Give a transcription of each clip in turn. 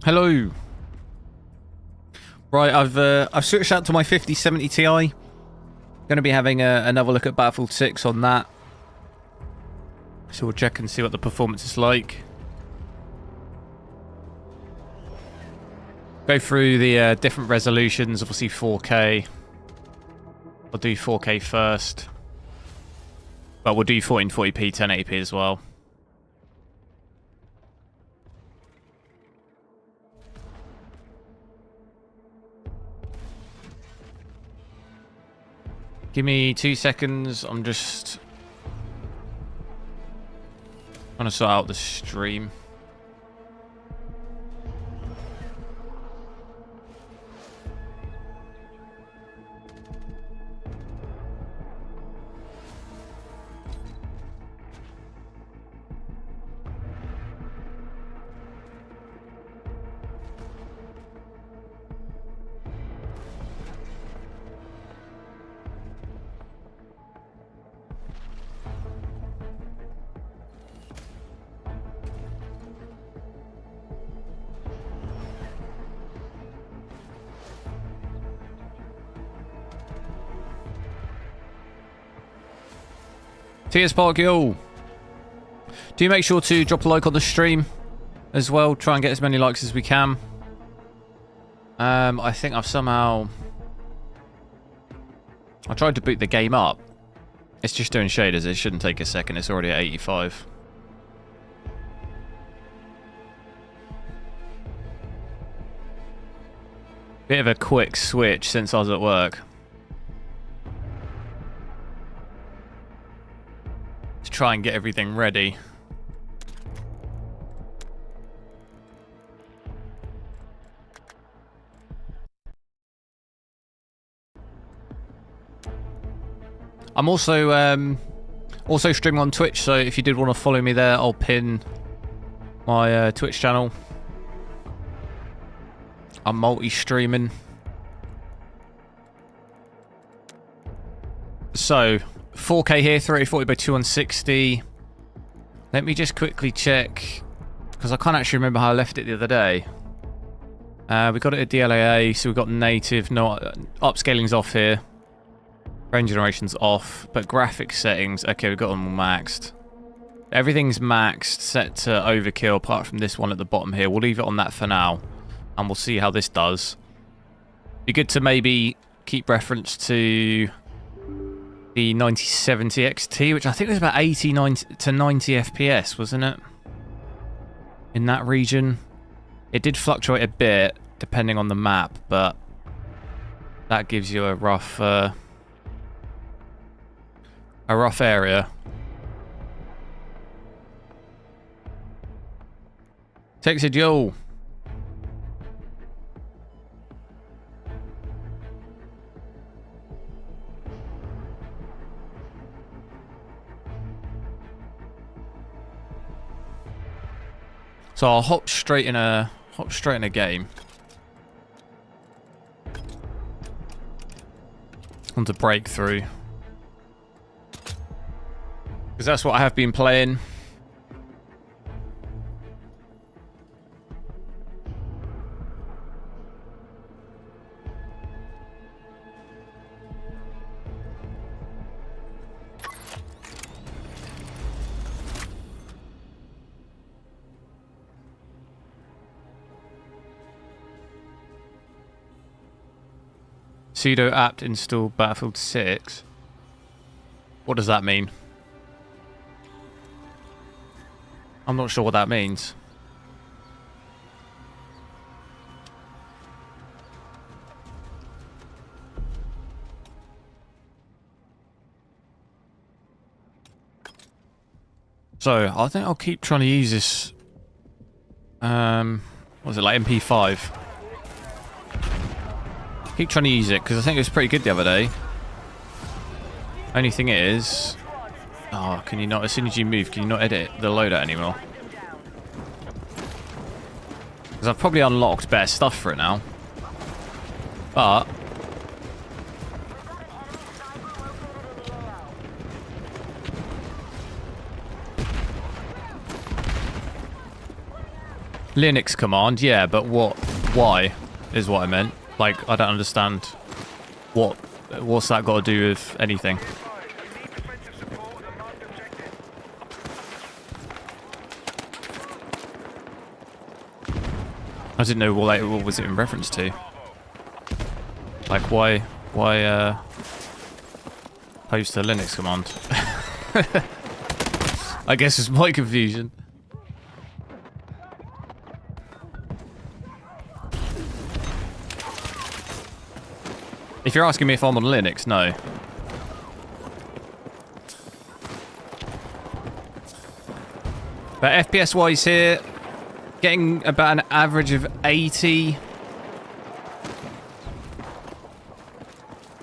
Hello. Right, I've switched out to my 5070 Ti. Going to be having another look at Battlefield 6 on that. So we'll check and see what the performance is like. Go through the different resolutions, obviously 4K. I'll do 4K first. But we'll do 1440p, 1080p as well. Give me 2 seconds. I'm just trying to sort out the stream. TS Park, yo. Do make sure to drop a like on the stream as well. Try and get as many likes as we can. I think I've somehow... I tried to boot the game up. It's just doing shaders. It shouldn't take a second. It's already at 85. Bit of a quick switch since I was at work. Try and get everything ready. I'm also streaming on Twitch, so if you did want to follow me there, I'll pin my Twitch channel. I'm multi-streaming. So 4K here, 3040 by 2160. Let me just quickly check, because I can't actually remember how I left it the other day. We got it at DLSS, so we've got native, no upscaling's off here. Frame generation's off, but graphics settings, okay, we've got them all maxed. Everything's maxed, set to overkill, apart from this one at the bottom here. We'll leave it on that for now, and we'll see how this does. Be good to maybe keep reference to the 9070 XT, which I think was about 80 to 90 FPS, wasn't it? In that region. It did fluctuate a bit, depending on the map, but that gives you a rough area. Texted, yo. So I'll hop straight in a game. On to breakthrough. Because that's what I have been playing. Sudo apt install Battlefield 6. What does that mean? I'm not sure what that means. So, I think I'll keep trying to use this. What was it, like MP5? Keep trying to use it because I think it was pretty good the other day. Only thing is, oh, can you not? As soon as you move, can you not edit the loader anymore? Because I've probably unlocked better stuff for it now. But Linux command, yeah, but what? Why is what I meant. Like, I don't understand what's that got to do with anything. I didn't know what was it in reference to. Like, why post a Linux command? I guess it's my confusion. If you're asking me if I'm on Linux, no. But FPS wise here, getting about an average of 80.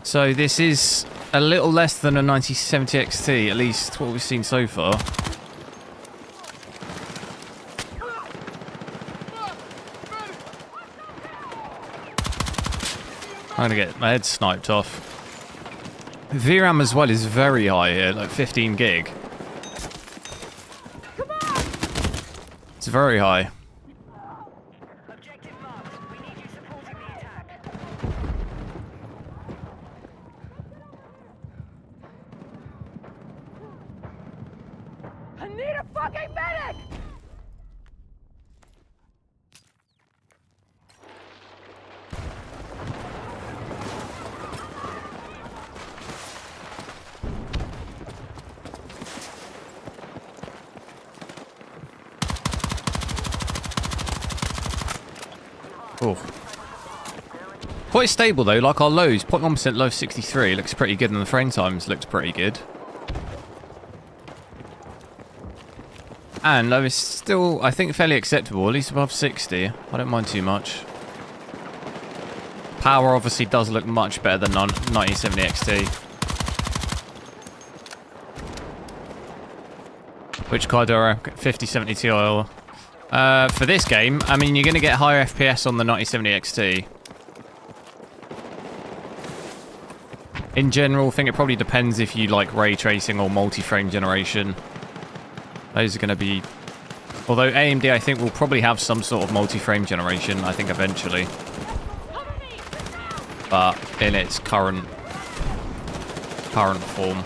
So this is a little less than a 9070 XT, at least what we've seen so far. I'm gonna get my head sniped off. VRAM as well is very high here, like 15 gig. It's very high. Objective marked. We need you supporting the attack. I need a fucking medic! Oh. Quite stable though, like our lows, 0.1% low 63 looks pretty good, and the frame times looks pretty good. And low is still, I think, fairly acceptable, at least above 60. I don't mind too much. Power obviously does look much better than 9070 XT. Which card do I 5070 Ti? For this game, I mean, you're going to get higher FPS on the 9070 XT. In general, I think it probably depends if you like ray tracing or multi-frame generation. Those are going to be... Although AMD, I think, will probably have some sort of multi-frame generation, I think, eventually. But in its current form.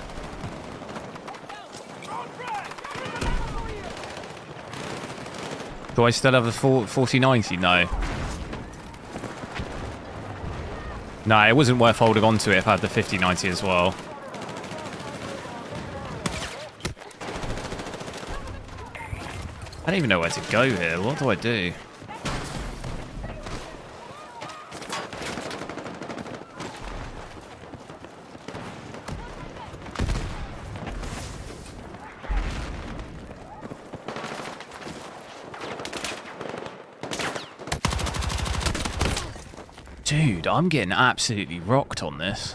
Do I still have a 4090? No. No, it wasn't worth holding on to it if I had the 5090 as well. I don't even know where to go here. What do I do? Dude, I'm getting absolutely rocked on this.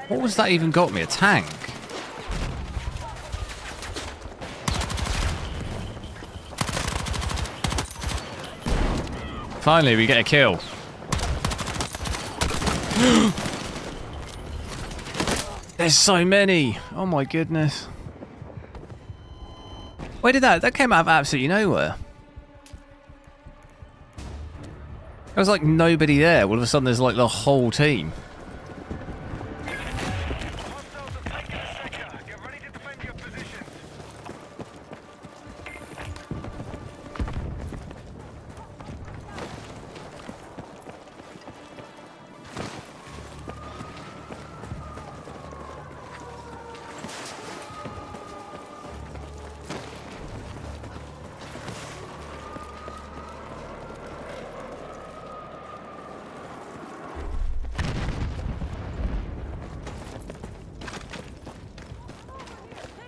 What was that even got me? A tank? Finally, we get a kill. There's so many. Oh my goodness. Where did that came out of absolutely nowhere. There was like nobody there. All of a sudden there's like the whole team.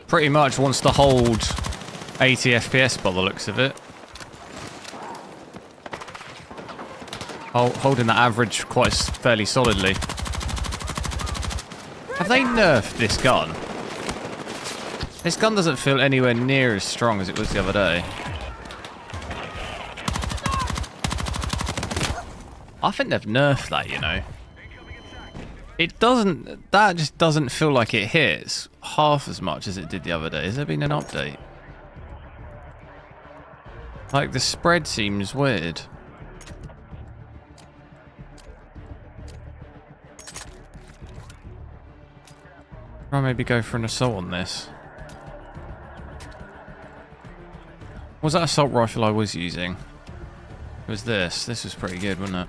Pretty much wants to hold 80 FPS by the looks of it. Holding that average quite fairly solidly. Have they nerfed this gun? This gun doesn't feel anywhere near as strong as it was the other day. I think they've nerfed that, you know. It doesn't... That just doesn't feel like it hits half as much as it did the other day. Has there been an update? Like, the spread seems weird. I'll maybe go for an assault on this. What was that assault rifle I was using? It was this. This was pretty good, wasn't it?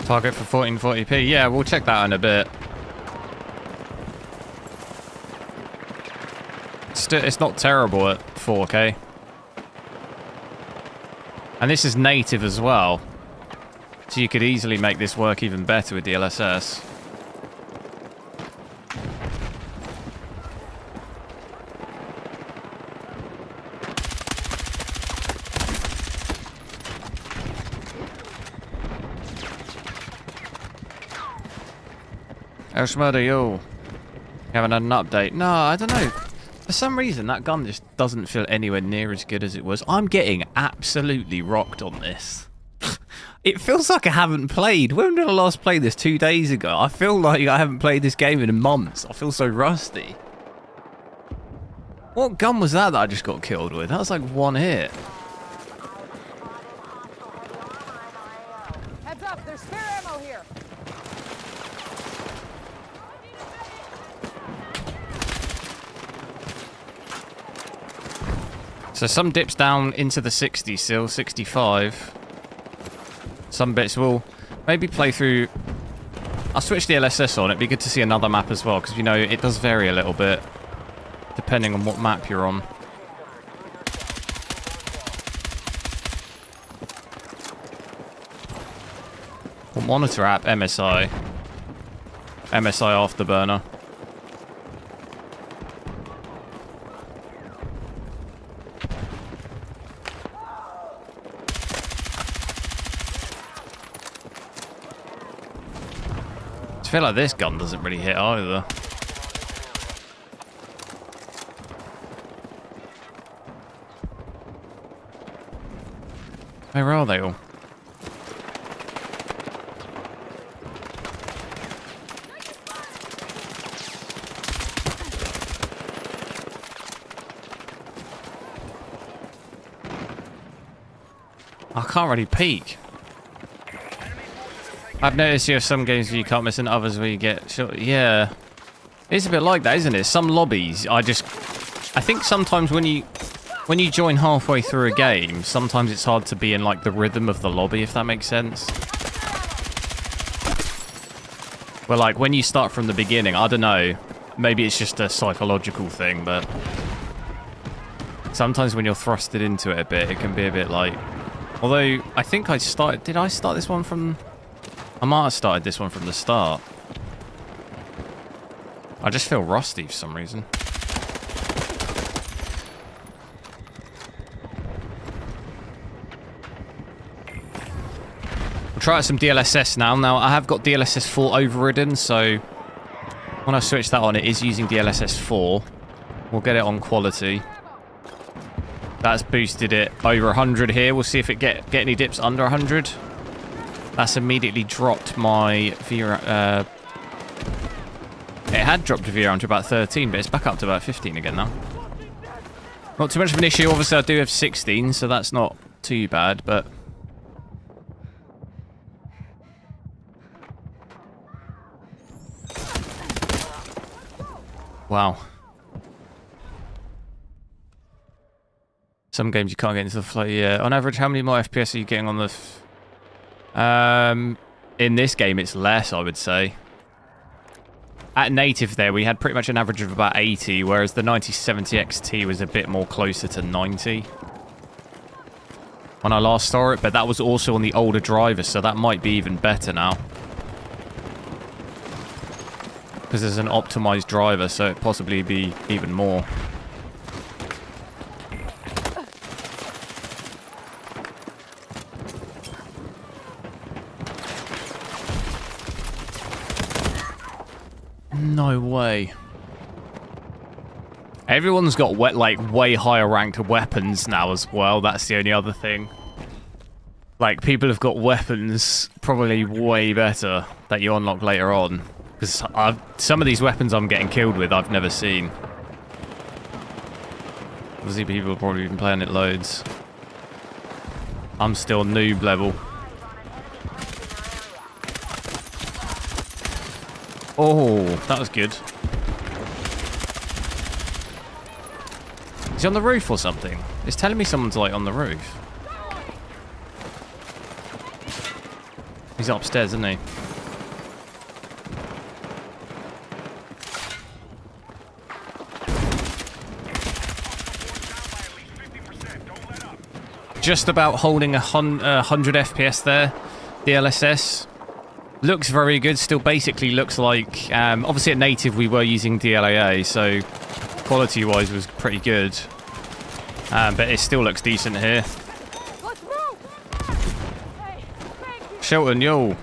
Target for 1440p. Yeah, we'll check that in a bit. It's not terrible at 4K. And this is native as well. So you could easily make this work even better with DLSS. Elshmurder, yo. Haven't had an update. No, I don't know. For some reason, that gun just doesn't feel anywhere near as good as it was. I'm getting absolutely rocked on this. It feels like I haven't played. When did I last play this? 2 days ago. I feel like I haven't played this game in months. I feel so rusty. What gun was that I just got killed with? That was like one hit. Heads up, there's spare ammo here. So some dips down into the 60 still, 65. Some bits will maybe play through. I'll switch the DLSS on. It'd be good to see another map as well, because you know it does vary a little bit depending on what map you're on. What monitor app? MSI. MSI Afterburner. I feel like this gun doesn't really hit either. Where are they all? I can't really peek. I've noticed you have some games where you can't miss and others where you get shot. Yeah. It's a bit like that, isn't it? Some lobbies, I think sometimes when you join halfway through a game, sometimes it's hard to be in like the rhythm of the lobby, if that makes sense. Well, like when you start from the beginning, I don't know. Maybe it's just a psychological thing, but sometimes when you're thrusted into it a bit, it can be a bit like... Although, I think I started... Did I start this one from... I might have started this one from the start. I just feel rusty for some reason. We'll try out some DLSS now. Now, I have got DLSS 4 overridden, so when I switch that on, it is using DLSS 4. We'll get it on quality. That's boosted it over 100 here. We'll see if it get any dips under 100. That's immediately dropped my VR. It had dropped VR to about 13, but it's back up to about 15 again now. Not too much of an issue. Obviously, I do have 16, so that's not too bad, but... Wow. Some games you can't get into the flow. Yeah. On average, how many more FPS are you getting on the... in this game, it's less, I would say. At native there, we had pretty much an average of about 80, whereas the 9070 XT was a bit more closer to 90 when I last saw it, but that was also on the older driver, so that might be even better now. Because there's an optimized driver, so it'd possibly be even more. No way. Everyone's got way higher ranked weapons now as well. That's the only other thing. Like, people have got weapons probably way better that you unlock later on. Because some of these weapons I'm getting killed with, I've never seen. Obviously, people have probably been playing it loads. I'm still noob level. Oh, that was good. Is he on the roof or something? It's telling me someone's like on the roof. He's upstairs, isn't he? Just about holding 100 FPS there. DLSS. Looks very good. Still basically looks like... obviously at native we were using DLAA, so quality-wise was pretty good. But it still looks decent here. Shelton, yo.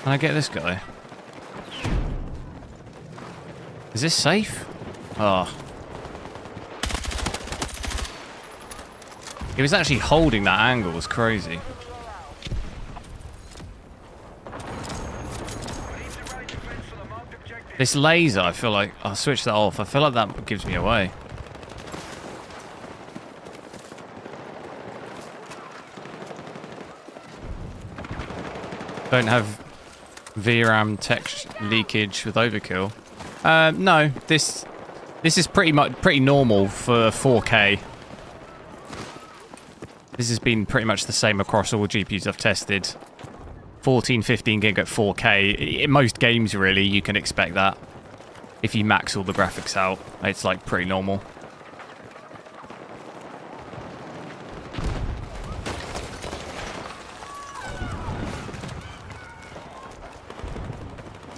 Can I get this guy? Is this safe? Oh. He was actually holding that angle. It was crazy. This laser, I feel like... I'll switch that off. I feel like that gives me away. Don't have VRAM text leakage with overkill. No, this is pretty normal for 4K. This has been pretty much the same across all GPUs I've tested. 14, 15 gig at 4K. In most games, really, you can expect that. If you max all the graphics out, it's like pretty normal.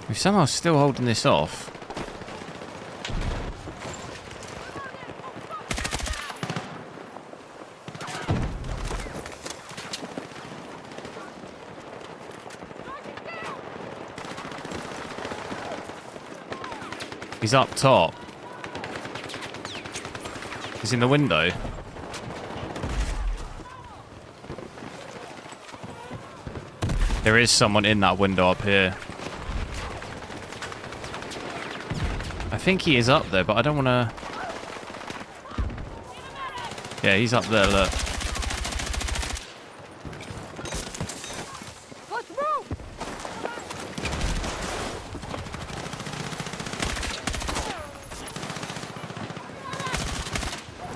We're somehow still holding this off. He's up top. He's in the window. There is someone in that window up here. I think he is up there, but I don't want to... Yeah, he's up there, look.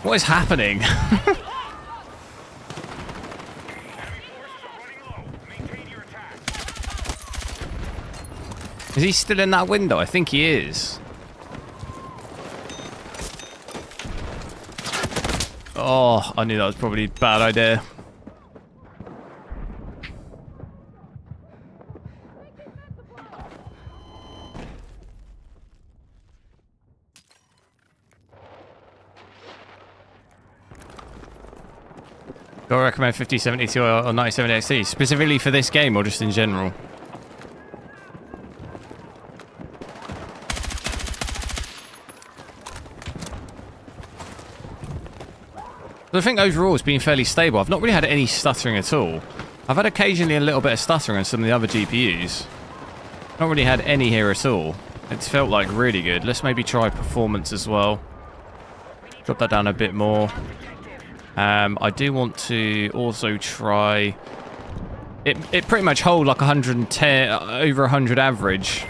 What is happening? Is he still in that window? I think he is. Oh, I knew that was probably a bad idea. Do I recommend 5070 Ti or 9070 XT? Specifically for this game or just in general? But I think overall it's been fairly stable. I've not really had any stuttering at all. I've had occasionally a little bit of stuttering on some of the other GPUs. Not really had any here at all. It's felt like really good. Let's maybe try performance as well. Drop that down a bit more. I do want to also try... It pretty much hold like 110, over 100 average.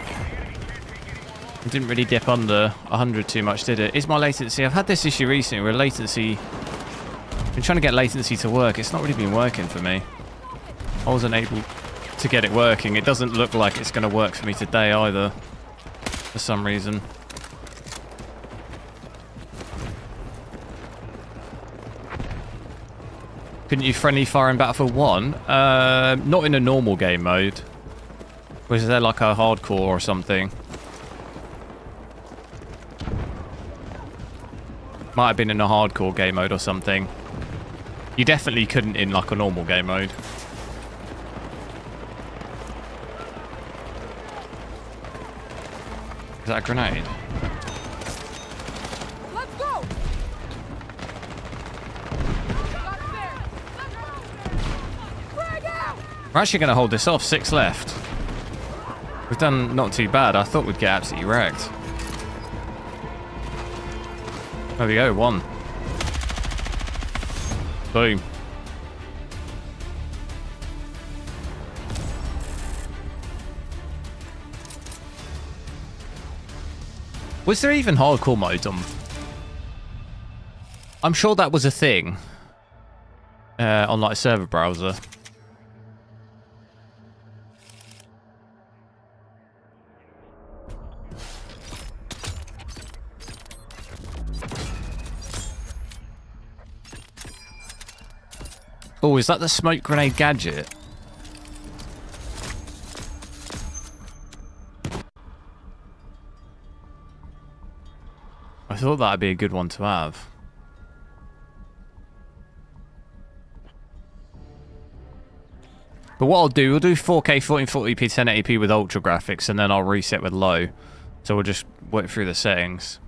It didn't really dip under 100 too much, did it? Is my latency... I've had this issue recently where latency... I've been trying to get latency to work. It's not really been working for me. I wasn't able to get it working. It doesn't look like it's going to work for me today either. For some reason. Couldn't you friendly fire in Battlefield 1? Not in a normal game mode. Was there like a hardcore or something? Might have been in a hardcore game mode or something. You definitely couldn't in like a normal game mode. Is that a grenade? Let's go. We're actually going to hold this off. 6 left. We've done not too bad. I thought we'd get absolutely wrecked. There we go. 1. Boom. Was there even hardcore modes on? I'm sure that was a thing. On like a server browser. Oh, is that the smoke grenade gadget? I thought that'd be a good one to have. But what I'll do, we'll do 4K 1440p 1080p with ultra graphics, and then I'll reset with low. So we'll just work through the settings.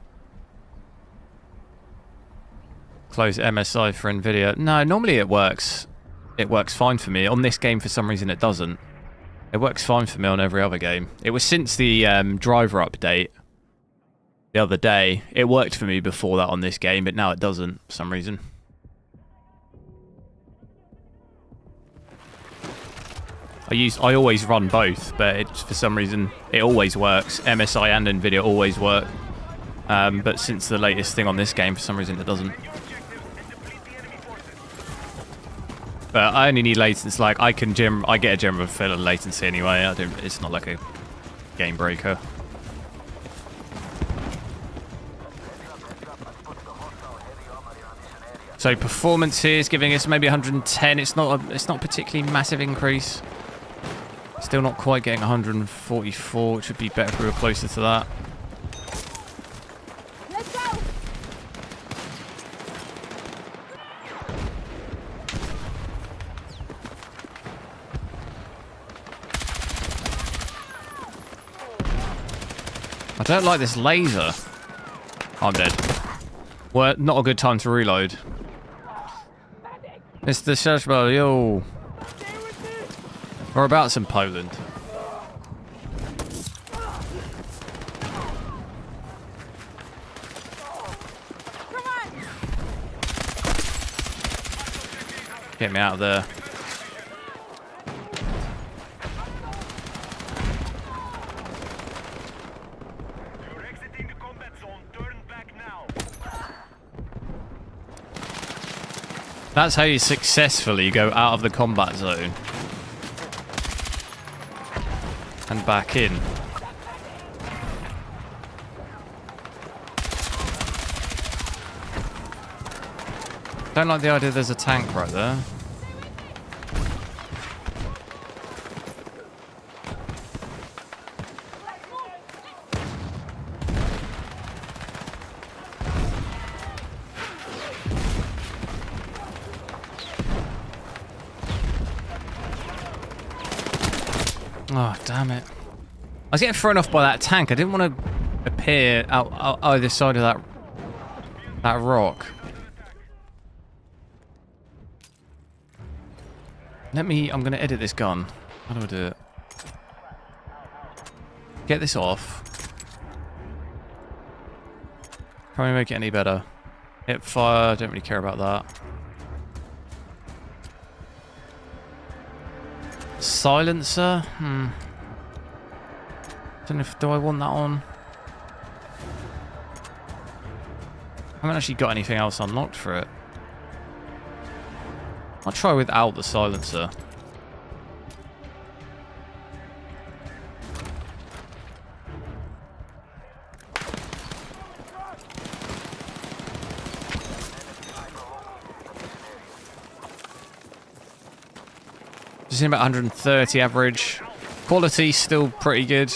Close MSI for Nvidia. No, normally it works. It works fine for me. On this game, for some reason, it doesn't. It works fine for me on every other game. It was since the driver update the other day. It worked for me before that on this game, but now it doesn't for some reason. I always run both, but for some reason it always works. MSI and Nvidia always work. But since the latest thing on this game, for some reason it doesn't. But I only need latency. Like I get a general feel of latency anyway. It's not like a game breaker. So performance here is giving us maybe 110. It's not a particularly massive increase. Still not quite getting 144, which would be better if we were closer to that. Let's go. I don't like this laser. I'm dead. Well, not a good time to reload. It's the Shashbal, yo. Whereabouts in Poland? Come on. Get me out of there. You're exiting the combat zone. Turn back now. That's how you successfully go out of the combat zone. And back in. Don't like the idea there's a tank right there. Oh, damn it. I was getting thrown off by that tank. I didn't want to appear out either side of that rock. I'm going to edit this gun. How do I do it? Get this off. Probably make it any better. Hip fire, don't really care about that. Silencer? Don't know if, do I want that on? I haven't actually got anything else unlocked for it. I'll try without the silencer. Just in about 130 average. Quality still pretty good.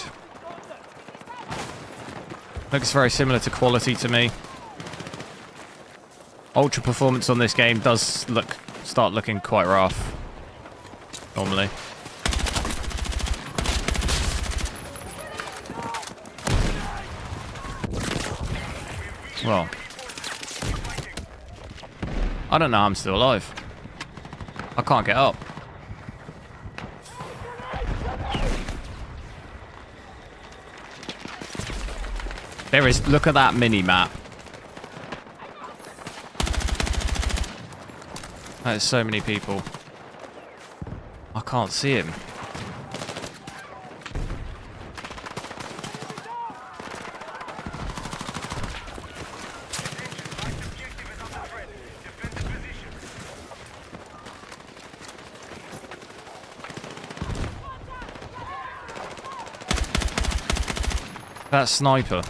Looks very similar to quality to me. Ultra performance on this game does start looking quite rough. Normally. Well. I don't know how I'm still alive. I can't get up. There is. Look at that mini map. There's so many people. I can't see him. That sniper.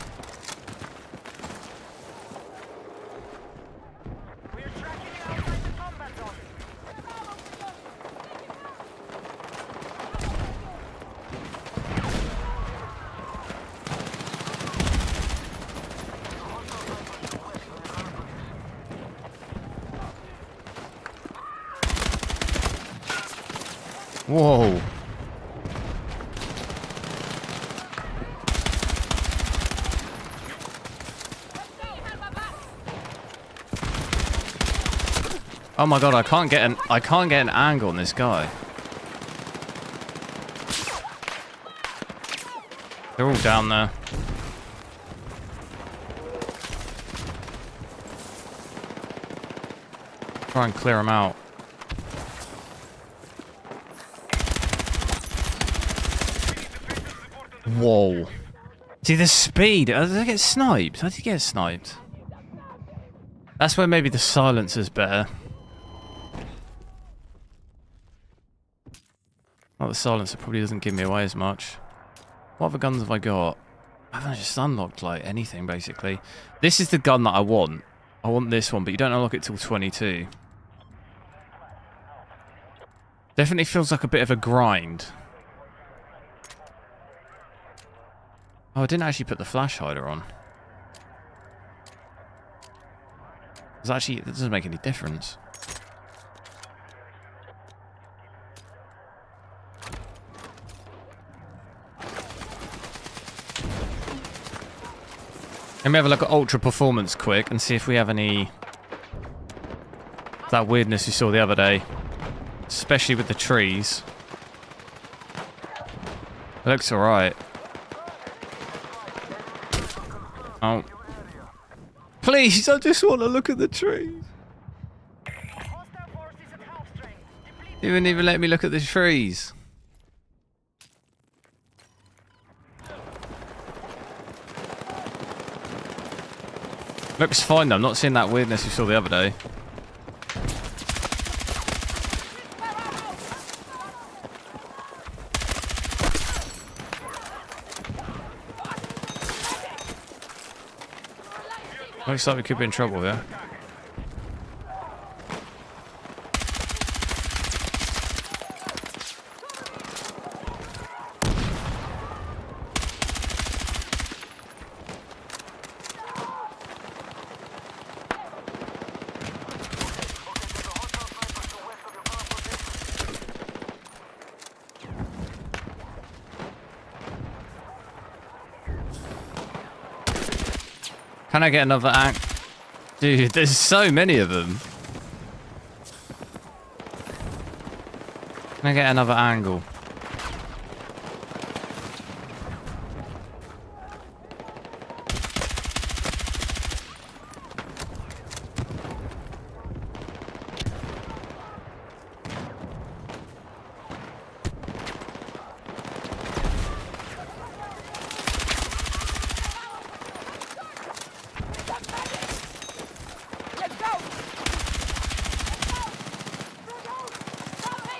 Whoa. Oh my god, I can't get an angle on this guy. They're all down there. Try and clear them out. Whoa. See the speed. Did I get sniped? How did you get sniped? That's where maybe the silencer's better. Oh, the silencer probably doesn't give me away as much. What other guns have I got? I haven't just unlocked like anything basically. This is the gun that I want. I want this one, but you don't unlock it till 22. Definitely feels like a bit of a grind. Oh, I didn't actually put the flash hider on. It doesn't make any difference. Let me have a look at Ultra Performance quick and see if we have any... that weirdness you saw the other day. Especially with the trees. It looks alright. Oh. Please, I just want to look at the trees. You wouldn't even let me look at the trees. Looks fine though, I'm not seeing that weirdness you saw the other day. Looks like we could be in trouble here. Can I get another act? Dude, there's so many of them. Can I get another angle?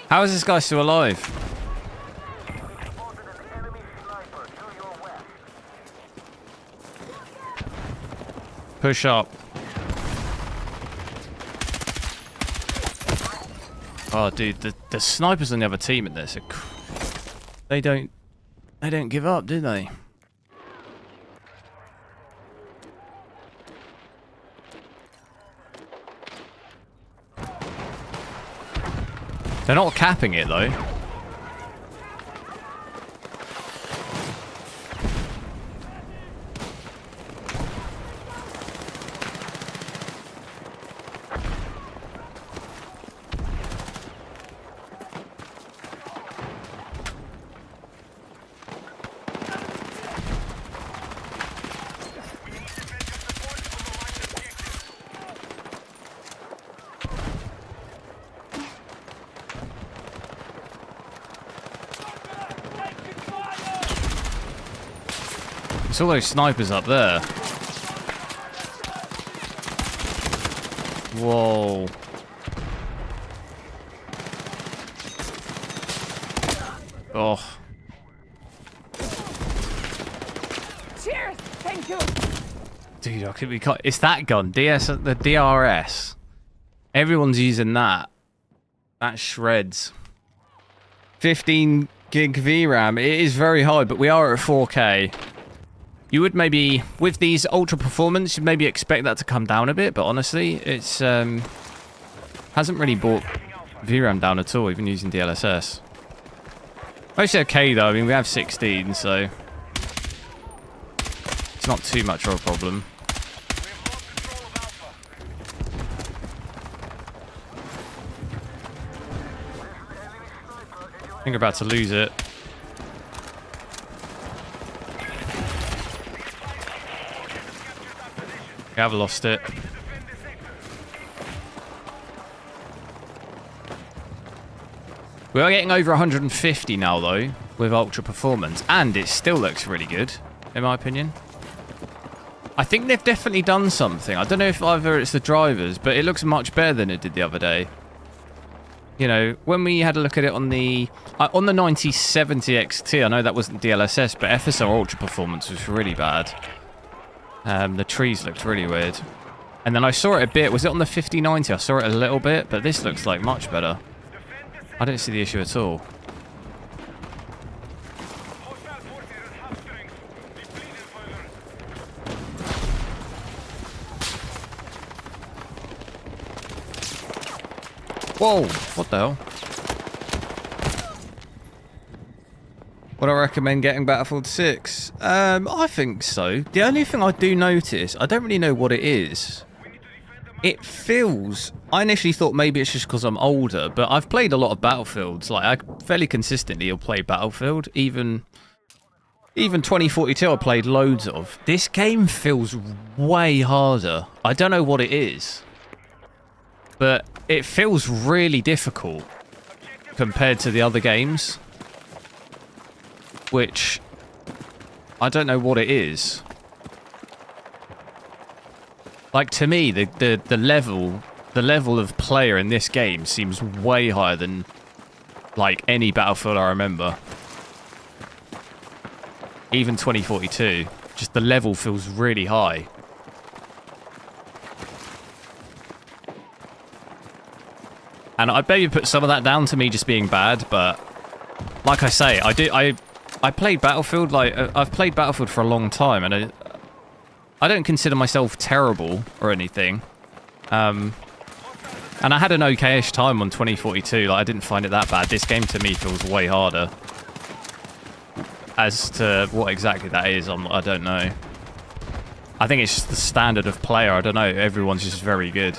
How is this guy still alive? Push up. Oh, dude, the snipers on the other team in this, they don't give up, do they? They're not capping it though. It's all those snipers up there. Whoa. Oh. Cheers! Thank you! Dude, I could be cut. It's that gun, the DRS. Everyone's using that. That shreds. 15 gig VRAM. It is very high, but we are at 4K. You would maybe, with these ultra performance, you'd maybe expect that to come down a bit, but honestly, it's hasn't really brought VRAM down at all, even using DLSS. Mostly okay though. I mean, we have 16, so it's not too much of a problem. I think we're about to lose it. We have lost it. We are getting over 150 now, though, with Ultra Performance, and it still looks really good, in my opinion. I think they've definitely done something. I don't know if either it's the drivers, but it looks much better than it did the other day. You know, when we had a look at it on the 9070 XT, I know that wasn't DLSS, but FSR Ultra Performance was really bad. The trees looked really weird. And then I saw it a bit. Was it on the 5090? I saw it a little bit, but this looks like much better. I don't see the issue at all. Whoa! What the hell? Would I recommend getting Battlefield 6? I think so. The only thing I do notice, I don't really know what it is. It feels... I initially thought maybe it's just because I'm older, but I've played a lot of Battlefields. Like, I fairly consistently will play Battlefield. Even 2042 I played loads of. This game feels way harder. I don't know what it is. But it feels really difficult compared to the other games. Which... I don't know what it is. Like, to me, the level of player in this game seems way higher than, like, any Battlefield I remember. Even 2042. Just the level feels really high. And I'd maybe put some of that down to me just being bad, but... Like I say, I played Battlefield, like, I've played Battlefield for a long time, and I don't consider myself terrible or anything. And I had an okay-ish time on 2042. Like, I didn't find it that bad. This game to me feels way harder. As to what exactly that is, I don't know. I think it's just the standard of player. I don't know. Everyone's just very good.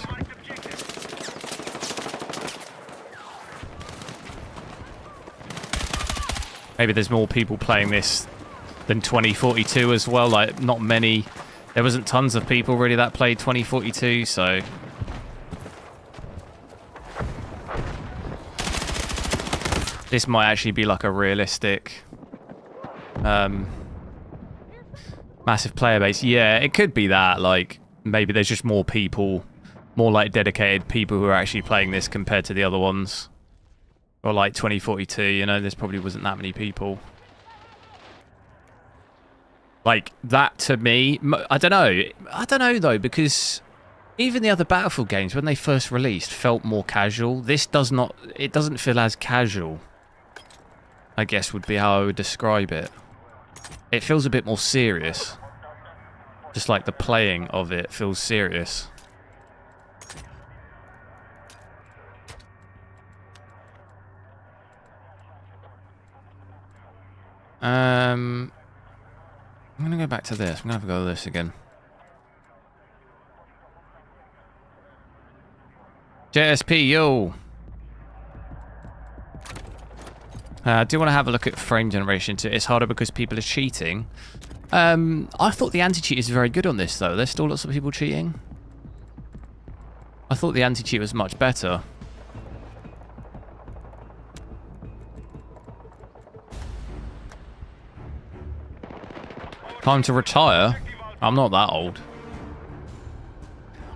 Maybe there's more people playing this than 2042 as well. Like, not many... There wasn't tons of people really that played 2042, so... This might actually be like a realistic... massive player base. Yeah, it could be that. Like, maybe there's just more people, more like dedicated people who are actually playing this compared to the other ones. Or like 2042, you know, there's probably wasn't that many people. Like, that to me, I don't know though, because even the other Battlefield games, when they first released, felt more casual. This does not, it doesn't feel as casual, I guess would be how I would describe it. It feels a bit more serious. Just like the playing of it feels serious. I'm gonna go back to this. I'm gonna have to go to this again. JSP, yo! I do want to have a look at frame generation too. It's harder because people are cheating. I thought the anti-cheat is very good on this though. There's still lots of people cheating. I thought the anti-cheat was much better. Time to retire? I'm not that old.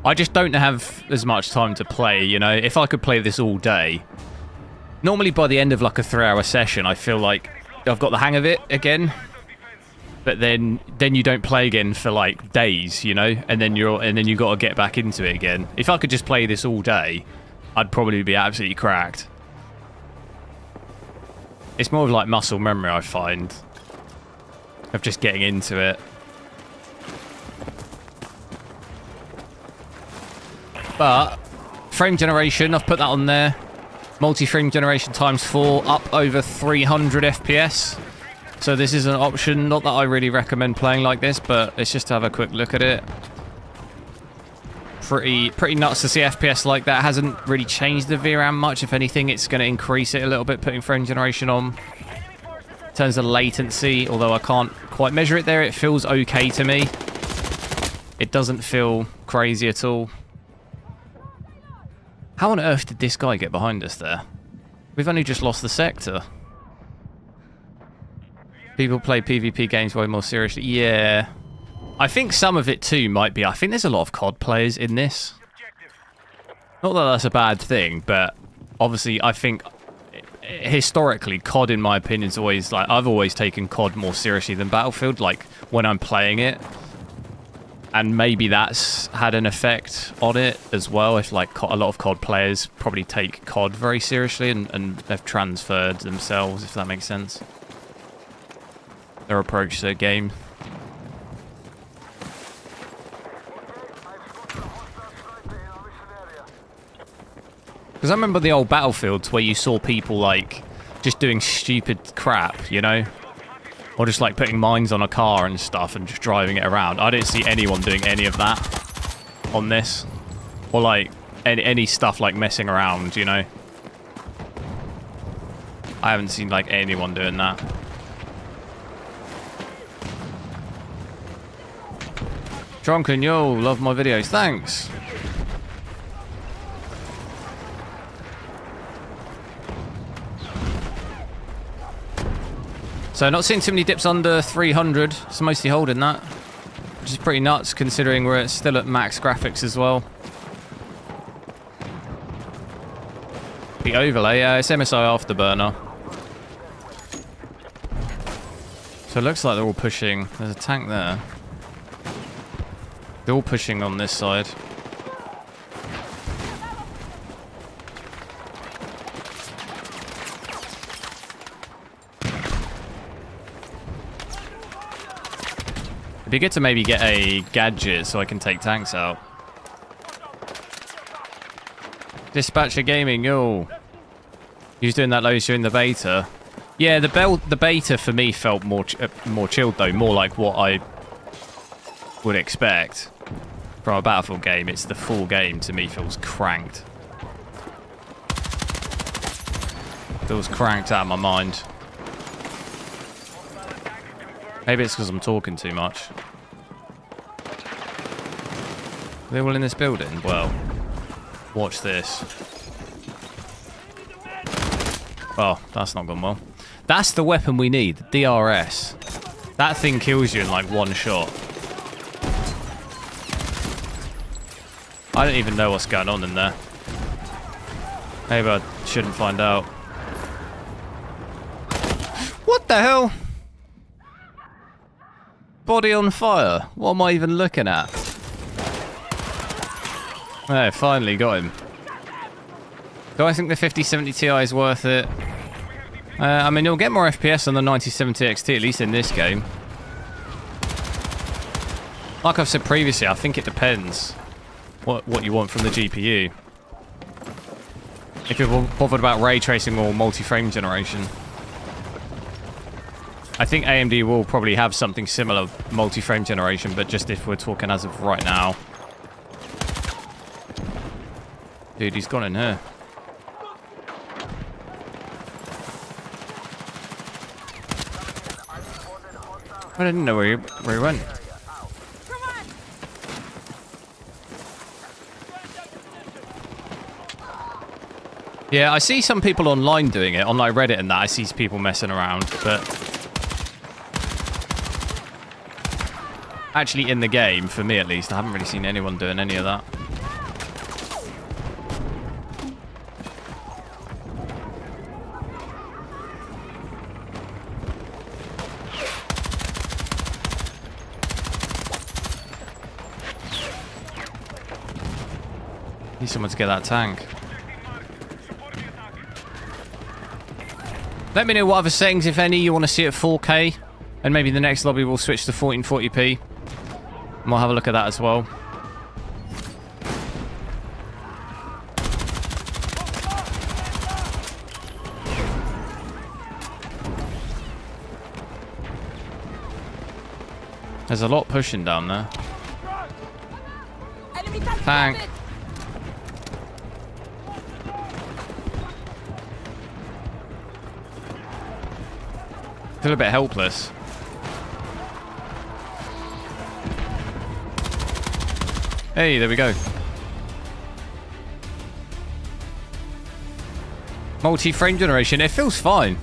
I just don't have as much time to play, you know? If I could play this all day... Normally by the end of like a 3-hour session, I feel like I've got the hang of it again. But then you don't play again for like days, you know? And then you got to get back into it again. If I could just play this all day, I'd probably be absolutely cracked. It's more of like muscle memory, I find, of just getting into it. But frame generation, I've put that on there. Multi-frame generation ×4, up over 300 FPS. So this is an option. Not that I really recommend playing like this, but it's just to have a quick look at it. Pretty nuts to see FPS like that. Hasn't really changed the VRAM much. If anything, it's going to increase it a little bit, putting frame generation on. In terms of latency, although I can't quite measure it there, it feels okay to me. It doesn't feel crazy at all. How on earth did this guy get behind us there? We've only just lost the sector. People play PvP games way more seriously. Yeah. I think some of it too might be... I think there's a lot of COD players in this. Not that that's a bad thing, but obviously I think historically COD, in my opinion, is always like... I've always taken COD more seriously than Battlefield, like when I'm playing it. And maybe that's had an effect on it as well. If like a lot of COD players probably take COD very seriously and have transferred themselves, if that makes sense. Their approach to the game. Because I remember the old Battlefields where you saw people like just doing stupid crap, you know? Or just like putting mines on a car and stuff and just driving it around. I don't see anyone doing any of that on this. Or like any stuff like messing around, you know? I haven't seen like anyone doing that. Drunken, yo, love my videos. Thanks. So not seeing too many dips under 300. It's mostly holding that, which is pretty nuts considering we're still at max graphics as well. The overlay, it's MSI Afterburner. So it looks like they're all pushing. There's a tank there. They're all pushing on this side. It'd be good to maybe get a gadget so I can take tanks out. Dispatcher Gaming, yo. You was doing that loads during the beta. Yeah, the beta for me felt more chilled though, more like what I would expect from a Battlefield game. It's the full game to me feels cranked. Feels cranked out of my mind. Maybe it's because I'm talking too much. Are they all in this building? Well, watch this. Oh, that's not gone well. That's the weapon we need, the DRS. That thing kills you in like one shot. I don't even know what's going on in there. Maybe I shouldn't find out. What the hell? Body on fire. What am I even looking at? Oh, finally got him. Do I think the 5070 Ti is worth it? I mean, you'll get more FPS on the 9070 XT, at least in this game. Like I've said previously, I think it depends what you want from the GPU. If you're bothered about ray tracing or multi-frame generation. I think AMD will probably have something similar, multi-frame generation, but just if we're talking as of right now. Dude, he's gone in here. I didn't know where he went. Yeah, I see some people online doing it, on like Reddit and that. I see people messing around, but Actually, in the game, for me at least, I haven't really seen anyone doing any of that. Need someone to get that tank. Let me know what other settings, if any, you want to see at 4K. And maybe the next lobby will switch to 1440p. And we'll have a look at that as well. There's a lot pushing down there. Tank. Feel a bit helpless. Hey, there we go. Multi-frame generation. It feels fine.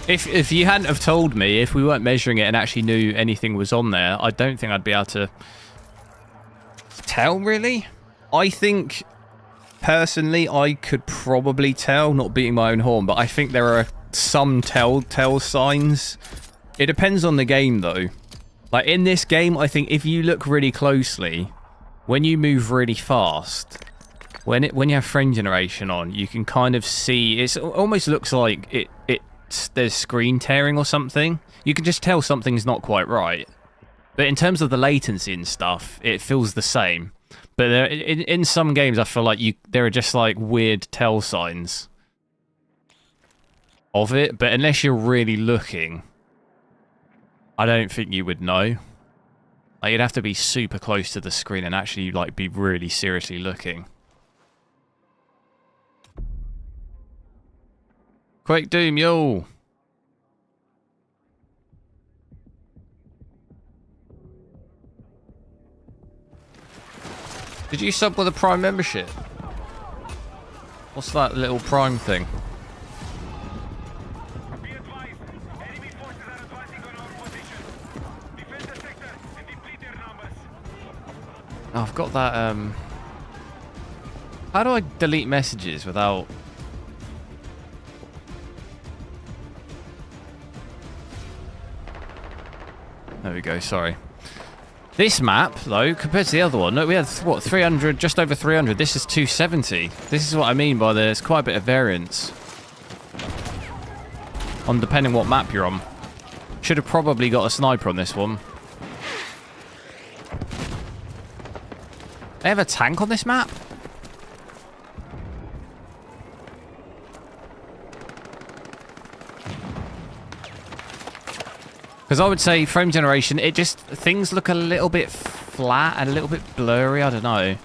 If you hadn't have told me, if we weren't measuring it and actually knew anything was on there, I don't think I'd be able to tell, really. I think, personally, I could probably tell, not beating my own horn, but I think there are some telltale signs. It depends on the game, though. Like, in this game, I think if you look really closely, when you move really fast, when you have frame generation on, you can kind of see, it almost looks like there's screen tearing or something. You can just tell something's not quite right. But in terms of the latency and stuff, it feels the same. But in some games, I feel like there are just like weird tell signs of it. But unless you're really looking, I don't think you would know. Like, you'd have to be super close to the screen and actually like be really seriously looking. Quake Doom, yo! Did you sub with a Prime membership? What's that little Prime thing? Be advised, enemy forces are advancing on our position. Defend the sector and deplete their numbers. Oh, I've got that, How do I delete messages without... There we go, sorry. This map, though, compared to the other one, look, we had, what, 300, just over 300. This is 270. This is what I mean by there's quite a bit of variance. On depending what map you're on. Should have probably got a sniper on this one. They have a tank on this map? Because I would say frame generation, things look a little bit flat and a little bit blurry, I don't know.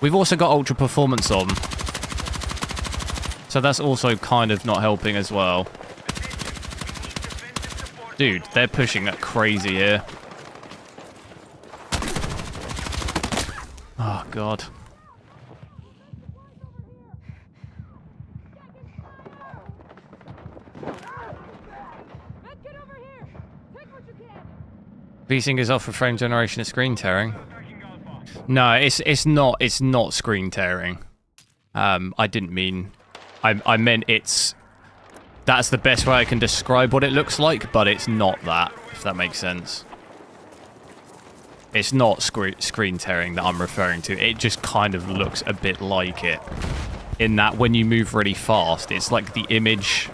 We've also got ultra performance on. So that's also kind of not helping as well. Dude, they're pushing that crazy here. Oh, God. V-Sync is off for frame generation and screen tearing. No, it's not screen tearing. I didn't mean... I meant that's the best way I can describe what it looks like, but it's not that, if that makes sense. It's not screen tearing that I'm referring to. It just kind of looks a bit like it. In that when you move really fast, it's like the image...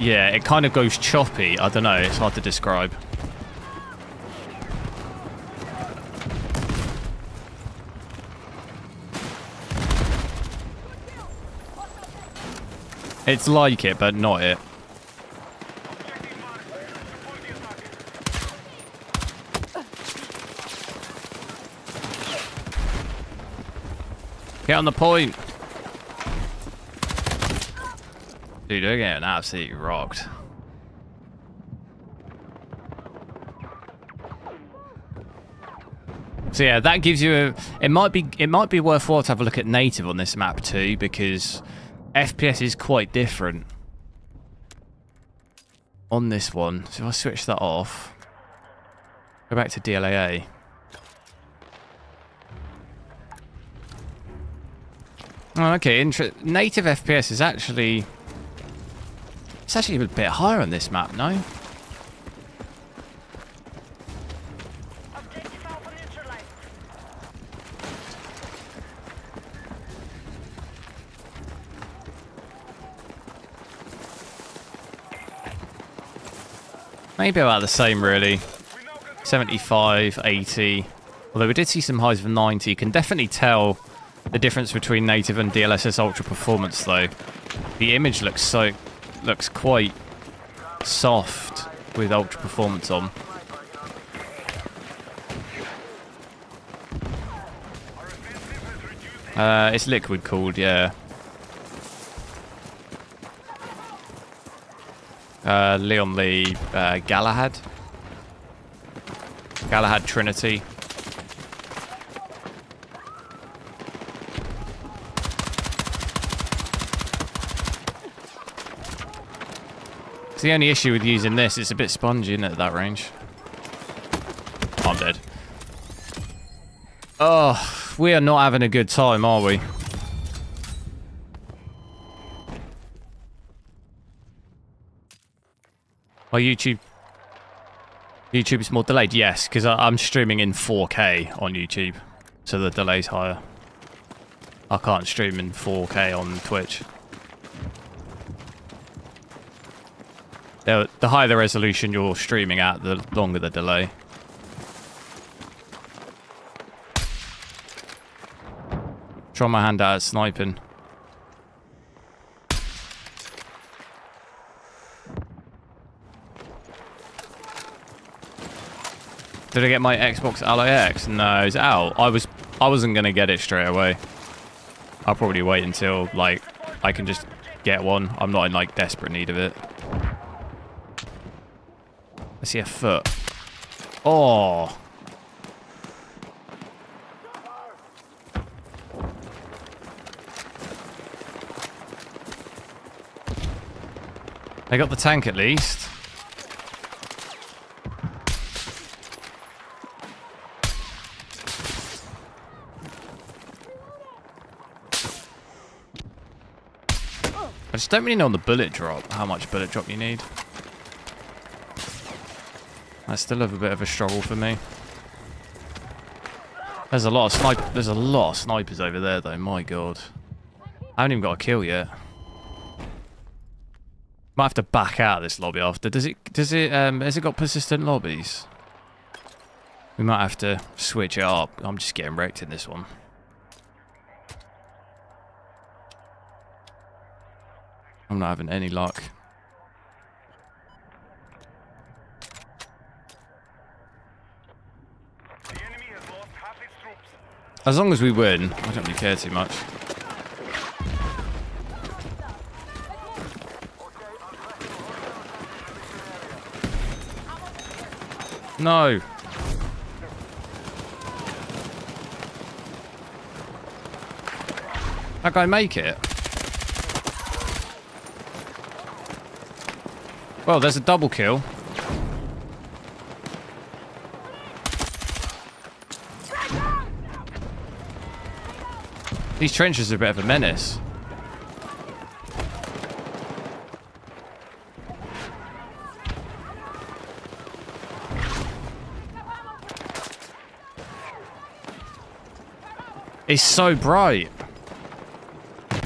Yeah, it kind of goes choppy. I don't know. It's hard to describe. It's like it, but not it. Get on the point. Dude, they're getting absolutely rocked. So yeah, that gives you a... It might be worthwhile to have a look at native on this map too, because FPS is quite different. on this one. So if I switch that off, go back to DLAA. Oh, okay. Native FPS is actually... It's actually a bit higher on this map, no? Objective Alpha neutralized. Maybe about the same, really. 75, 80. Although we did see some highs of 90. You can definitely tell the difference between native and DLSS Ultra Performance, though. The image looks quite soft with Ultra Performance on. It's liquid cooled, yeah. Leon Lee, Galahad Trinity. It's the only issue with using this, it's a bit spongy, isn't it, at that range? Oh, I'm dead. Oh, we are not having a good time, are we? My YouTube is more delayed, yes, because I'm streaming in 4K on YouTube, so the delay's higher. I can't stream in 4K on Twitch. The higher the resolution you're streaming at, the longer the delay. Try my hand out at sniping. Did I get my Xbox Ally X? No, it's out. I wasn't gonna get it straight away. I'll probably wait until like I can just get one. I'm not in like desperate need of it. I see a foot. Oh. I got the tank at least. I just don't really know on the bullet drop how much bullet drop you need. That's still a bit of a struggle for me. There's a lot of snipers over there though, my god. I haven't even got a kill yet. Might have to back out of this lobby after. Has it got persistent lobbies? We might have to switch it up. I'm just getting wrecked in this one. I'm not having any luck. The enemy has lost half its troops. As long as we win, I don't really care too much. No. That guy make it? Well, there's a double kill. These trenches are a bit of a menace. It's so bright. Oh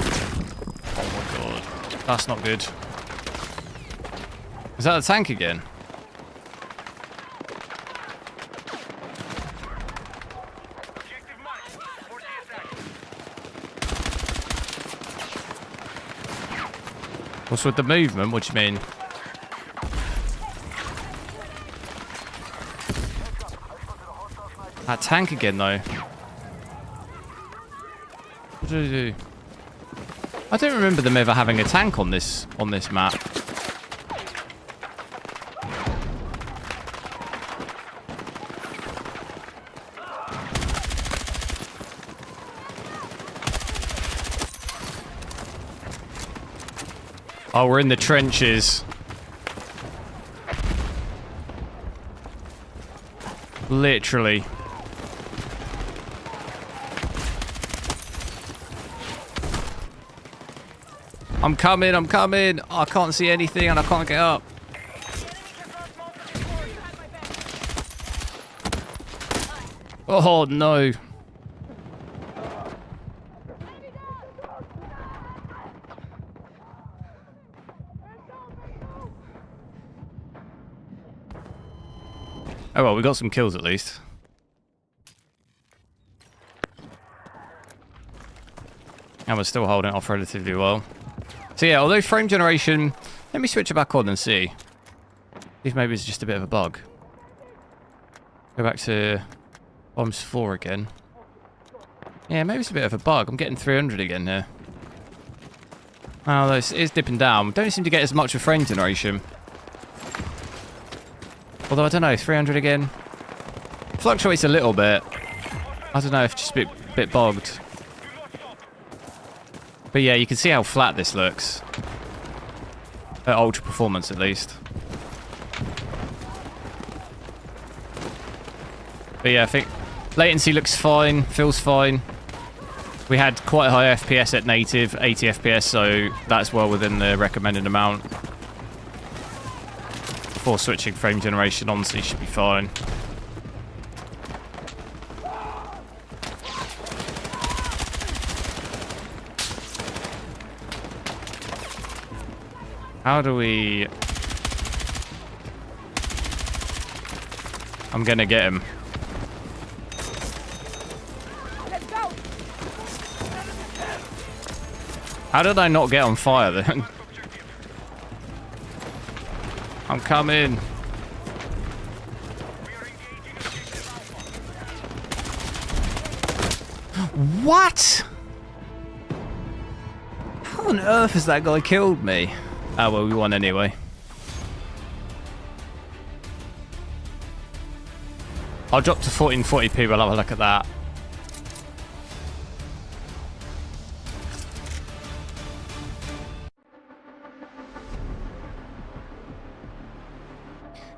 my god. That's not good. Is that a tank again? Objective marked for the attack. What's with the movement? What do you mean? That tank again, though. What did I do? I don't remember them ever having a tank on this map. Oh, we're in the trenches. Literally. I'm coming, I'm coming. I can't see anything and I can't get up. Oh no. Oh well, we got some kills at least. And we're still holding it off relatively well. So yeah, although frame generation... Let me switch it back on and see. If maybe it's just a bit of a bug. Go back to Bombs 4 again. Yeah, maybe it's a bit of a bug. I'm getting 300 again here. Oh, it is dipping down. We don't seem to get as much of frame generation. Although, I don't know, 300 again. Fluctuates a little bit. I don't know, if just a bit bogged. But yeah, you can see how flat this looks. At ultra performance, at least. But yeah, I think latency looks fine, feels fine. We had quite high FPS at native, 80 FPS, so that's well within the recommended amount. Before switching frame generation on, so you should be fine. How do we... I'm gonna get him. Let's go. How did I not get on fire then? I'm coming. What? How on earth has that guy killed me? Ah, well, we won anyway. I'll drop to 1440p, we'll have a look at that.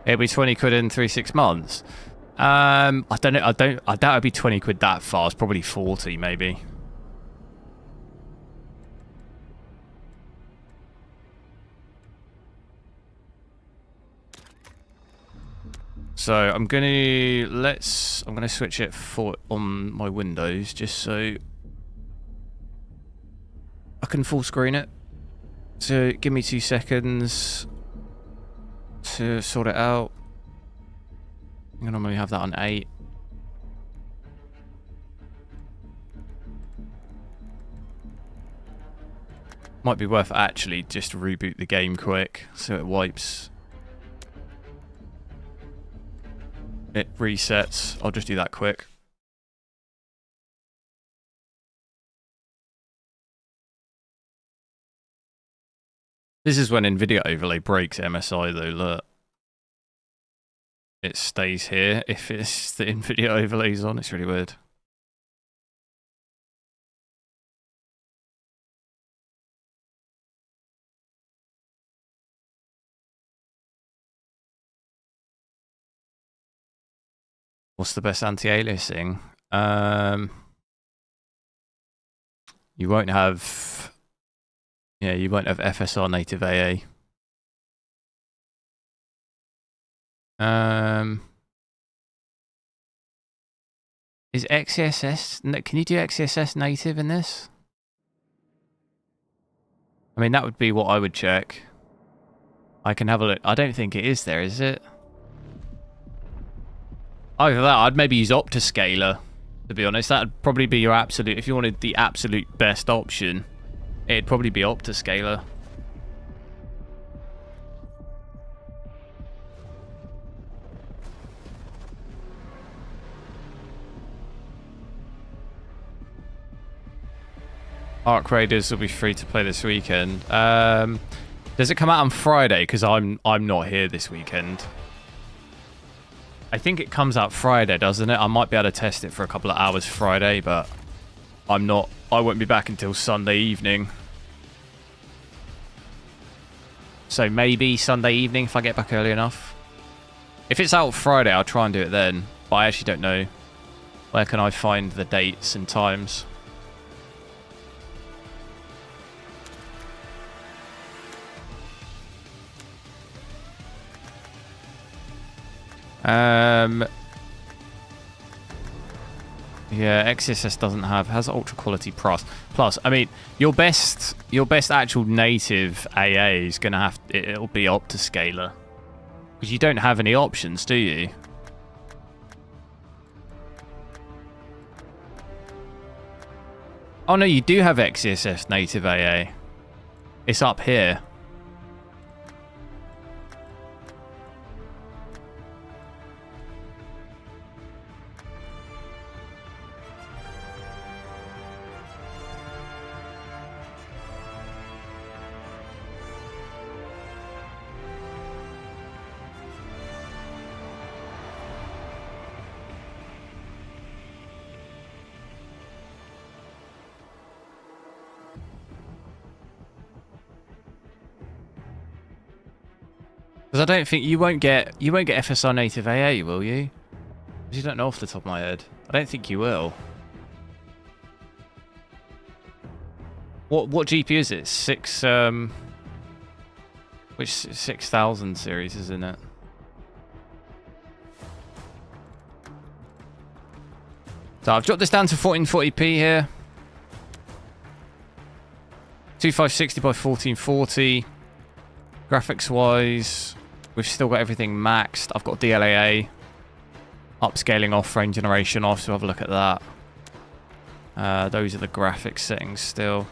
It'll be 20 quid in 3-6 months. I don't know. I doubt it'd be 20 quid that fast. Probably 40, maybe. So I'm gonna switch it on my Windows just so I can full screen it. So give me 2 seconds to sort it out. I'm gonna normally have that on 8. Might be worth actually just reboot the game quick so it wipes. It resets. I'll just do that quick. This is when Nvidia overlay breaks MSI though, look. It stays here if it's the Nvidia overlays on. It's really weird. What's the best anti-aliasing? You won't have... Yeah, you won't have FSR native AA. Is XeSS... Can you do XeSS native in this? I mean, that would be what I would check. I can have a look. I don't think it is there, is it? Either that, I'd maybe use Optiscaler, to be honest. That'd probably be your absolute... If you wanted the absolute best option, it'd probably be Optiscaler. Arc Raiders will be free to play this weekend. Does it come out on Friday? Because I'm not here this weekend. I think it comes out Friday, doesn't it? I might be able to test it for a couple of hours Friday, but I won't be back until Sunday evening. So maybe Sunday evening if I get back early enough. If it's out Friday, I'll try and do it then. but I actually don't know. Where can I find the dates and times? Yeah, XSS doesn't have, has ultra quality plus. I mean, your best actual native AA is gonna have, it'll be Optiscaler, because you don't have any options, do you? Oh no, you do have XSS native AA. It's up here. Because I don't think you won't get FSR native AA, will you? Because you don't know off the top of my head. I don't think you will. What GPU is it? Which 6000 series is in it? So I've dropped this down to 1440p here. 2560 by 1440. Graphics wise, we've still got everything maxed. I've got DLAA. Upscaling off, frame generation off, so have a look at that. Those are the graphics settings still.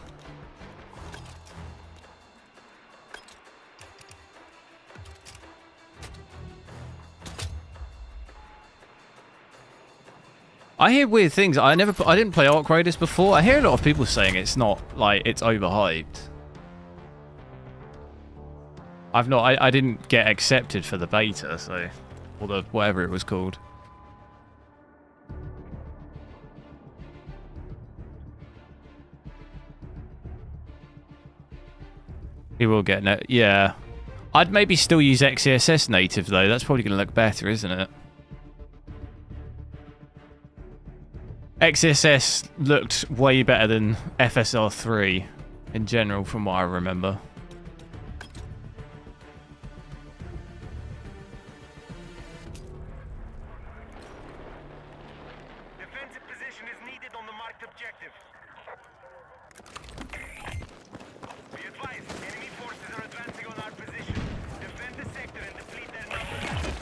I hear weird things. I didn't play Arc Raiders before. I hear a lot of people saying it's not, like, it's overhyped. I didn't get accepted for the beta, so, or the whatever it was called. He will get it. Yeah. I'd maybe still use XeSS native though. That's probably going to look better, isn't it? XeSS looked way better than FSR3 in general, from what I remember. Defensive position is needed on the marked objective. Be advised, enemy forces are advancing on our position. Defend the sector and deplete their numbers.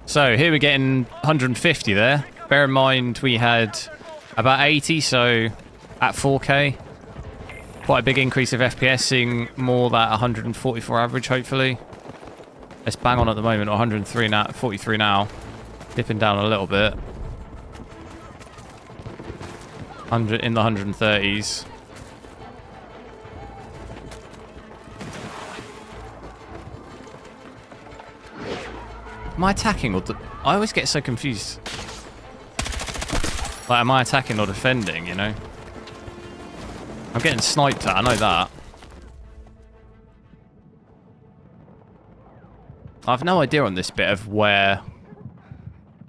So here we're getting 150 there. Bear in mind we had about 80, so at 4K. Quite a big increase of FPS, seeing more that 144 average, hopefully. Let's bang on at the moment, 103 now, 43 now. Dipping down a little bit. 100 in the 130s. Am I attacking or... I always get so confused. Like, am I attacking or defending, you know? I'm getting sniped at, I know that. I have no idea on this bit of where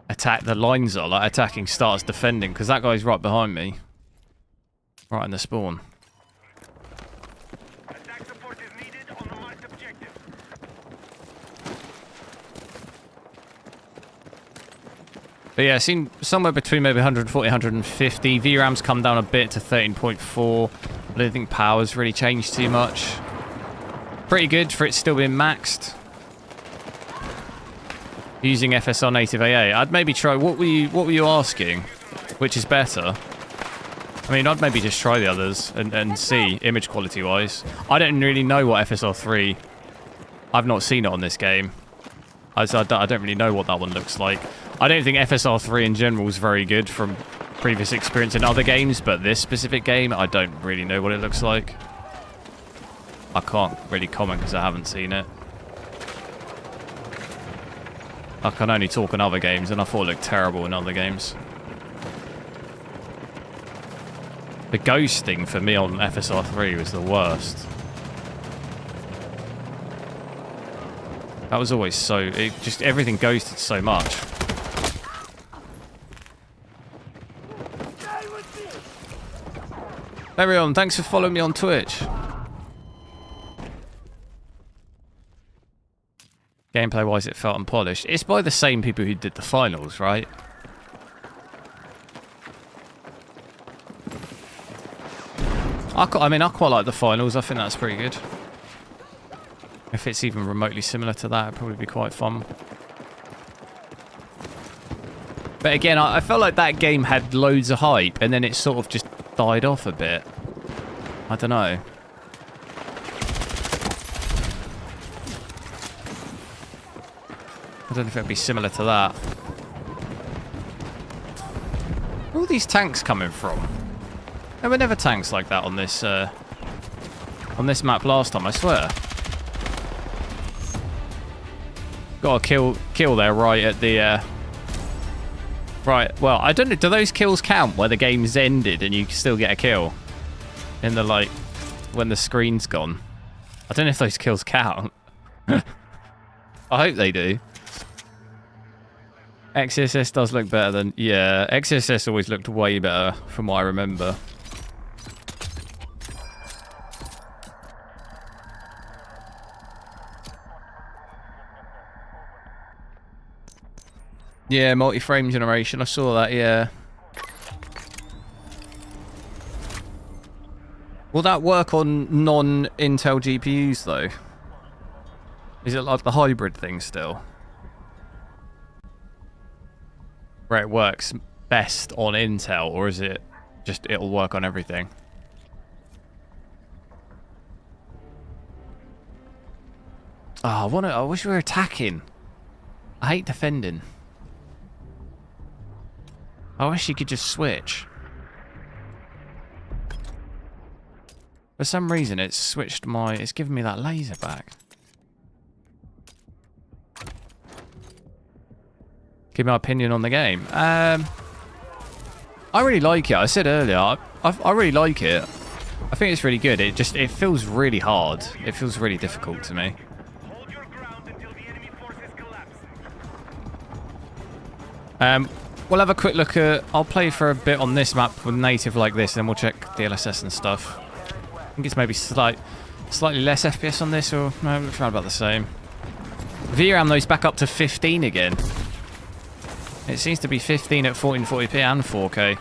the lines are, like attacking starts defending, because that guy's right behind me. Right in the spawn. Attack support is needed on the marked objective. But yeah, I've seen somewhere between maybe 140, 150. VRAM's come down a bit to 13.4. I don't think power's really changed too much. Pretty good for it still being maxed. Using FSR native AA. I'd maybe try, what were you asking? Which is better? I mean, I'd maybe just try the others and see, image quality wise. I don't really know what FSR3, I've not seen it on this game. I don't really know what that one looks like. I don't think FSR3 in general is very good from previous experience in other games, but this specific game, I don't really know what it looks like. I can't really comment because I haven't seen it. I can only talk in other games, and I thought it looked terrible in other games. The ghosting for me on FSR3 was the worst. That was always so... just everything ghosted so much. Everyone, thanks for following me on Twitch. Gameplay-wise, it felt unpolished. It's by the same people who did the finals, right? I mean, I quite like the finals. I think that's pretty good. If it's even remotely similar to that, it'd probably be quite fun. But again, I felt like that game had loads of hype, and then it sort of just died off a bit. I don't know. I don't know if it'd be similar to that. Where are all these tanks coming from? There were never tanks like that on this map last time, I swear. Got a kill there right at the... Right, well, I don't know, do those kills count where the game's ended and you still get a kill? In the, like, when the screen's gone? I don't know if those kills count. I hope they do. XSS does look better than... Yeah, XSS always looked way better from what I remember. Yeah, multi-frame generation. I saw that, yeah. Will that work on non-Intel GPUs, though? Is it like the hybrid thing still? Where it works best on Intel, or is it just it'll work on everything? Oh, I wish we were attacking. I hate defending. I wish you could just switch. For some reason, it's switched my... It's given me that laser back. Give my opinion on the game. I really like it. I said earlier, I really like it. I think it's really good. It feels really hard. It feels really difficult to me. Hold your ground until the enemy forces collapse. We'll have a quick look at... I'll play for a bit on this map with native like this, and then we'll check DLSS and stuff. I think it's maybe slightly less FPS on this, or no, it's around about the same. VRAM, though, is back up to 15 again. It seems to be 15 at 1440p and 4K.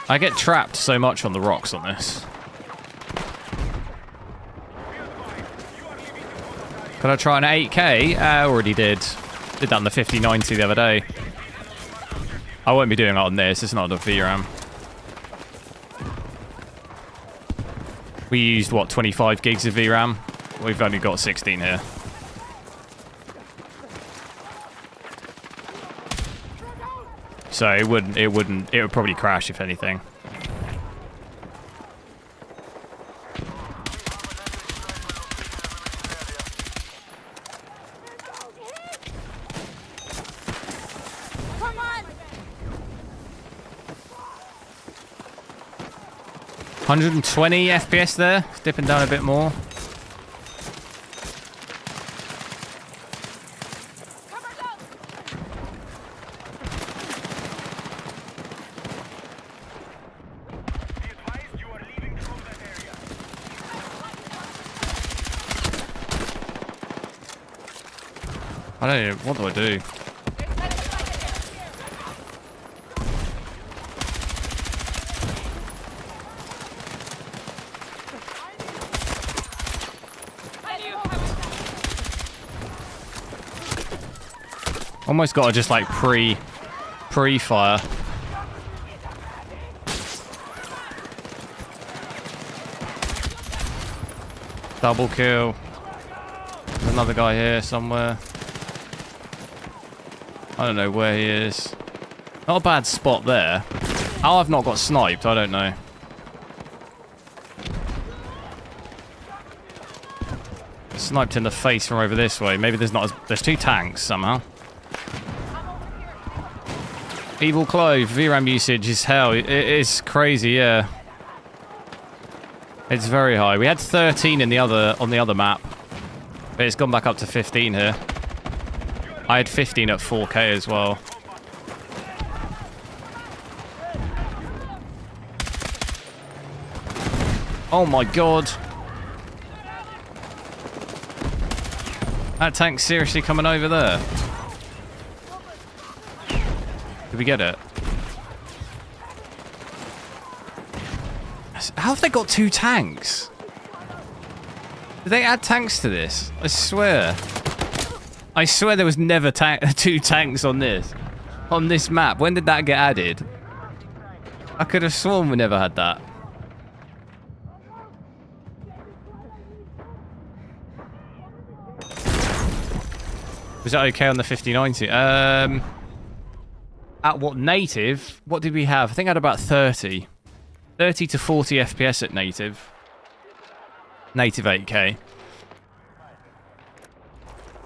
I get trapped so much on the rocks on this. Could I try an 8K? I already did. Did that on the 5090 the other day. I won't be doing that on this. It's not enough VRAM. We used, what, 25 gigs of VRAM? We've only got 16 here. So it would probably crash if anything. Come on! 120 FPS there, dipping down a bit more. I don't know, what do I do? Almost got to just like pre-fire. Double kill. There's another guy here somewhere. I don't know where he is. Not a bad spot there. How I've not got sniped, I don't know. Sniped in the face from over this way. Maybe there's not as... There's two tanks somehow. Evil Clove, VRAM usage is hell. It is crazy, yeah. It's very high. We had 13 in the other on the other map. But it's gone back up to 15 here. I had 15 at 4K as well. Oh my god. That tank's seriously coming over there. Did we get it? How have they got 2 tanks? Did they add tanks to this? I swear. I swear there was never 2 tanks on this map. When did that get added? I could have sworn we never had that. Was that okay on the 5090? At what native? What did we have? I think I had about 30. 30 to 40 FPS at native. Native 8K.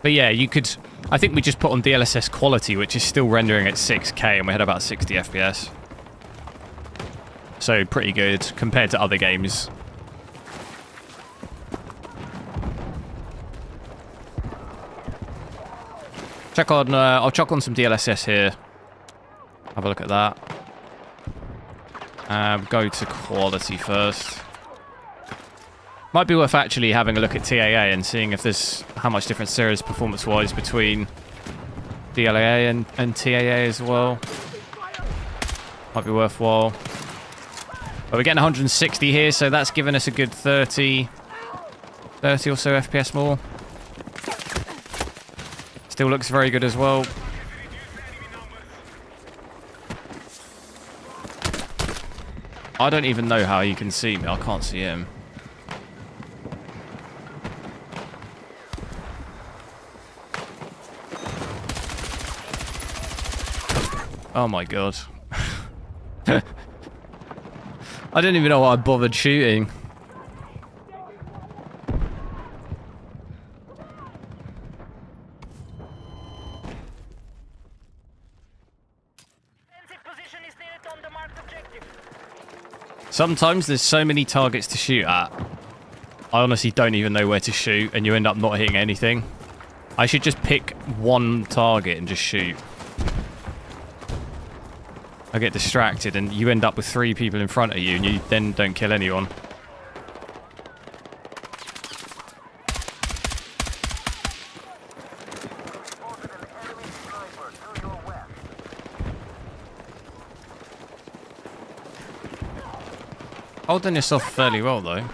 But yeah, you could... I think we just put on DLSS quality, which is still rendering at 6K, and we had about 60 FPS. So pretty good compared to other games. Check on... I'll chuck on some DLSS here. Have a look at that. Go to quality first. Might be worth actually having a look at TAA and seeing if there's how much difference there is performance-wise between DLAA and TAA as well. Might be worthwhile. But we're getting 160 here, so that's given us a good 30 or so FPS more. Still looks very good as well. I don't even know how you can see me. I can't see him. Oh my god. I don't even know why I bothered shooting. Sometimes there's so many targets to shoot at. I honestly don't even know where to shoot, and you end up not hitting anything. I should just pick one target and just shoot. I get distracted, and you end up with 3 people in front of you, and you then don't kill anyone. Holding this off fairly well, though.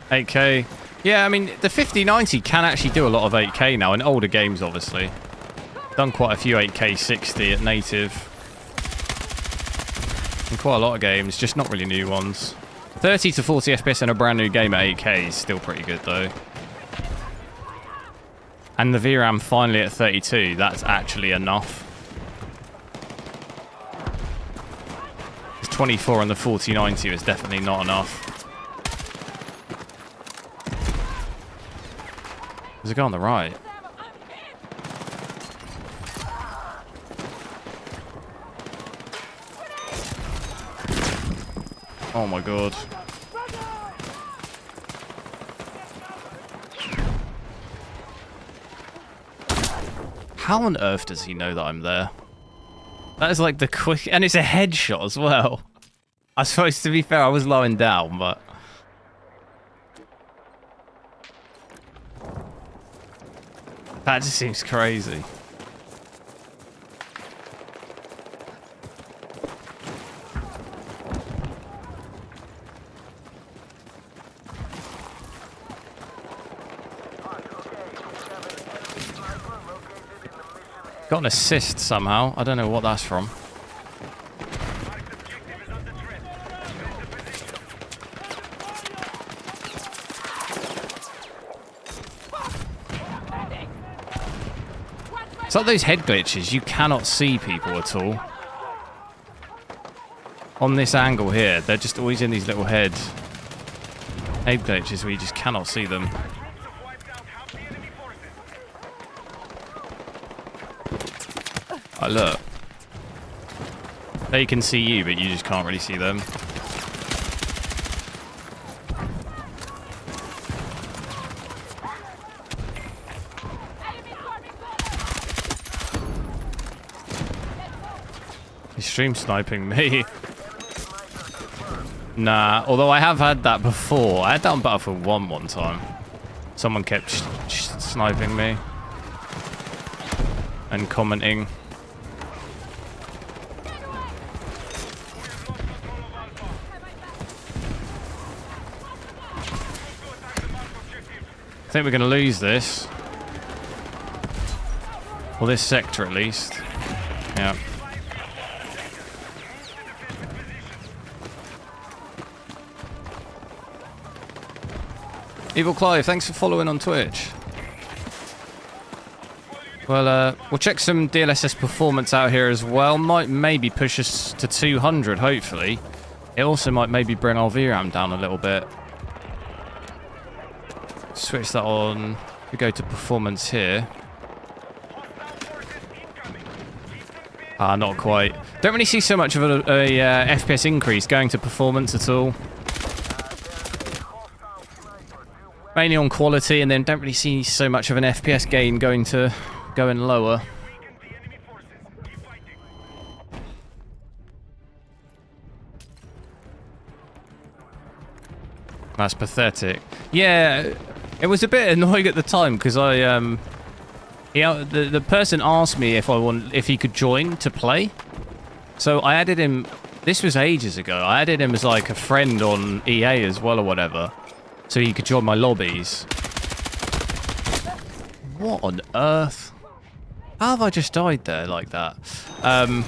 $8K. Yeah, I mean, the 5090 can actually do a lot of 8K now, in older games, obviously. Done quite a few 8K 60 at native. In quite a lot of games, just not really new ones. 30 to 40 FPS in a brand new game at 8K is still pretty good, though. And the VRAM finally at 32, that's actually enough. It's 24 on the 4090 is definitely not enough. There's a guy on the right. Oh my god. How on earth does he know that I'm there? That is like the quick... And it's a headshot as well. I suppose, to be fair, I was slowing down, but... That just seems crazy. Got an assist somehow. I don't know what that's from. It's like those head glitches. You cannot see people at all. On this angle here, they're just always in these little head glitches where you just cannot see them. Oh, look. They can see you, but you just can't really see them. He's stream sniping me. Nah, although I have had that before. I had that on Battlefield 1 one time. Someone kept sniping me. And commenting. I think we're going to lose this. Well, this sector at least. Yeah. Evil Clive, thanks for following on Twitch. Well, we'll check some DLSS performance out here as well. Might maybe push us to 200, hopefully. It also might maybe bring our VRAM down a little bit. Switch that on. We go to performance here. Ah, not quite. Don't really see so much of a FPS increase going to performance at all. Mainly on quality, and then don't really see so much of an FPS gain going lower. That's pathetic. Yeah, it was a bit annoying at the time because the person asked me if he could join to play. So I added him. This was ages ago. I added him as like a friend on EA as well or whatever, so he could join my lobbies. What on earth? How have I just died there like that? And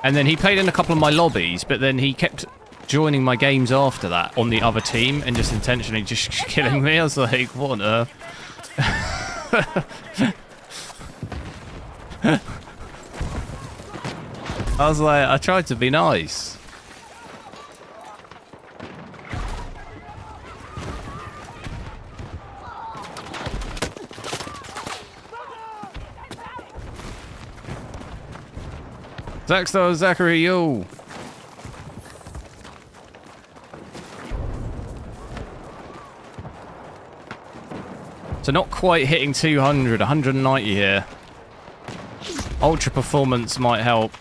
then he played in a couple of my lobbies, but then he kept joining my games after that on the other team and just intentionally just killing me. I was like, what on earth? I was like, I tried to be nice. Zackstar, Zachary, yo. So not quite hitting 200, 190 here. Ultra performance might help.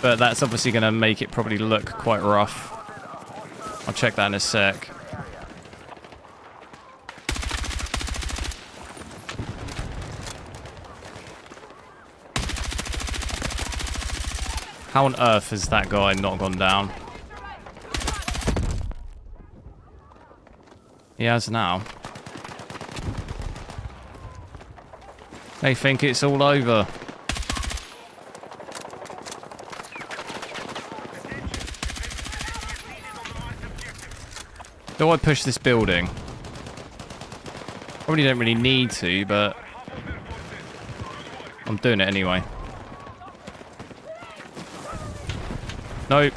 But that's obviously going to make it probably look quite rough. I'll check that in a sec. How on earth has that guy not gone down? He has now. They think it's all over. Do I push this building? Probably don't really need to, but I'm doing it anyway. Nope.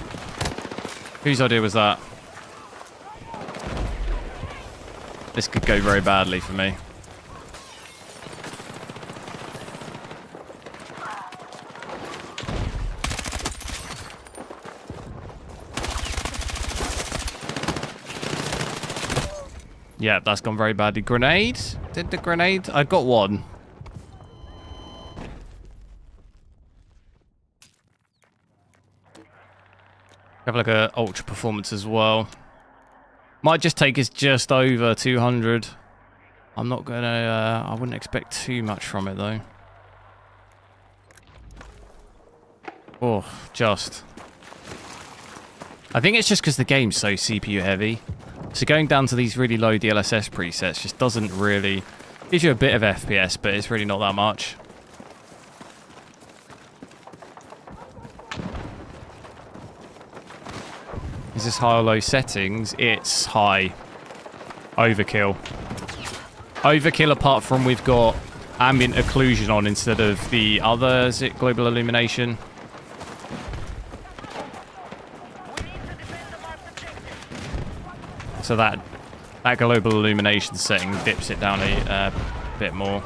Whose idea was that? This could go very badly for me. Yeah, that's gone very badly. Grenade? Did the grenade? I got one. Have like a ultra performance as well. Might just take us just over 200. I'm not gonna. I wouldn't expect too much from it though. Oh, just. I think it's just because the game's so CPU heavy. So going down to these really low DLSS presets just doesn't really... Gives you a bit of FPS, but it's really not that much. Is this high or low settings? It's high. Overkill. Overkill apart from we've got ambient occlusion on instead of the other, is it global illumination? So that global illumination setting dips it down a bit more.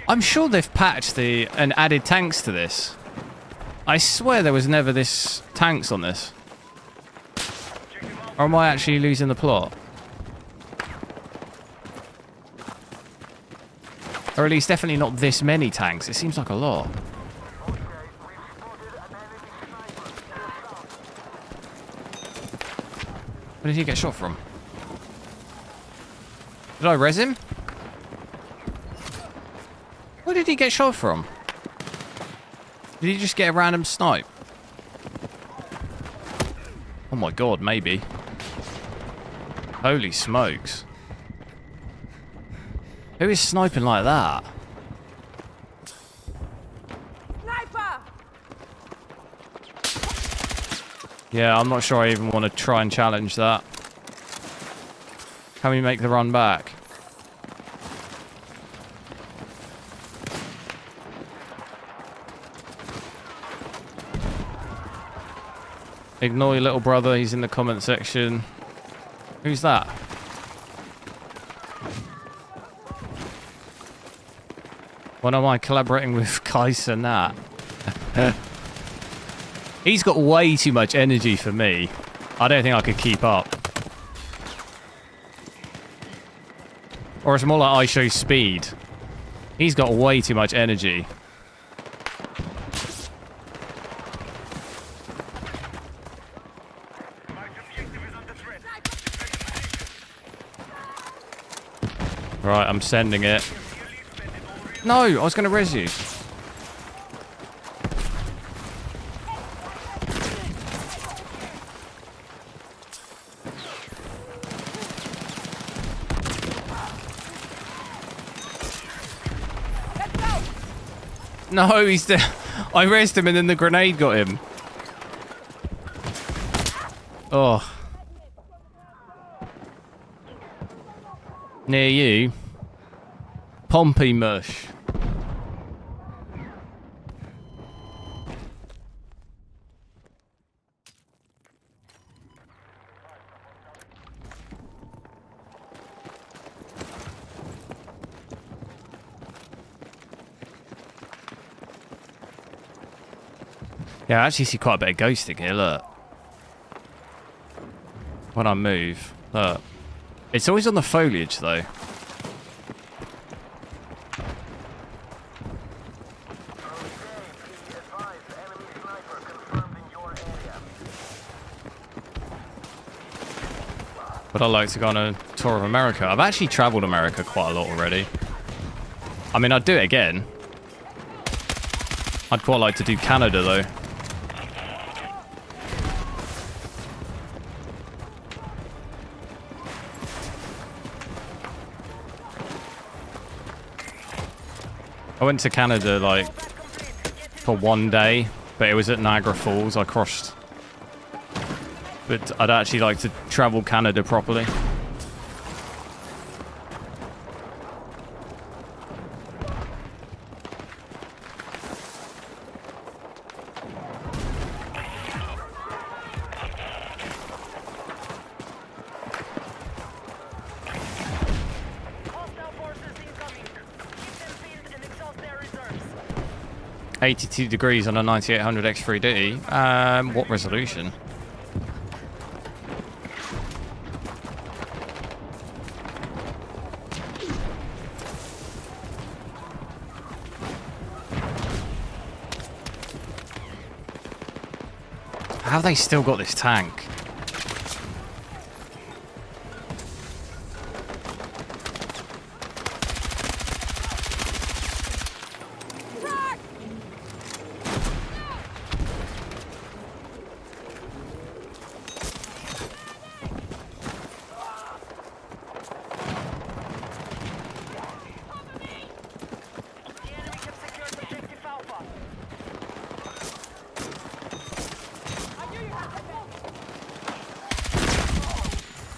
I'm sure they've patched and added tanks to this. I swear there was never this tanks on this. Or am I actually losing the plot? Or at least definitely not this many tanks. It seems like a lot. Where did he get shot from? Did I res him? Where did he get shot from? Did he just get a random snipe? Oh my god, maybe. Holy smokes. Who is sniping like that? Sniper! Yeah, I'm not sure I even want to try and challenge that. Can we make the run back? Ignore your little brother, he's in the comment section. Who's that? When am I collaborating with Kaiser Nat? He's got way too much energy for me. I don't think I could keep up. Or it's more like I show speed. He's got way too much energy. Right, I'm sending it. No, I was going to res you. No, he's there. I resed him and then the grenade got him. Oh. Near you. Pompey mush. Yeah, I actually see quite a bit of ghosting here, look. When I move, look. It's always on the foliage, though. But I like to go on a tour of America. I've actually travelled America quite a lot already. I mean, I'd do it again. I'd quite like to do Canada, though. I went to Canada, like, for one day, but it was at Niagara Falls. I crossed. But I'd actually like to travel Canada properly. Hostile forces incoming. Keep them pinned and exhaust their reserves. 82 degrees on a 9800 X3D. What resolution? How have they still got this tank? The enemy have secured objective Alpha.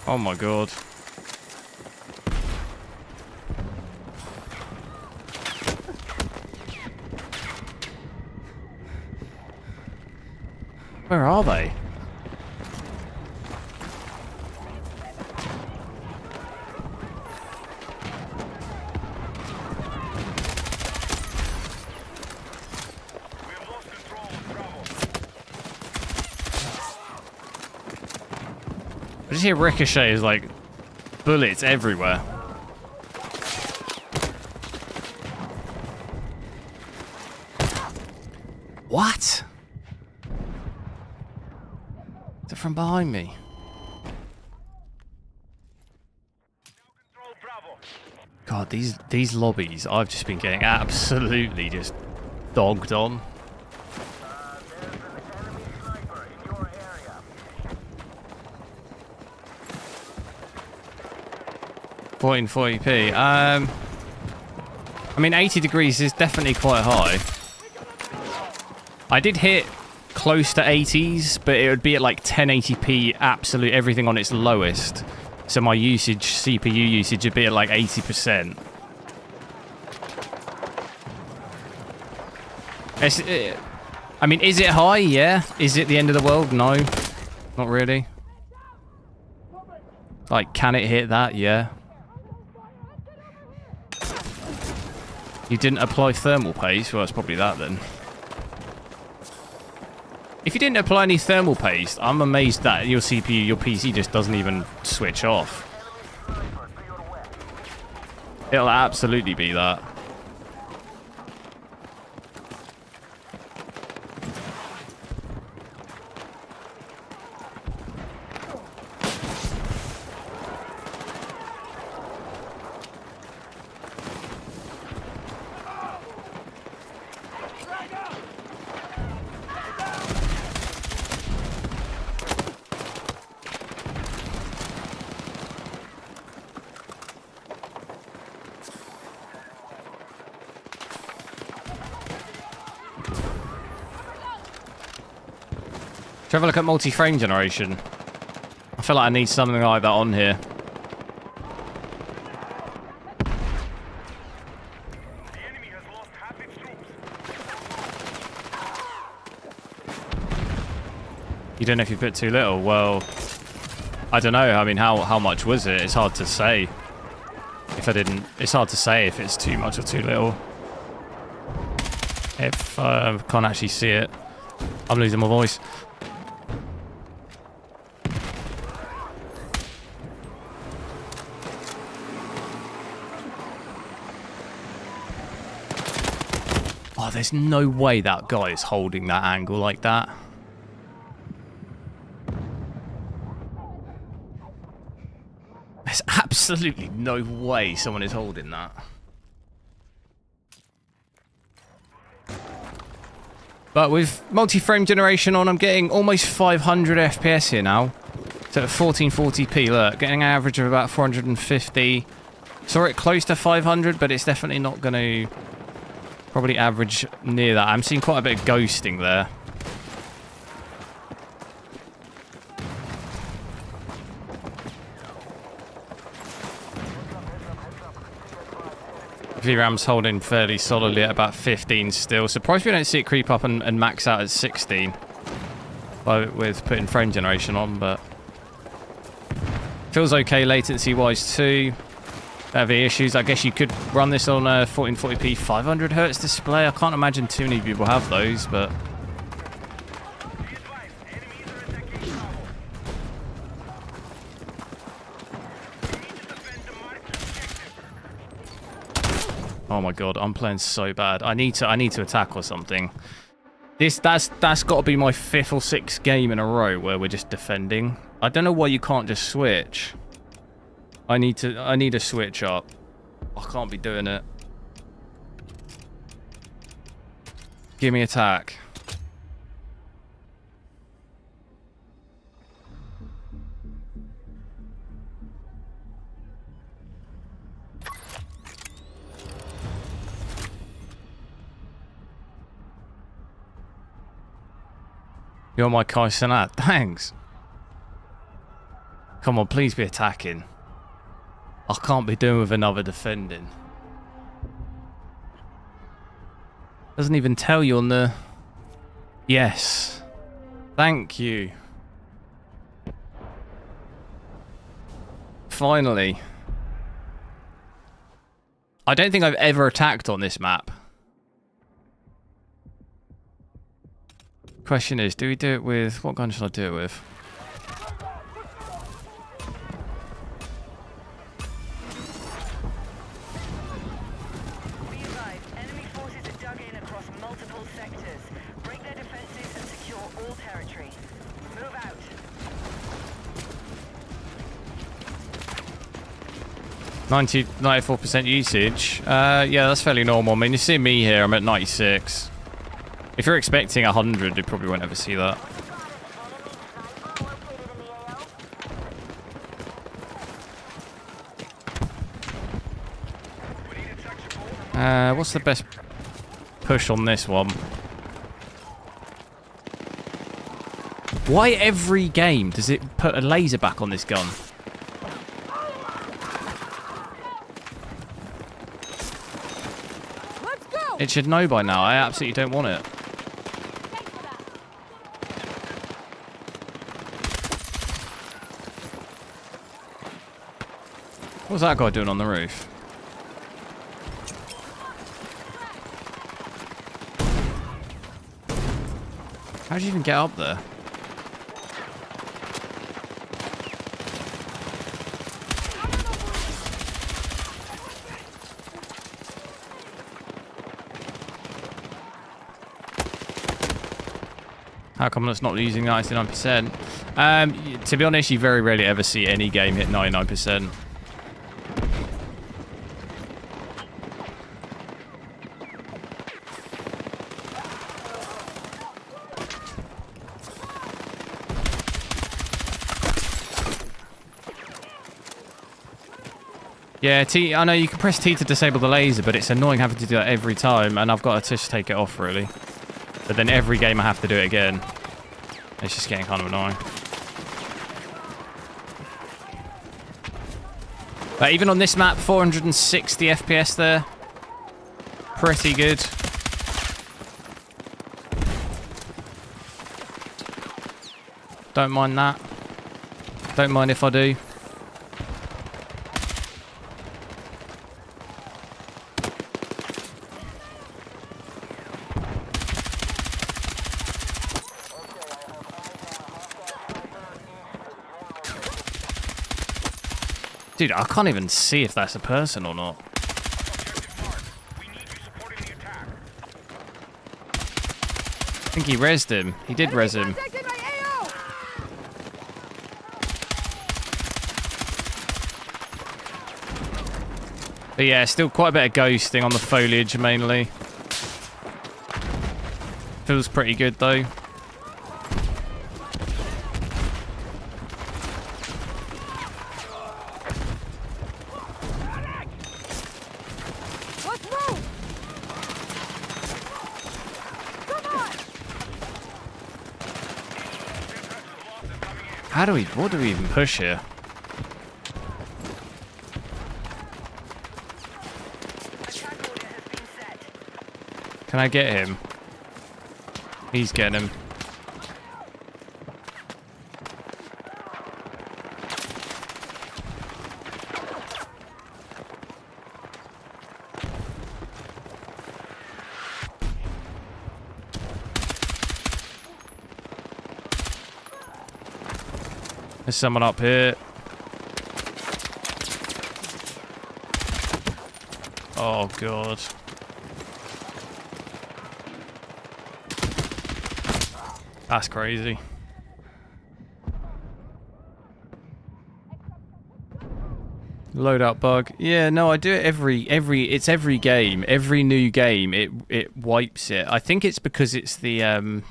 Oh my god. Where are they? I just hear ricochets like bullets everywhere. What? Is it from behind me? God, these lobbies, I've just been getting absolutely just dogged on. 1440p. I mean, 80 degrees is definitely quite high. I did hit close to 80s, but it would be at like 1080p, absolute everything on its lowest. So my usage, CPU usage, would be at like 80%. I mean, is it high? Yeah. Is it the end of the world? No. Not really. Like, can it hit that? Yeah. You didn't apply thermal paste? Well, it's probably that then. If you didn't apply any thermal paste, I'm amazed that your CPU, your PC just doesn't even switch off. It'll absolutely be that. Should have a look at multi-frame generation. I feel like I need something like that on here. The enemy has lost half its troops. You don't know if you put too little? Well, I don't know. I mean, how much was it? It's hard to say. If I didn't... It's hard to say if it's too much or too little. If I can't actually see it. I'm losing my voice. Oh, there's no way that guy is holding that angle like that. There's absolutely no way someone is holding that. But with multi-frame generation on, I'm getting almost 500 FPS here now. So at 1440p, look, getting an average of about 450. Saw it close to 500, but it's definitely not going to probably average near that. I'm seeing quite a bit of ghosting there. VRAM's holding fairly solidly at about 15 still. Surprised we don't see it creep up and max out at 16 with putting frame generation on, but feels okay latency wise too. Have the issues. I guess you could run this on a 1440p 500 Hz display. I can't imagine too many people have those, but oh my god, I'm playing so bad. I need to attack or something. That's got to be my 5th or 6th game in a row where we're just defending. I don't know why you can't just switch. I need to switch up. I can't be doing it. Give me attack. You're my Kai Cenat. Thanks. Come on, please be attacking. I can't be doing with another defending. Doesn't even tell you on the... Yes. Thank you. Finally. I don't think I've ever attacked on this map. Question is, do we do it with... What gun should I do it with? 94% usage. Yeah, that's fairly normal. I mean, you see me here, I'm at 96. If you're expecting 100, you probably won't ever see that. What's the best push on this one? Why every game does it put a laser back on this gun? Let's go. It should know by now. I absolutely don't want it. What's that guy doing on the roof? How'd you even get up there? How come it's not using 99%? To be honest, you very rarely ever see any game hit 99%. Yeah, T. I know you can press T to disable the laser, but it's annoying having to do that every time, and I've got to just take it off, really. But then every game I have to do it again. It's just getting kind of annoying. But even on this map, 460 FPS there. Pretty good. Don't mind that. Don't mind if I do. Dude, I can't even see if that's a person or not. I think he rezzed him. He did res him. But yeah, still quite a bit of ghosting on the foliage mainly. Feels pretty good though. What do we even push here? Can I get him? He's getting him. There's someone up here. Oh, God. That's crazy. Loadout bug. Yeah, no, I do it every game. Every new game, it wipes it. I think it's because it's the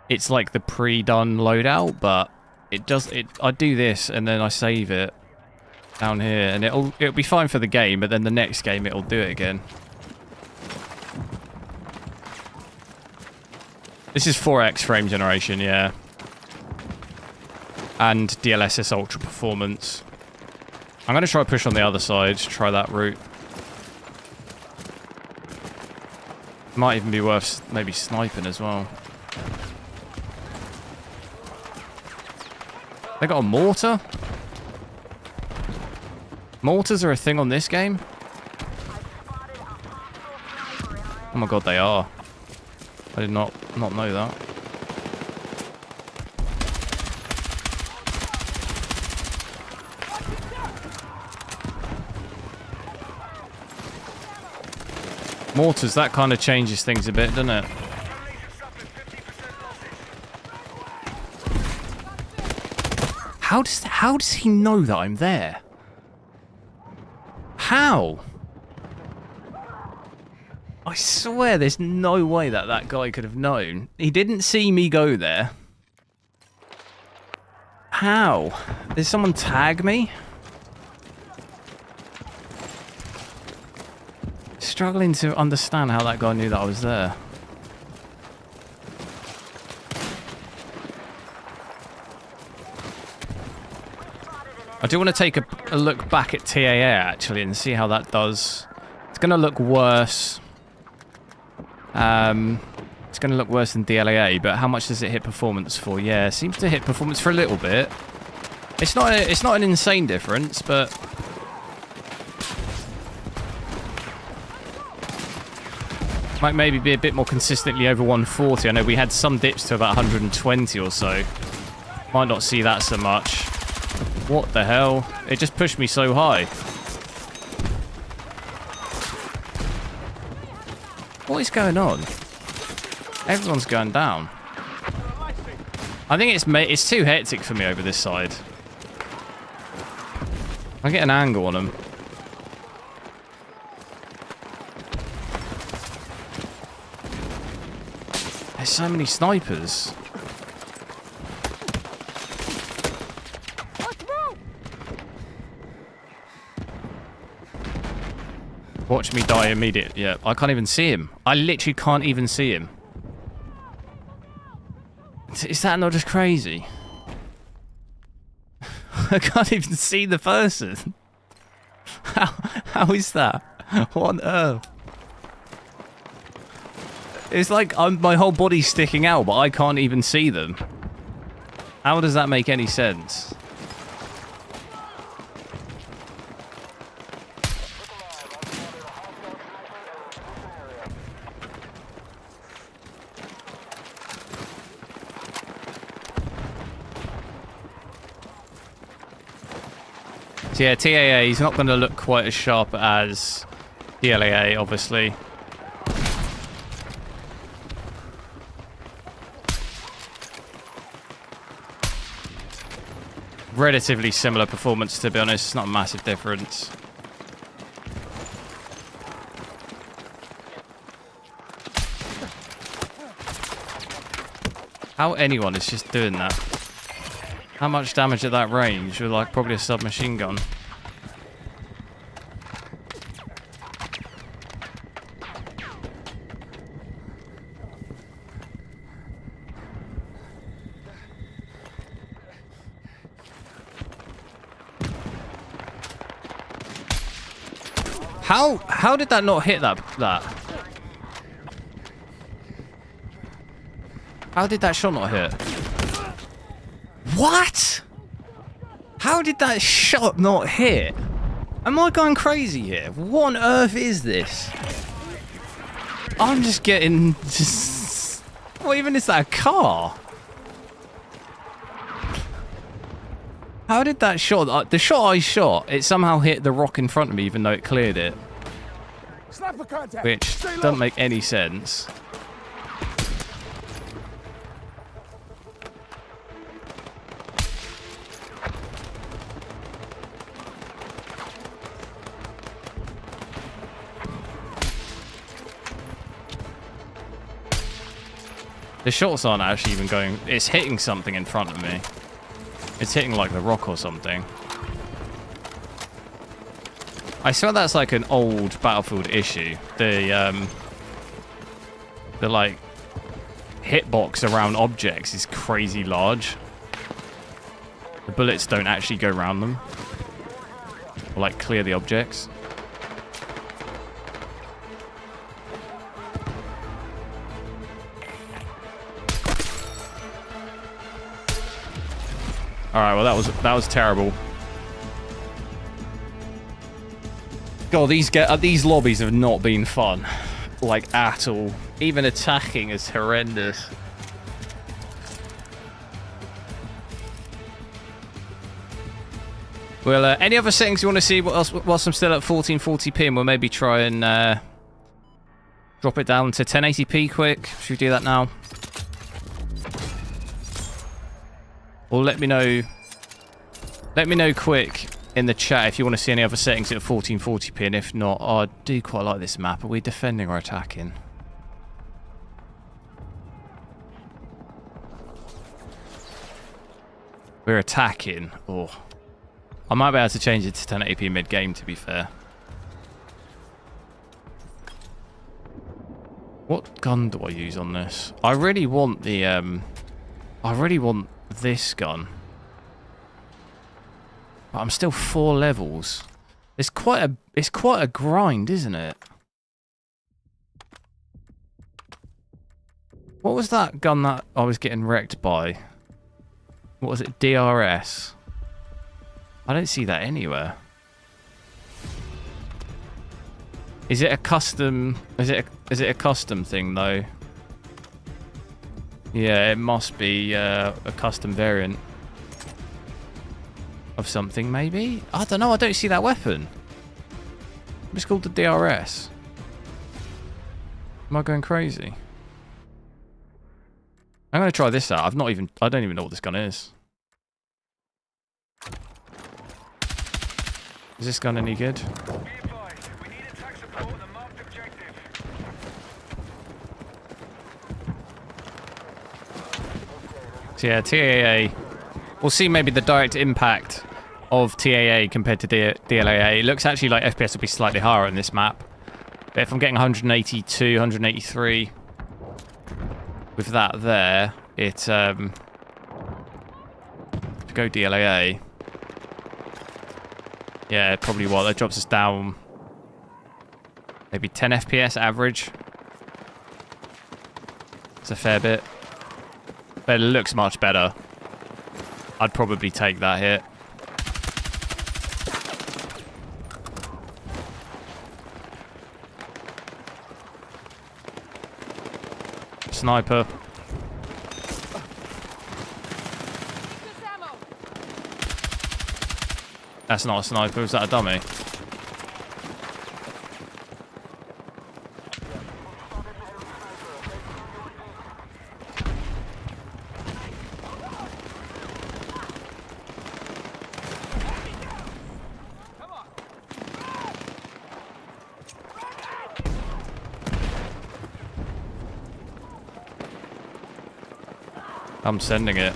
it's like the pre-done loadout, but I do this and then I save it down here and it'll be fine for the game, but then the next game it'll do it again. This is 4x frame generation, yeah. And DLSS ultra performance. I'm going to try push on the other side, try that route. Might even be worth maybe sniping as well. They got a mortar? Mortars are a thing on this game? Oh my god, they are. I did not know that. Mortars, that kind of changes things a bit, doesn't it? How does he know that I'm there? How? I swear there's no way that that guy could have known. He didn't see me go there. How? Did someone tag me? Struggling to understand how that guy knew that I was there. I do want to take a look back at TAA actually and see how that does. It's going to look worse. It's going to look worse than DLAA, but how much does it hit performance for? Yeah, it seems to hit performance for a little bit. It's not an insane difference, but might maybe be a bit more consistently over 140. I know we had some dips to about 120 or so. Might not see that so much. What the hell? It just pushed me so high. What is going on? Everyone's going down. I think it's too hectic for me over this side. I get an angle on them. There's so many snipers. Watch me die immediately. Yeah, I can't even see him. I literally can't even see him. Is that not just crazy? I can't even see the person. How is that? What on earth? It's like my whole body's sticking out, but I can't even see them. How does that make any sense? So yeah, TAA, he's not going to look quite as sharp as DLAA, obviously. Relatively similar performance, to be honest. It's not a massive difference. How anyone is just doing that? How much damage at that range with like probably a submachine gun? How did that not hit that? How did that shot not hit? What? How did that shot not hit? Am I going crazy here? What on earth is this? I'm just getting what even is that, a car? How did that shot, the shot I shot, it somehow hit the rock in front of me even though it cleared it. Which doesn't make any sense. The shots aren't actually even going... It's hitting something in front of me. It's hitting like the rock or something. I swear that's like an old Battlefield issue. The like hitbox around objects is crazy large. The bullets don't actually go around them. Or like clear the objects. Alright, well that was terrible. God, these lobbies have not been fun. Like, at all. Even attacking is horrendous. Well, any other settings you want to see whilst I'm still at 1440p, and we'll maybe try and drop it down to 1080p quick. Should we do that now? Or let me know quick in the chat if you want to see any other settings at 1440p, and if not, I do quite like this map. Are we defending or attacking? We're attacking. Oh, I might be able to change it to 1080p mid-game, to be fair. What gun do I use on this? I really want the I really want this gun. But I'm still 4 levels. It's quite a grind, isn't it? What was that gun that I was getting wrecked by? What was it? DRS? I don't see that anywhere. Is it a custom? Is it a custom thing though? Yeah, it must be a custom variant of something, maybe? I don't know, I don't see that weapon. It's called the DRS. Am I going crazy? I'm gonna try this out. I don't even know what this gun is. Is this gun any good? So yeah, TAA. We'll see maybe the direct impact of TAA compared to DLAA. It looks actually like FPS will be slightly higher on this map. But if I'm getting 182, 183 with that there, it to go DLAA. Yeah, probably what that drops us down maybe 10 FPS average. It's a fair bit. But it looks much better. I'd probably take that hit. Sniper. That's not a sniper, is that a dummy? I'm sending it.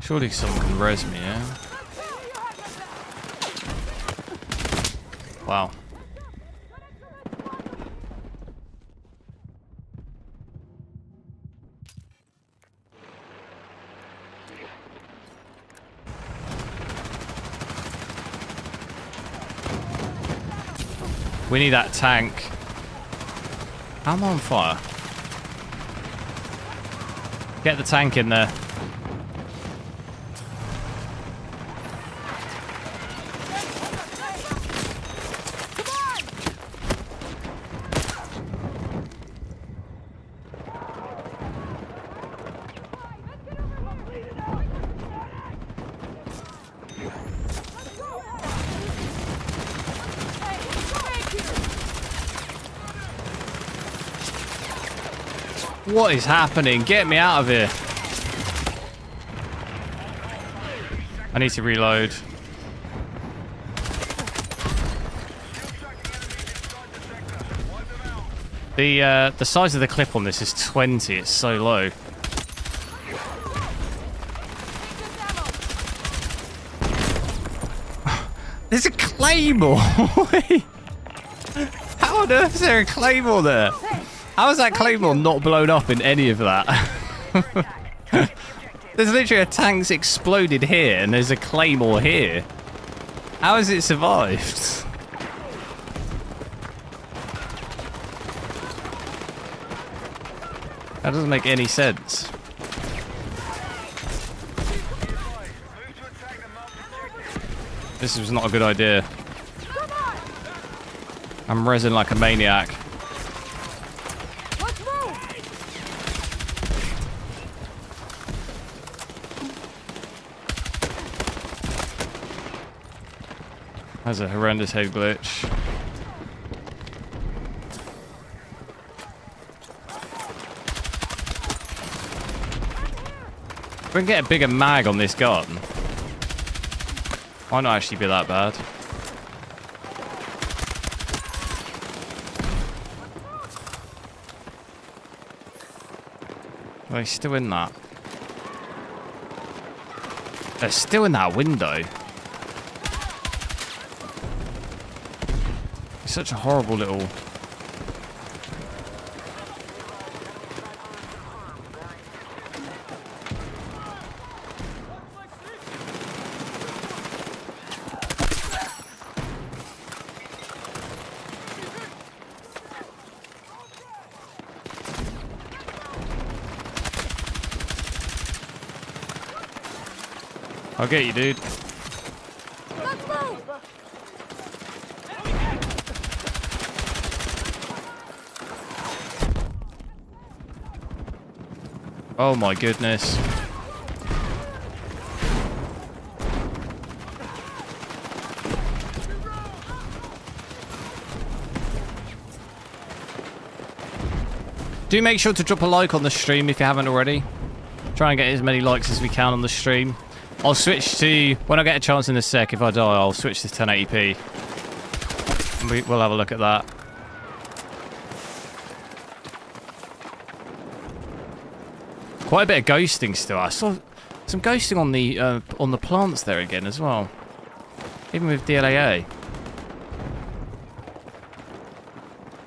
Surely someone can res me, yeah? Wow. We need that tank. How am I on fire? Get the tank in there. What is happening? Get me out of here. I need to reload. The size of the clip on this is 20. It's so low. There's a claymore. How on earth is there a claymore there? How is that claymore not blown up in any of that? There's literally a tank's exploded here and there's a claymore here. How has it survived? That doesn't make any sense. This was not a good idea. I'm resin like a maniac. That's a horrendous head glitch. We can get a bigger mag on this gun. Might not actually be that bad. Oh, he's still in that. They're still in that window. It's such a horrible little... I'll get you, dude. Let's move! Oh my goodness. Do make sure to drop a like on the stream if you haven't already. Try and get as many likes as we can on the stream. I'll switch to, when I get a chance in a sec, if I die, I'll switch to 1080p. And we'll have a look at that. Quite a bit of ghosting still. I saw some ghosting on the plants there again as well. Even with DLAA.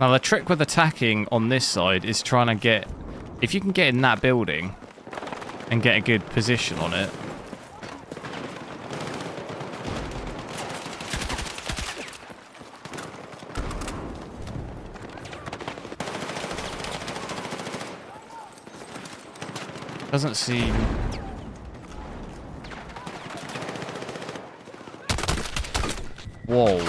Now the trick with attacking on this side is trying to get... If you can get in that building and get a good position on it... Doesn't seem... Whoa.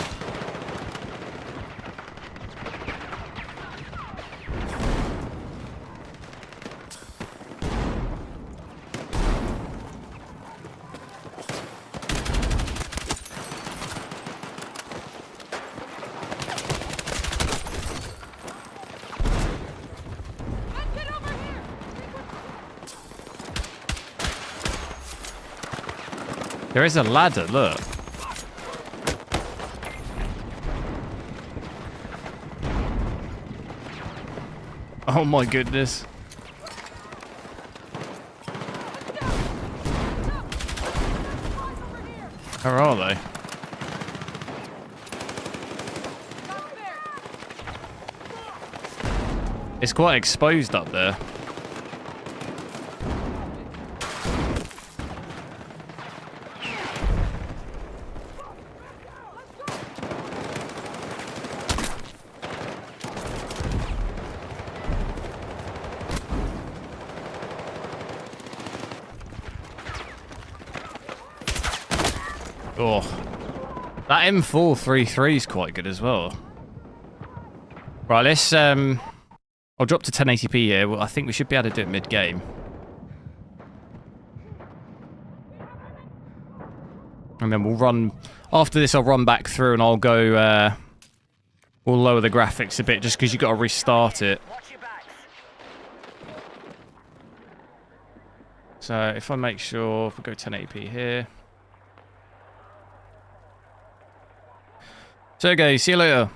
There is a ladder, look. Oh my goodness. Where are they? It's quite exposed up there. Oh, that M433 is quite good as well. Right, let's I'll drop to 1080p here. Well, I think we should be able to do it mid-game. And then we'll run after this. I'll run back through and I'll go. We'll lower the graphics a bit just because you got to restart it. So if I make sure if we go 1080p here. So guys, see you later.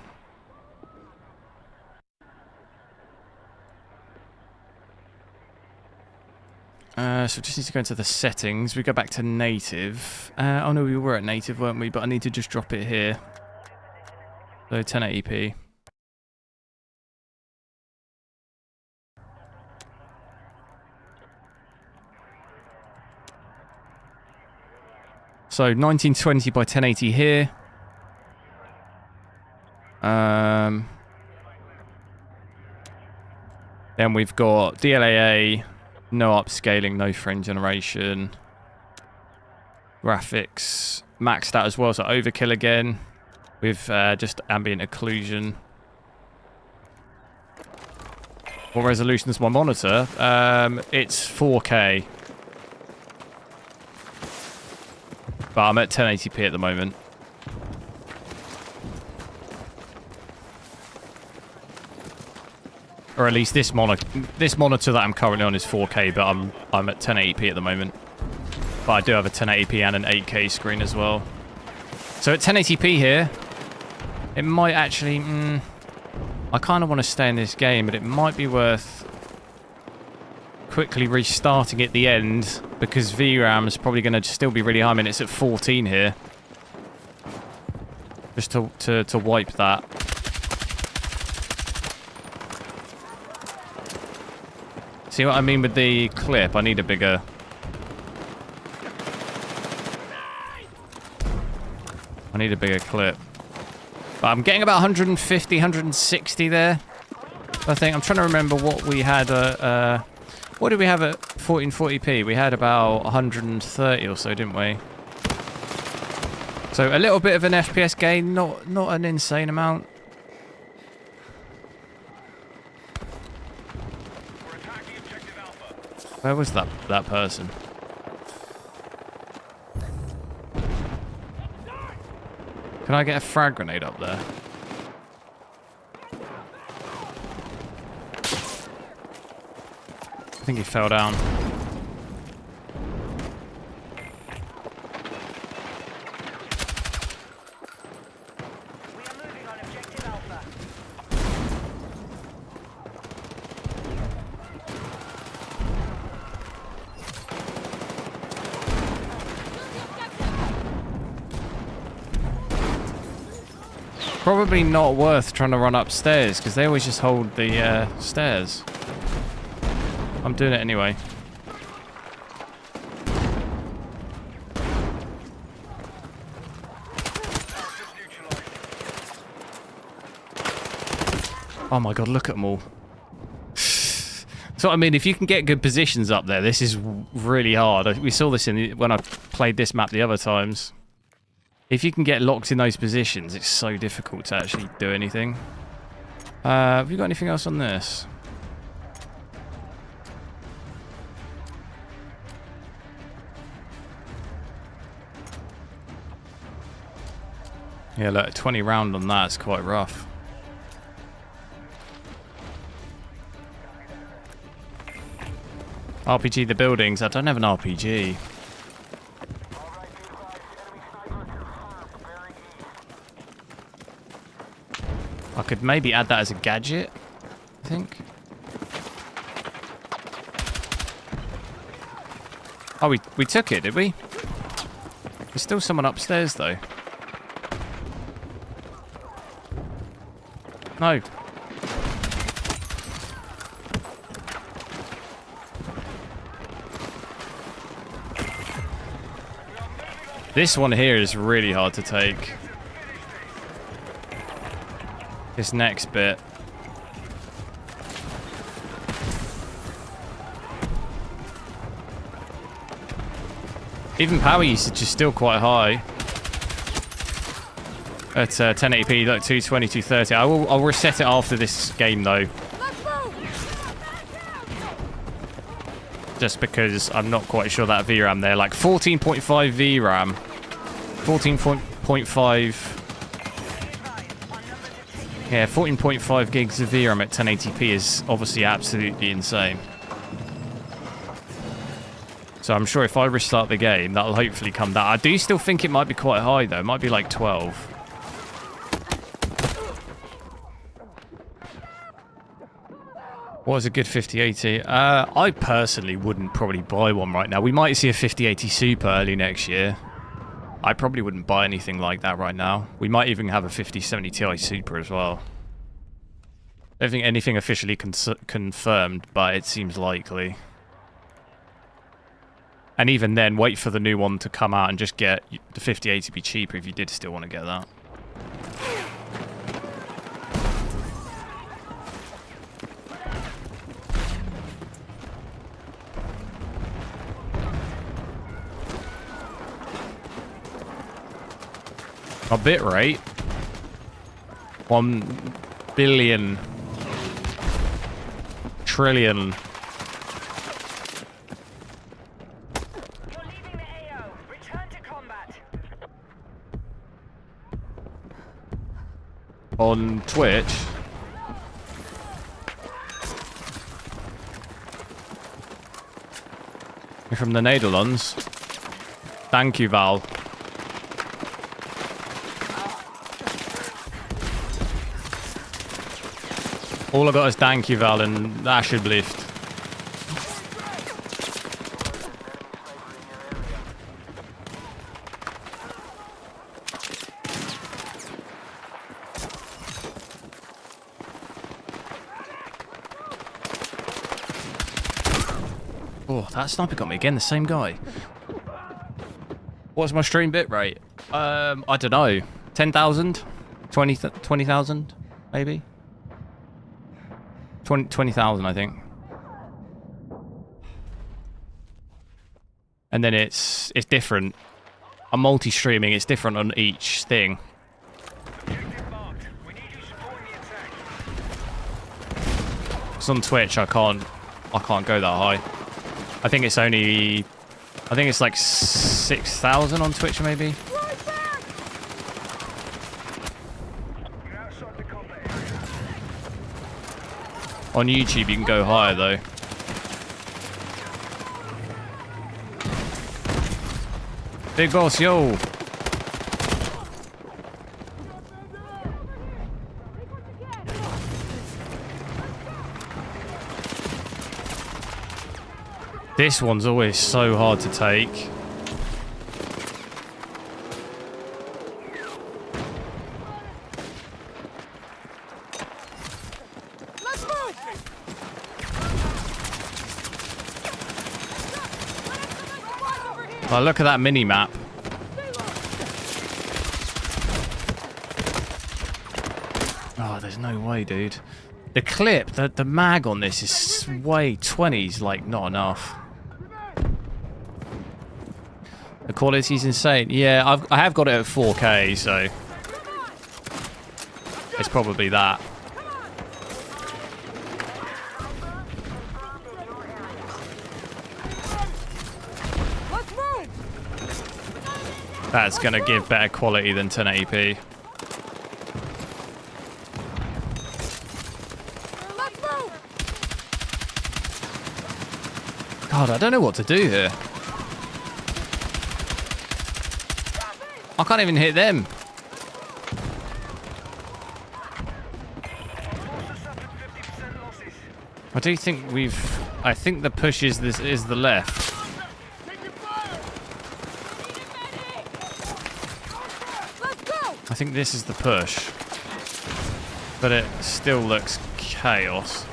So just need to go into the settings. We go back to native. Oh no, we were at native, weren't we? But I need to just drop it here. So 1080p. So 1920 by 1080 here. Then we've got DLAA, no upscaling, no frame generation. Graphics maxed out as well, so overkill again with just ambient occlusion. What resolution is my monitor? It's 4K. But I'm at 1080p at the moment. Or at least this monitor that I'm currently on is 4K, but I'm at 1080p at the moment. But I do have a 1080p and an 8K screen as well. So at 1080p here, it might actually... I kind of want to stay in this game, but it might be worth quickly restarting at the end, because VRAM is probably going to still be really high. I mean, it's at 14 here. Just to wipe that. See what I mean with the clip? I need a bigger... clip. But I'm getting about 150, 160 there. I think. I'm trying to remember what we had what did we have at 1440p? We had about 130 or so, didn't we? So a little bit of an FPS gain, not an insane amount. Where was that person? Can I get a frag grenade up there? I think he fell down. We are moving on objective Alpha. Probably not worth trying to run upstairs, because they always just hold the stairs. I'm doing it anyway. Oh my god, look at them all. So, I mean, if you can get good positions up there, this is really hard. We saw this when I played this map the other times. If you can get locked in those positions, it's so difficult to actually do anything. Have you got anything else on this? Yeah, look, 20 round on that is quite rough. RPG the buildings. I don't have an RPG. I could maybe add that as a gadget, I think. Oh, we took it, did we? There's still someone upstairs, though. No. This one here is really hard to take. This next bit. Even power usage is still quite high. At 1080p, like 220, 230. I'll reset it after this game though. Just because I'm not quite sure that VRAM there. Like 14.5 VRAM. 14.5. Yeah, 14.5 gigs of VRAM at 1080p is obviously absolutely insane. So I'm sure if I restart the game, that'll hopefully come down. I do still think it might be quite high though. It might be like 12. What is a good 5080? I personally wouldn't probably buy one right now. We might see a 5080 Super early next year. I probably wouldn't buy anything like that right now. We might even have a 5070 Ti Super as well. I don't think anything officially confirmed, but it seems likely. And even then, wait for the new one to come out and just get the 5080 be cheaper if you did still want to get that. Our bit rate, 1 billion trillion. You're leaving the AO. Return to combat. On Twitch. from the Nederlands. Thank you, Val. All I got is thank you, Val, and alsjeblieft. Oh, that sniper got me again, the same guy. What's my stream bit rate? I don't know. 10,000? 20,000, maybe? 20,000, I think. And then it's different. I'm multi-streaming, it's different on each thing. It's on Twitch, I can't go that high. I think it's like 6,000 on Twitch, maybe. On YouTube, you can go higher, though. Big boss, yo! This one's always so hard to take. Oh, look at that mini-map. Oh, there's no way, dude. The clip, the mag on this is way 20s, like, not enough. The quality's insane. Yeah, I have got it at 4K, so... it's probably that. That's going to give better quality than 1080p. God, I don't know what to do here. I can't even hit them. I do think we've... I think the push is the left. I think this is the push, but it still looks chaos.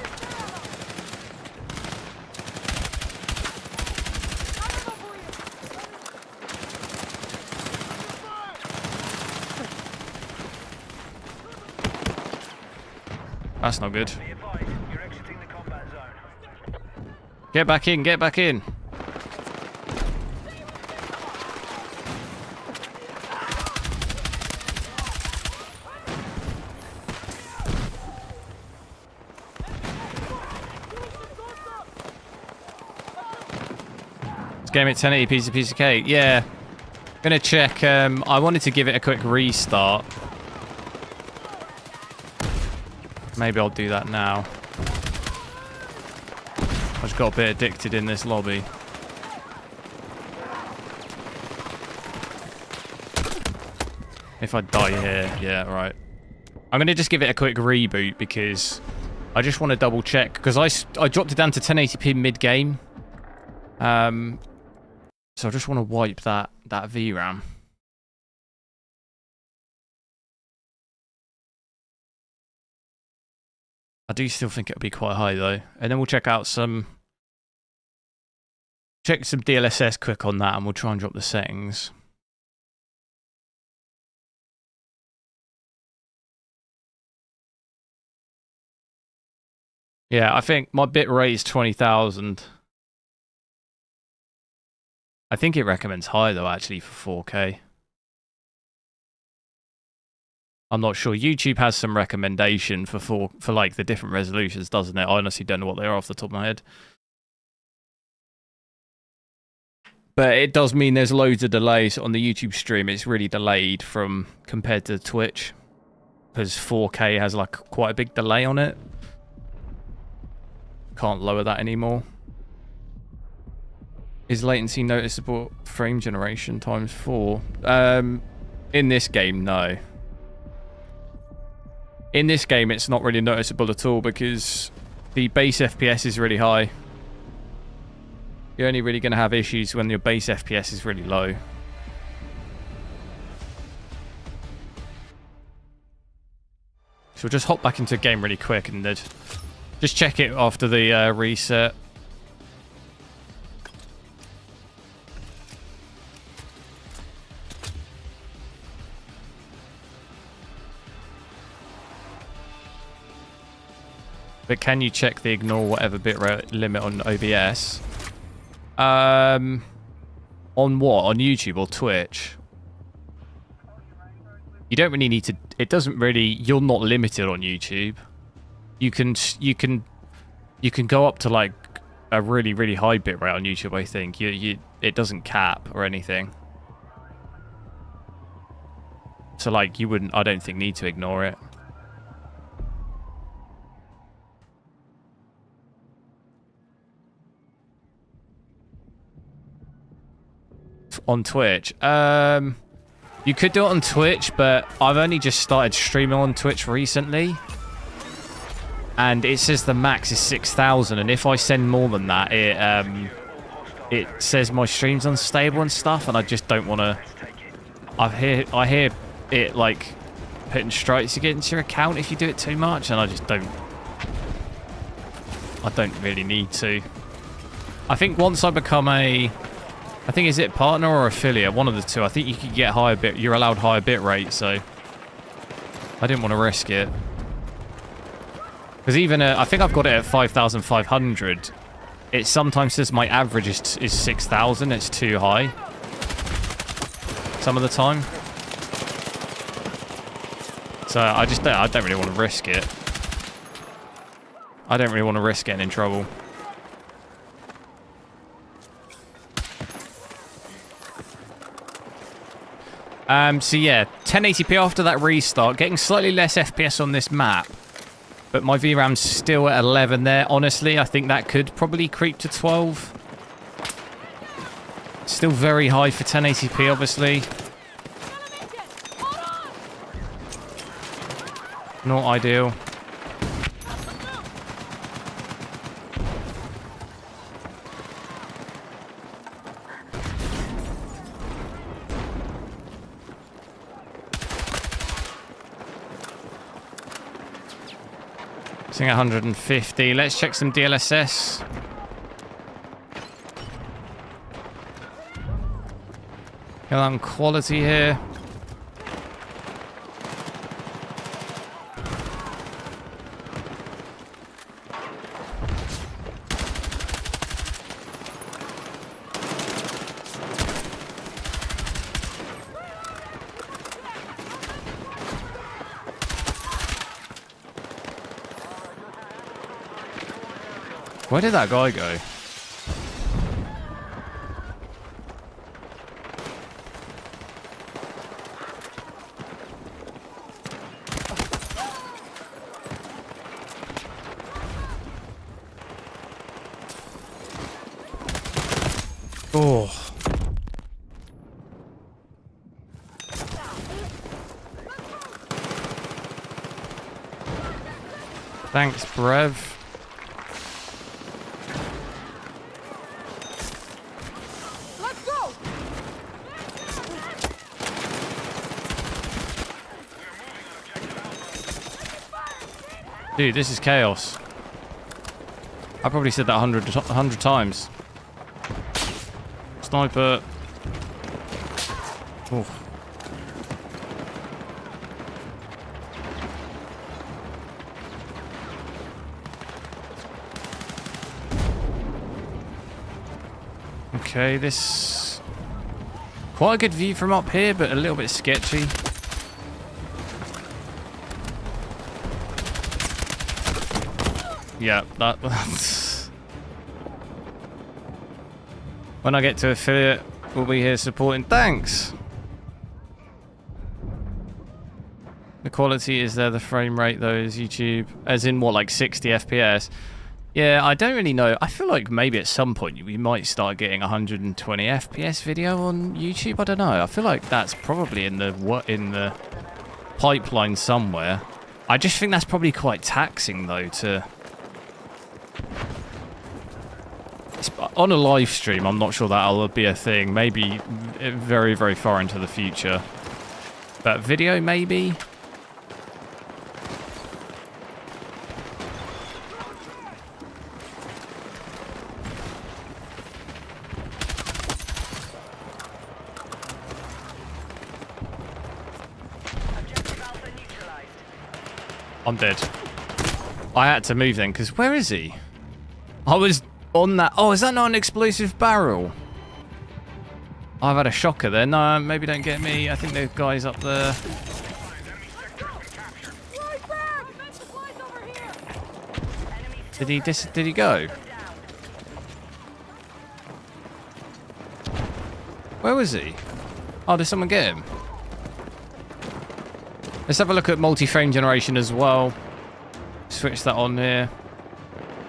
That's not good. Get back in, get back in. This game at 1080p is a piece of cake. Yeah. Gonna check. I wanted to give it a quick restart. Maybe I'll do that now. I just got a bit addicted in this lobby. If I die here, yeah, right. I'm gonna just give it a quick reboot because I just want to double check because I dropped it down to 1080p mid game. So I just want to wipe that VRAM. I do still think it'll be quite high though. And then we'll check out some DLSS quick on that and we'll try and drop the settings. Yeah, I think my bit rate is 20,000. I think it recommends high though actually for 4K. I'm not sure. YouTube has some recommendation for like the different resolutions, doesn't it? I honestly don't know what they are off the top of my head. But it does mean there's loads of delays on the YouTube stream. It's really delayed from compared to Twitch because 4K has like quite a big delay on it. Can't lower that anymore. Is latency noticeable? Frame generation times 4. In this game, no. In this game, it's not really noticeable at all because the base FPS is really high. You're only really going to have issues when your base FPS is really low. So we'll just hop back into the game really quick and just check it after the reset. But can you check the ignore whatever bitrate limit on OBS? On what? On YouTube or Twitch? You don't really need to. It doesn't really. You're not limited on YouTube. You can go up to like a really high bitrate on YouTube. I think it doesn't cap or anything. So like you wouldn't. I don't think need to ignore it. On Twitch, you could do it on Twitch, but I've only just started streaming on Twitch recently, and it says the max is 6,000, and if I send more than that, it says my stream's unstable and stuff, and I just don't want to. I hear it like putting strikes against your account if you do it too much, and I just don't. I don't really need to. I think once I become a I think, is it partner or affiliate? One of the two. I think you can get higher bit. You're allowed higher bit rate, so I didn't want to risk it. Because even I think I've got it at 5,500. It sometimes says my average is 6,000. It's too high. Some of the time. So I don't really want to risk it. I don't really want to risk getting in trouble. So yeah, 1080p after that restart, getting slightly less FPS on this map, but my VRAM's still at 11 there. Honestly, I think that could probably creep to 12. Still very high for 1080p, obviously. Not ideal. At 150. Let's check some DLSS. Get on quality here. Where did that guy go? Oh. Thanks, Brev. Dude, this is chaos. I probably said that 100 times. Sniper. Oh. Okay, this... Quite a good view from up here, but a little bit sketchy. Yeah, that's... When I get to affiliate, we'll be here supporting. Thanks! The quality is there, the frame rate though is YouTube. As in what, like 60 FPS? Yeah, I don't really know. I feel like maybe at some point we might start getting 120 FPS video on YouTube. I don't know. I feel like that's probably in the pipeline somewhere. I just think that's probably quite taxing though to... On a live stream, I'm not sure that'll be a thing. Maybe very, very far into the future. But video, maybe? I'm dead. I had to move then, because where is he? I was on that... Oh, is that not an explosive barrel? I've had a shocker there. No, maybe don't get me. I think there's guys up there. Did he go? Where was he? Oh, did someone get him? Let's have a look at multi-frame generation as well. Switch that on here.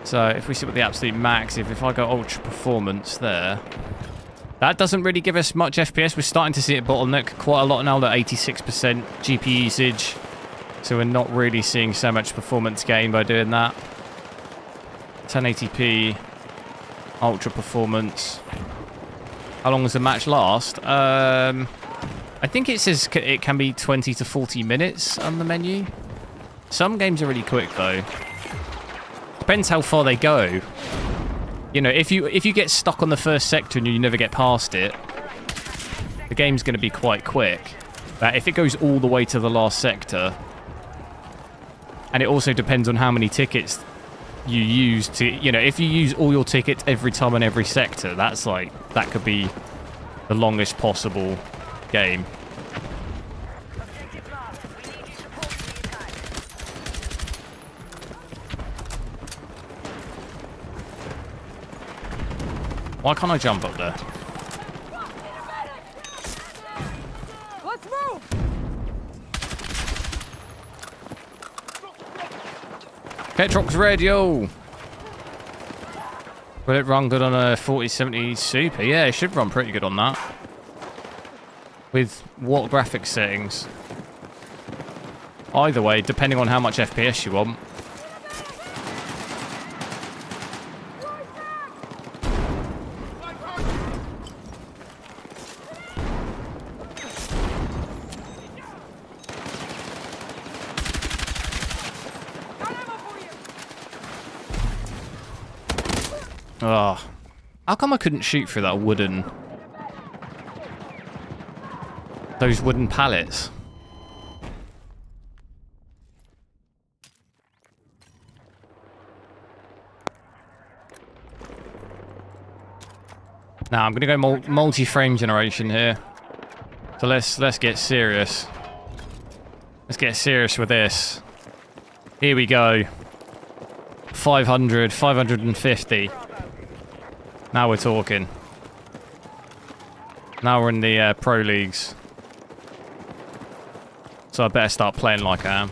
So if we see what the absolute max, if I go ultra performance there, that doesn't really give us much FPS. We're starting to see it bottleneck quite a lot now, that 86% GPU usage. So we're not really seeing so much performance gain by doing that. 1080p, ultra performance. How long does the match last? I think it says it can be 20 to 40 minutes on the menu. Some games are really quick though. Depends how far they go. You know, if you get stuck on the first sector and you never get past it, the game's going to be quite quick. But if it goes all the way to the last sector, and it also depends on how many tickets you use to, you know, if you use all your tickets every time on every sector, that's like, that could be the longest possible game. Why can't I jump up there? Let's move. Petrox radio. Will it run good on a 4070 Super? Yeah, it should run pretty good on that. With what graphics settings? Either way, depending on how much FPS you want. Oh, how come I couldn't shoot through that wooden... those wooden pallets? Now I'm gonna go multi-frame generation here. So let's get serious. Let's get serious with this. Here we go. 500, 550. Now we're talking. Now we're in the pro leagues. So I better start playing like I am.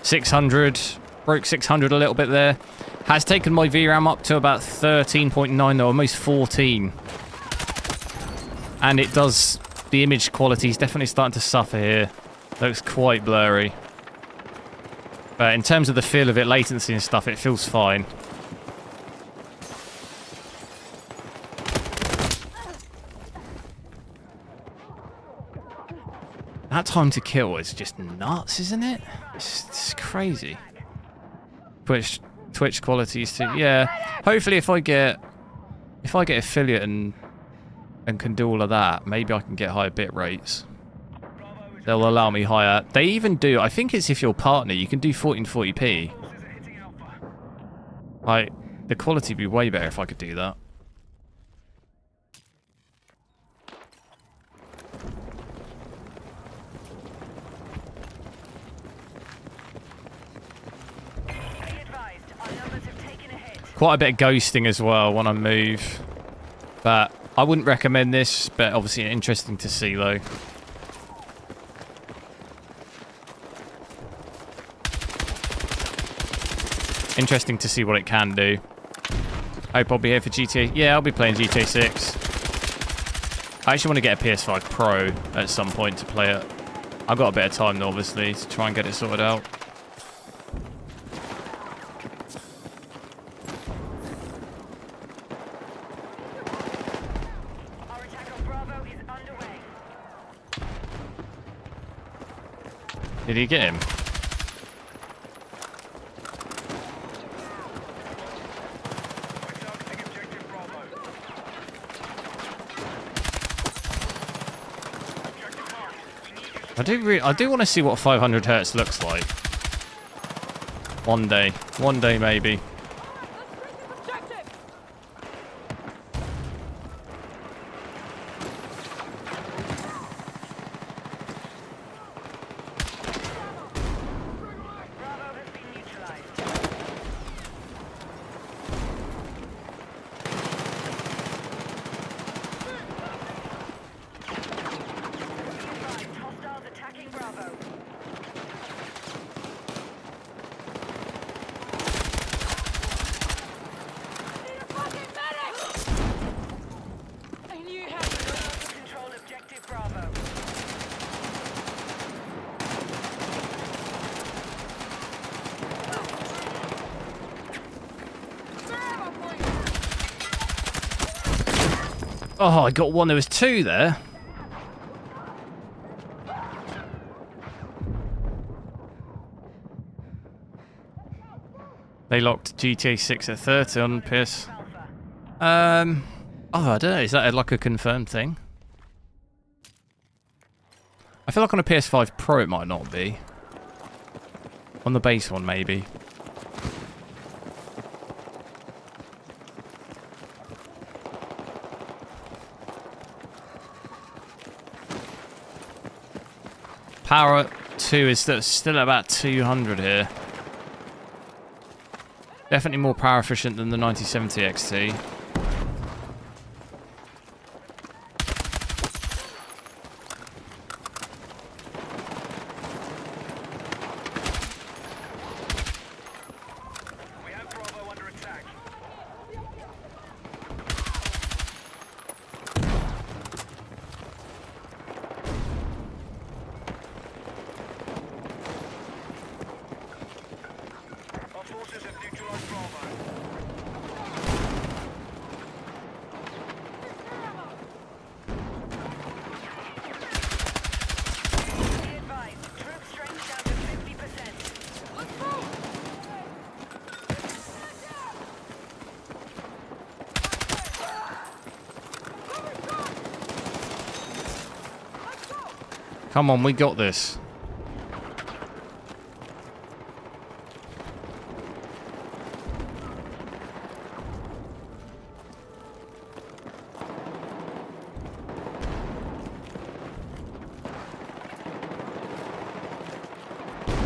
600. Broke 600 a little bit there. Has taken my VRAM up to about 13.9 though, almost 14. And it does... the image quality is definitely starting to suffer here. Looks quite blurry. But in terms of the feel of it, latency and stuff, it feels fine. That time to kill is just nuts, isn't it? It's crazy. Twitch qualities too. Yeah. Hopefully if I get affiliate and can do all of that, maybe I can get higher bit rates. They'll allow me higher. They even do, I think it's if you're partner, you can do 1440p. Like, the quality would be way better if I could do that. Quite a bit of ghosting as well when I move. But I wouldn't recommend this, but obviously interesting to see though. Interesting to see what it can do. Hope I'll be here for GTA. Yeah, I'll be playing GTA 6. I actually want to get a PS5 Pro at some point to play it. I've got a bit of time though, obviously, to try and get it sorted out. Our attack on Bravo is underway. Did he get him? I do want to see what 500 hertz looks like. One day maybe. Bravo has been neutralized. Hostiles attacking Bravo. Need a fucking medic! I knew you had to control objective Bravo. Oh, I got one. There was two there. They locked GTA 6 at 30 on PS. Oh, I don't know. Is that like a confirmed thing? I feel like on a PS5 Pro it might not be. On the base one, maybe. Power 2 is still at about 200 here. Definitely more power efficient than the 9070 XT. We have Bravo under attack. Our forces have neutralized Bravo. Be advised, troop strength down to 50%. Let's move! Come on, we got this.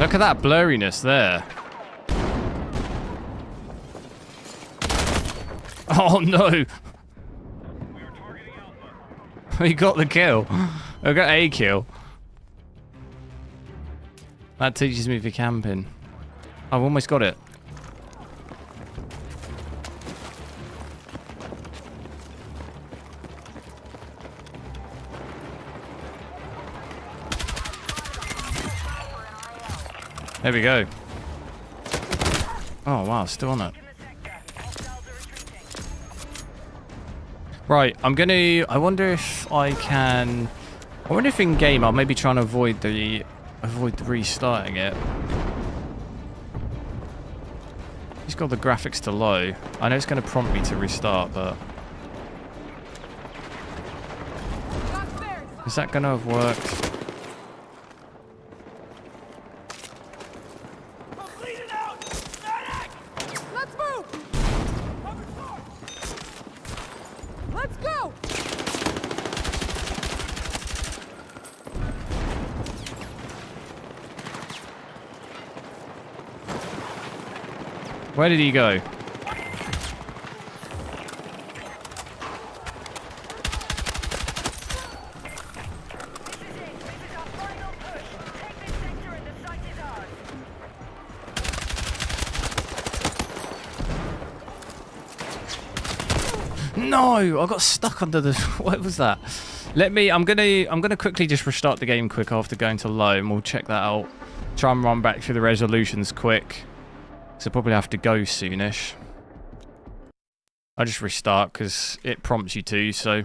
Look at that blurriness there. Oh no! We are targeting Alpha. We got the kill. We got a kill. That teaches me for camping. I've almost got it. There we go. Oh wow, still on it. Right, I'm gonna. I wonder if I can. I wonder if in game I'll maybe try and avoid the restarting it. Just got the graphics to low. I know it's going to prompt me to restart, but is that going to have worked? Let's move! Let's go! Where did he go? No, I got stuck under the... What was that? I'm gonna quickly just restart the game quick after going to low, and we'll check that out. Try and run back through the resolutions quick. So probably have to go soonish. I'll just restart because it prompts you to, so...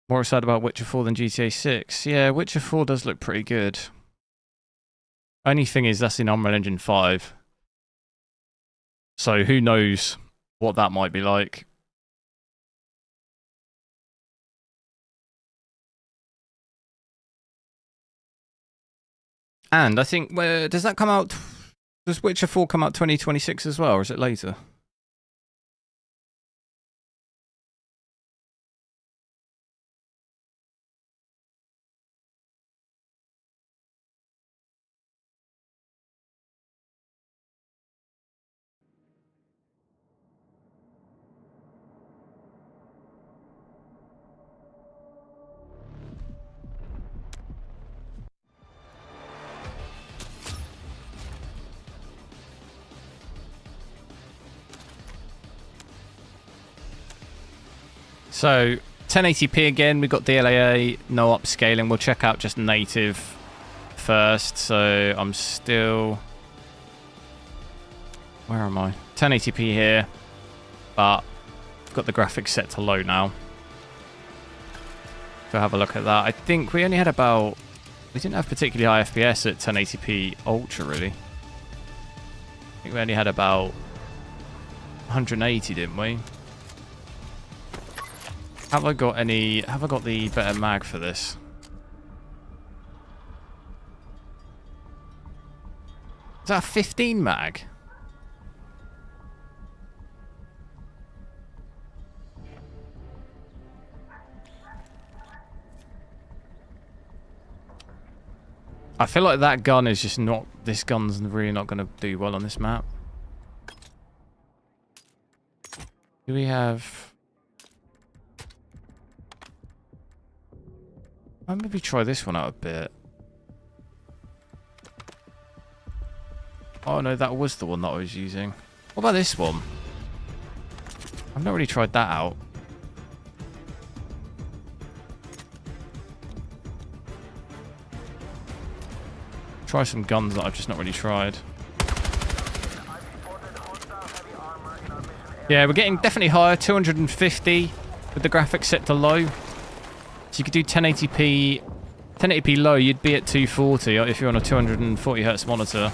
More excited about Witcher 4 than GTA 6. Yeah, Witcher 4 does look pretty good. Only thing is, that's in Unreal Engine 5. So who knows what that might be like. And I think, does that come out... Does Witcher 4 come out 2026 as well, or is it later? So, 1080p again, we've got DLAA, no upscaling. We'll check out just native first. So, I'm still... Where am I? 1080p here, but I've got the graphics set to low now. So, have a look at that. I think we only had about... We didn't have particularly high FPS at 1080p Ultra, really. I think we only had about 180, didn't we? Have I got the better mag for this? Is that a 15 mag? I feel like that gun is just not... This gun's really not going to do well on this map. Do we have... I'll maybe try this one out a bit. Oh no, that was the one that I was using. What about this one? I've not really tried that out. Try some guns that I've just not really tried. Yeah, we're getting definitely higher, 250 with the graphics set to low. So you could do 1080p low, you'd be at 240 if you're on a 240Hz monitor.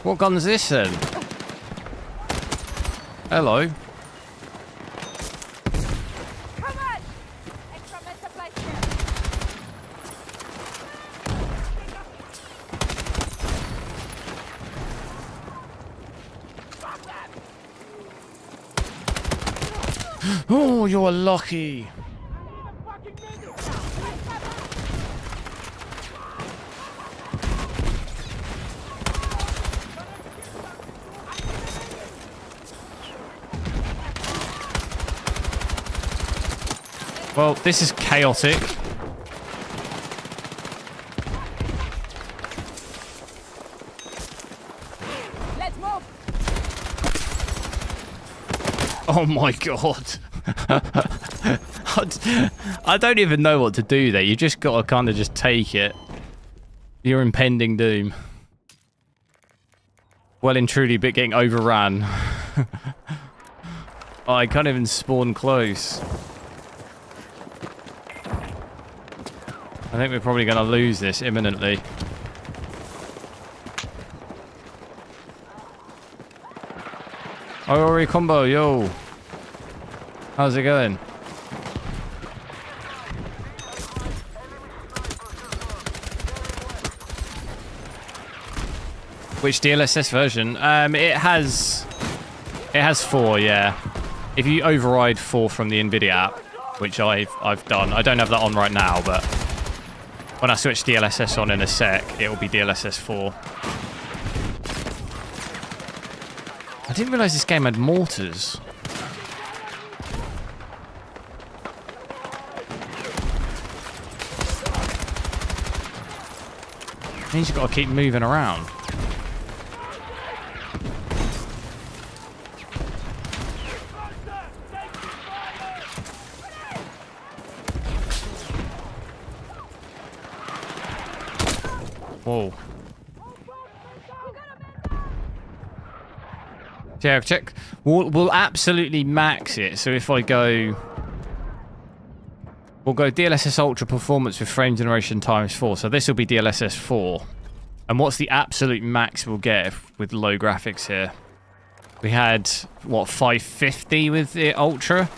What gun's this then? Hello. Oh, you're lucky. Well, this is chaotic. Let's move. Oh my god. I don't even know what to do there. You just got to kind of just take it. Your impending doom. Well and truly, but getting overran. Oh, I can't even spawn close. I think we're probably going to lose this imminently. Oh, combo, yo. How's it going? Which DLSS version? It has 4, yeah. If you override 4 from the Nvidia app, which I've done. I don't have that on right now, but when I switch DLSS on in a sec, it will be DLSS 4. I didn't realise this game had mortars. Means you've got to keep moving around. Whoa. Yeah, check. We'll absolutely max it. So if I go... We'll go DLSS Ultra Performance with frame generation ×4. So this will be DLSS 4. And what's the absolute max we'll get with low graphics here? We had, what, 550 with the Ultra?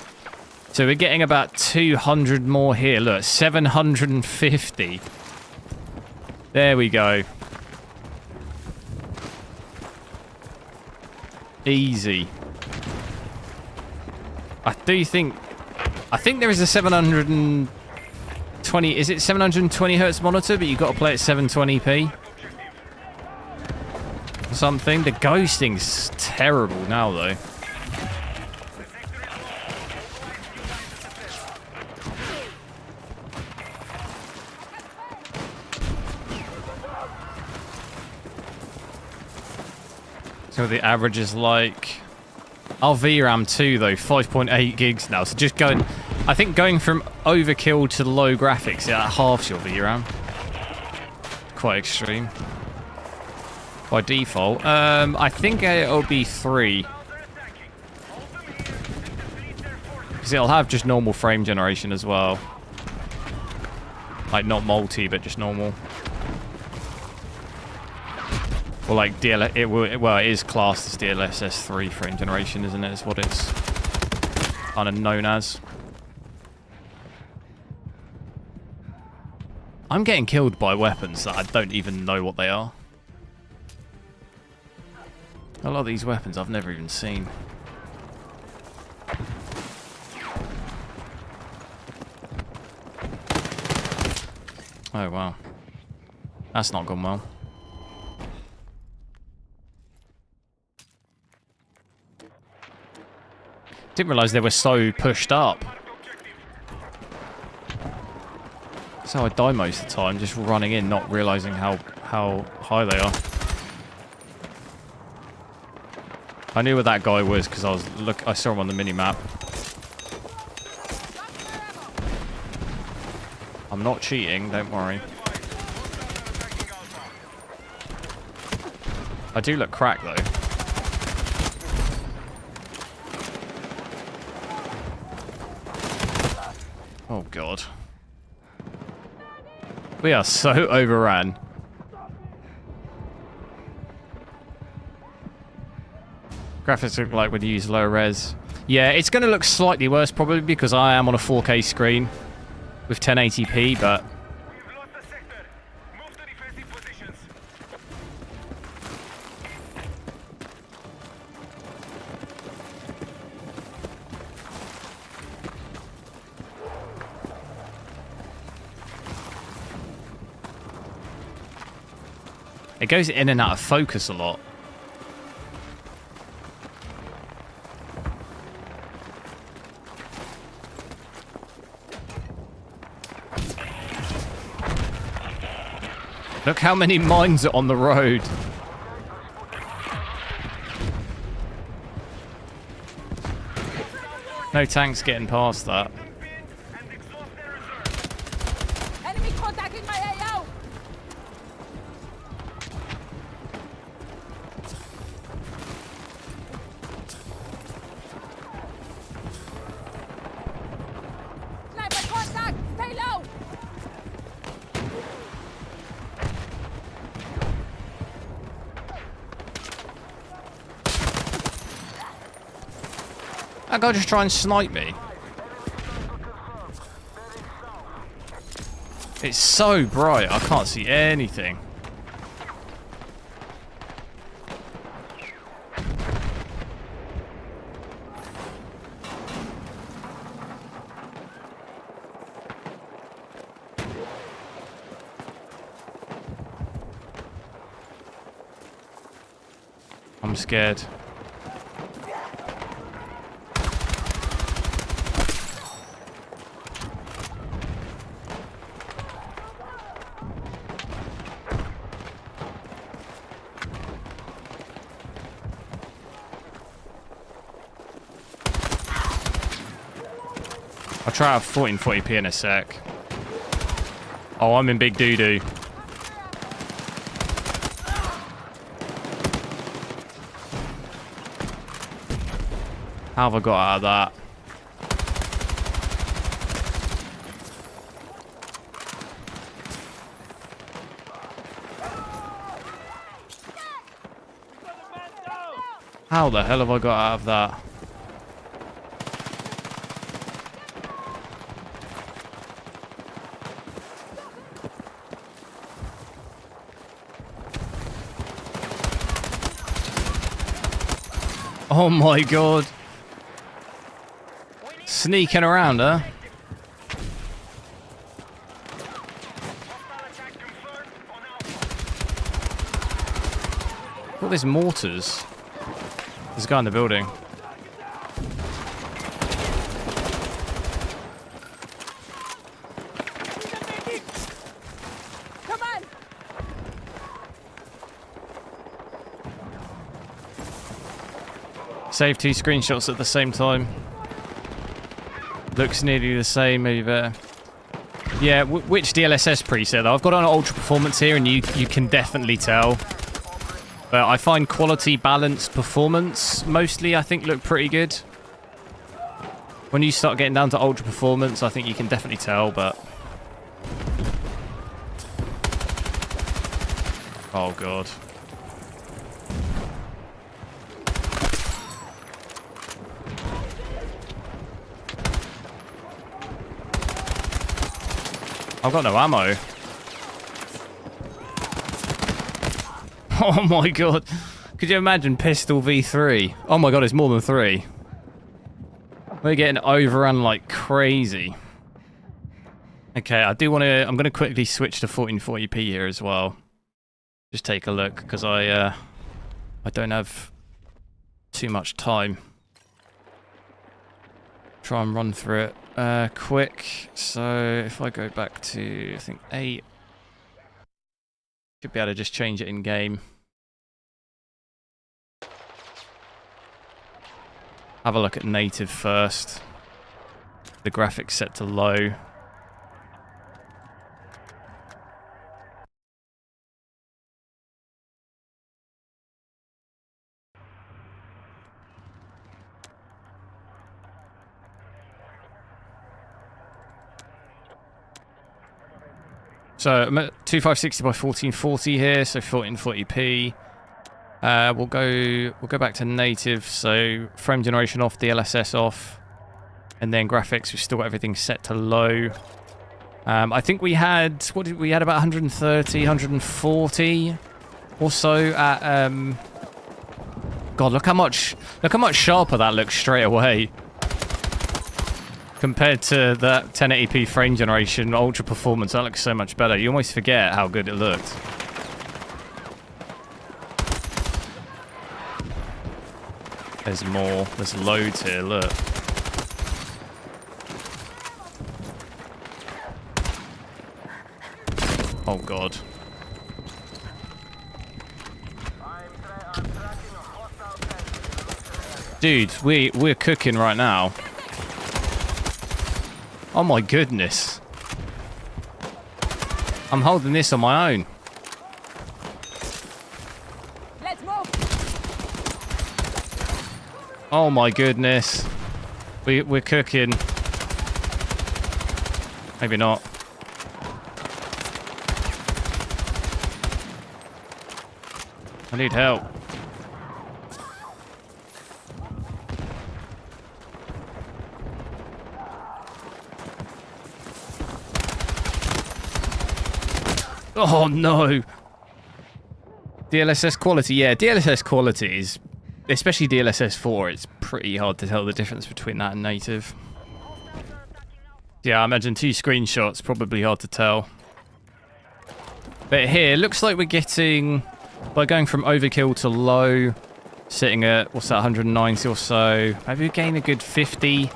So we're getting about 200 more here. Look, 750. There we go. Easy. I think there is a 720. Is it 720 hertz monitor? But you've got to play at 720p. Or something. The ghosting's terrible now, though. So the average is like... Our VRAM too, though, 5.8 gigs now. So just going... I think going from overkill to low graphics, it halves your VRAM. Quite extreme. By default. I think it'll be 3. Because it'll have just normal frame generation as well. Like, not multi, but just normal. Or like it is classed as DLSS 3 frame generation, isn't it? Is what it's kind of known as. I'm getting killed by weapons that I don't even know what they are. A lot of these weapons I've never even seen. Oh wow. That's not gone well. Didn't realise they were so pushed up. That's how I die most of the time, just running in, not realising how high they are. I knew where that guy was because I saw him on the mini-map. I'm not cheating, don't worry. I do look cracked though. Oh god. We are so overran. Graphics look like when you use low res. Yeah, it's going to look slightly worse probably because I am on a 4K screen with 1080p, but... We've lost the sector. Move to defensive positions. It goes in and out of focus a lot. Look how many mines are on the road. No tanks getting past that. Enemy contacting my AO! Sniper contact! Stay low! That guy just try and snipe me. It's so bright, I can't see anything. I'm scared. I'll try out 1440p in a sec. Oh, I'm in big doo-doo. How have I got out of that? How the hell have I got out of that? Oh my god. Sneaking around, huh? What, there's mortars? There's a guy in the building. Come on! Save 2 screenshots at the same time. Looks nearly the same, maybe better. Yeah, which DLSS preset though? I've got on ultra performance here and you can definitely tell. But I find quality, balance, performance mostly I think look pretty good. When you start getting down to ultra performance, I think you can definitely tell, but... Oh god. I've got no ammo. Oh my god. Could you imagine pistol v3? Oh my god, it's more than 3. We're getting overrun like crazy. Okay, I'm going to quickly switch to 1440p here as well. Just take a look, because I don't have too much time. Try and run through it quick. So if I go back to, I think 8, should be able to just change it in game. Have a look at native first. The graphics set to low. So I'm at 2560 by 1440 here, so 1440p. We'll go back to native, so frame generation off, DLSS off, and then graphics. We've still got everything set to low. I think we had about 130, 140 or so at. God, look how much sharper that looks straight away. Compared to that 1080p frame generation, ultra performance, that looks so much better. You almost forget how good it looked. There's more. There's loads here, look. Oh god. Dude, we're cooking right now. Oh my goodness. I'm holding this on my own. Let's move! Oh my goodness. We're cooking. Maybe not. I need help. Oh no! DLSS quality, yeah, DLSS quality is, especially DLSS 4, it's pretty hard to tell the difference between that and native. Yeah, I imagine 2 screenshots, probably hard to tell. But here, looks like we're getting, by going from overkill to low, sitting at, what's that, 190 or so, maybe we gain a good 50,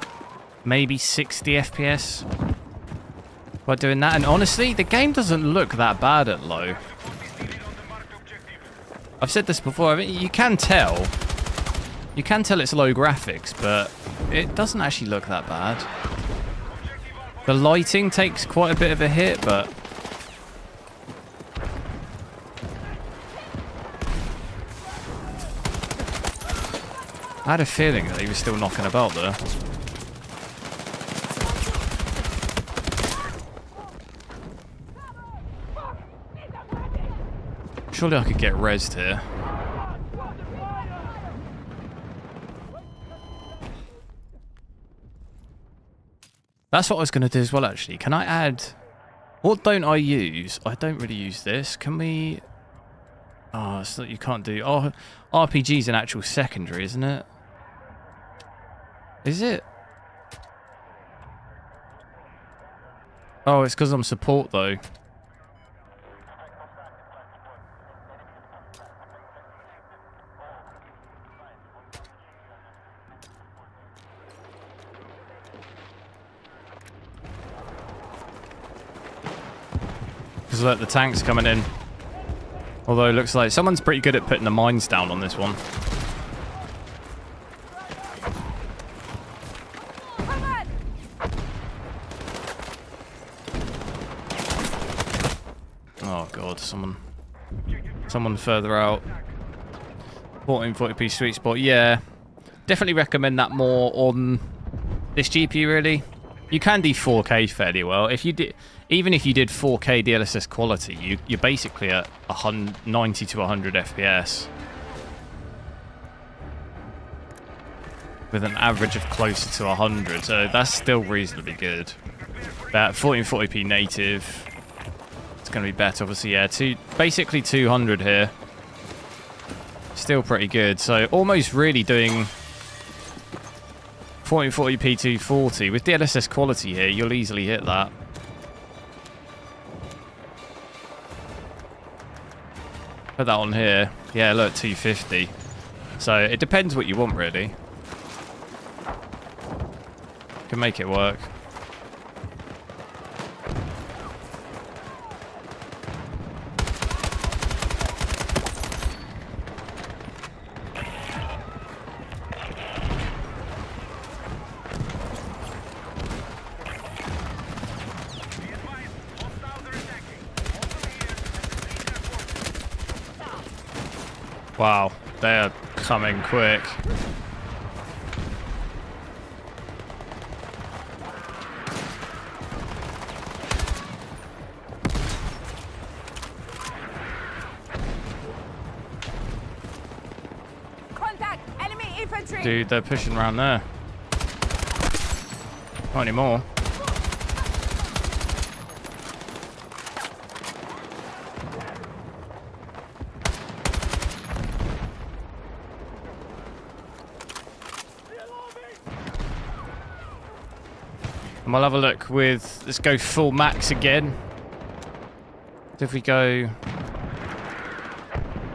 maybe 60 FPS. By doing that, and honestly, the game doesn't look that bad at low. I've said this before, I mean, you can tell it's low graphics, but it doesn't actually look that bad. The lighting takes quite a bit of a hit, but I had a feeling that he was still knocking about there. Surely I could get rezzed here. That's what I was going to do as well, actually. Can I add... What don't I use? I don't really use this. Can we... Oh, it's not, you can't do... Oh, RPG's an actual secondary, isn't it? Is it? Oh, it's because I'm support, though. Because look, the tank's coming in. Although it looks like someone's pretty good at putting the mines down on this one. Oh god, someone further out. 1440p sweet spot, yeah. Definitely recommend that more on this GPU, really. You can do 4K fairly well. If you did, even if you did 4K DLSS quality, you're basically at 90 to 100 FPS. With an average of closer to 100, so that's still reasonably good. That 1440p native, it's going to be better, obviously. Yeah, basically 200 here. Still pretty good. So almost really doing 1440p 240 with DLSS quality here. You'll easily hit that. Put that on here. Yeah, look, 250. So it depends what you want, really. You can make it work. Wow, they're coming quick. Contact! Enemy infantry! Dude, they're pushing around there. Not anymore. And we'll have a look with, let's go full max again. So if we go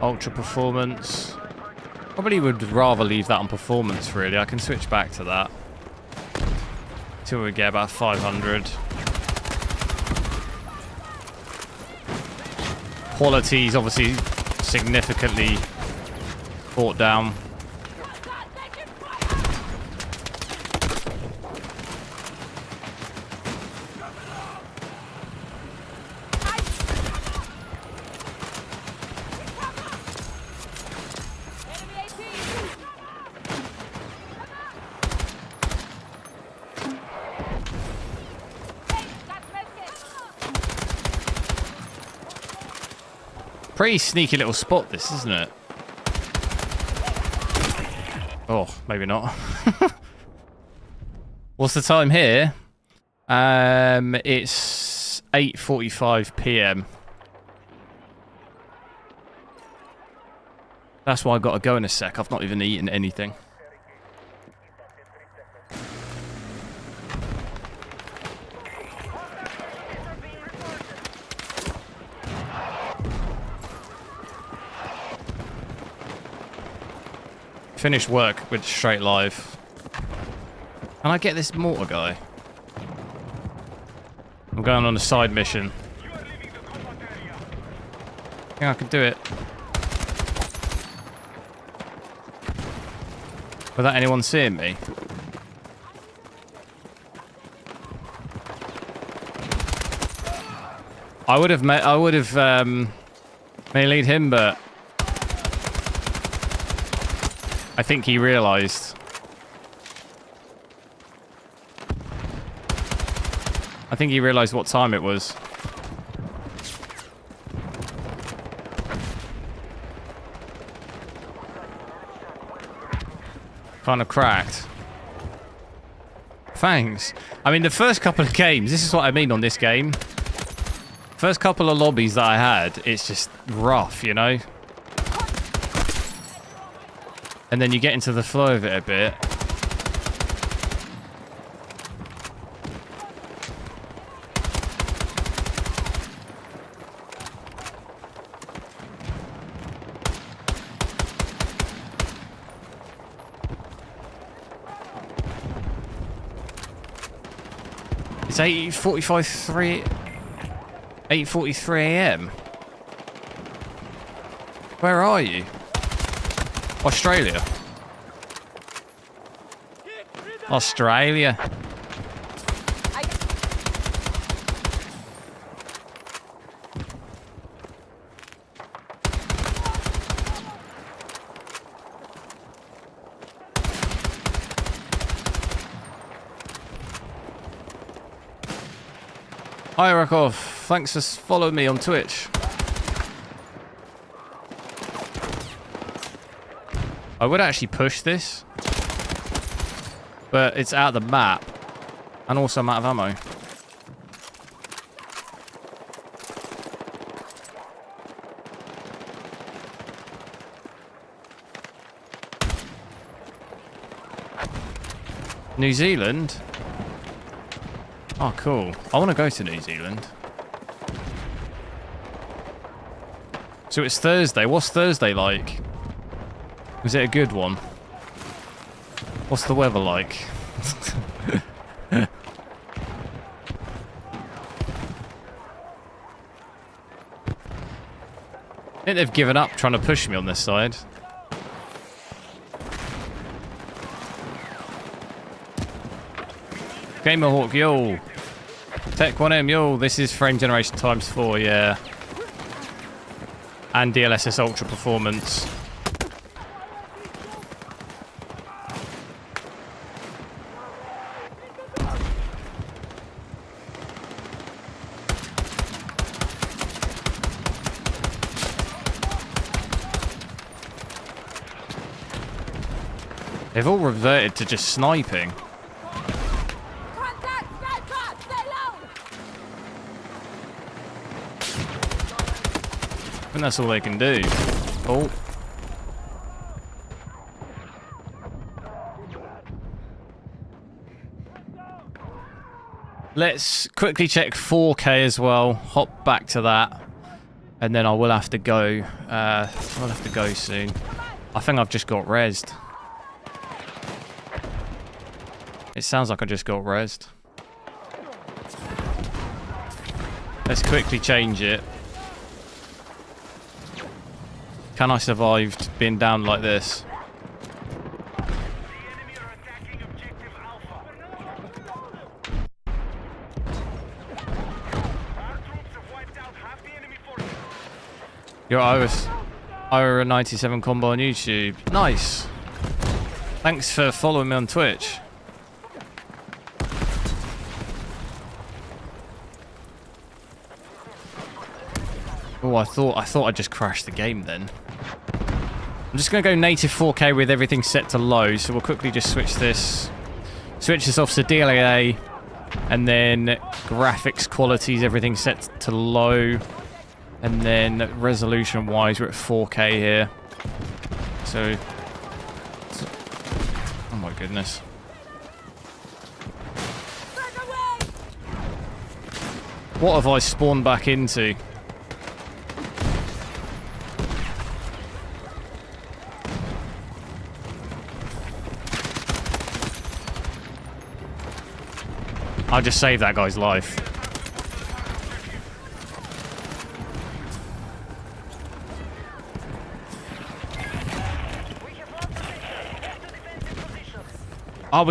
ultra performance, probably would rather leave that on performance, really. I can switch back to that till we get about 500. Quality is obviously significantly brought down. Pretty sneaky little spot, this, isn't it? Oh, maybe not. What's the time here? It's 8:45 p.m. That's why I've got to go in a sec. I've not even eaten anything. Finish work with straight live. Can I get this mortar guy? I'm going on a side mission. I think I can do it. Without anyone seeing me. I would have meleeed him, but I think he realised. I think he realised what time it was. Kind of cracked. Thanks. I mean, the first couple of games, this is what I mean on this game. First couple of lobbies that I had, it's just rough, you know? And then you get into the flow of it a bit. It's 8:43 a.m. Where are you? Australia. Australia. Hi Rakov, thanks for following me on Twitch. I would actually push this, but it's out of the map, and also I'm out of ammo. New Zealand? Oh, cool. I want to go to New Zealand. So it's Thursday. What's Thursday like? Was it a good one? What's the weather like? I think they've given up trying to push me on this side. Gamerhawk, yo. Tech 1M, yo. This is frame generation times 4, yeah. And DLSS Ultra Performance. They've all reverted to just sniping. I think that's all they can do. Oh. Let's quickly check 4K as well. Hop back to that. And then I will have to go. I'll have to go soon. I think I've just got rezzed. It sounds like I just got rezzed. Let's quickly change it. Can I survive being down like this? Yo, I was a 97 combo on YouTube. Nice. Thanks for following me on Twitch. Oh, I thought I just crashed the game then. I'm just going to go native 4K with everything set to low, so we'll quickly just switch this off to DLSS, and then graphics qualities, everything set to low, and then resolution wise we're at 4K here. So, oh my goodness. What have I spawned back into? I just saved that guy's life. Oh,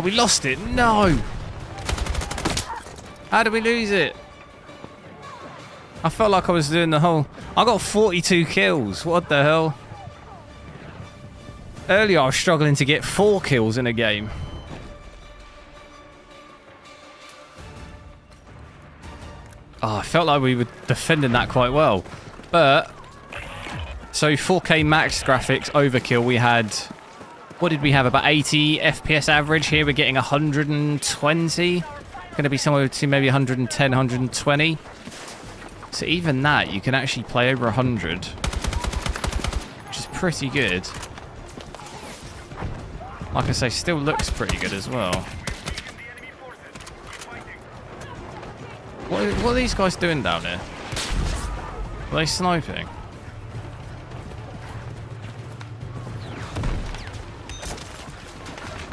we lost it. No. How did we lose it? I felt like I was doing the whole... I got 42 kills. What the hell? Earlier I was struggling to get 4 kills in a game. Oh, I felt like we were defending that quite well. But... So 4K max graphics overkill, we had... What did we have? About 80 FPS average. Here we're getting 120. Going to be somewhere between maybe 110, 120. So even that, you can actually play over 100. Which is pretty good. Like I say, still looks pretty good as well. What are these guys doing down here? Are they sniping?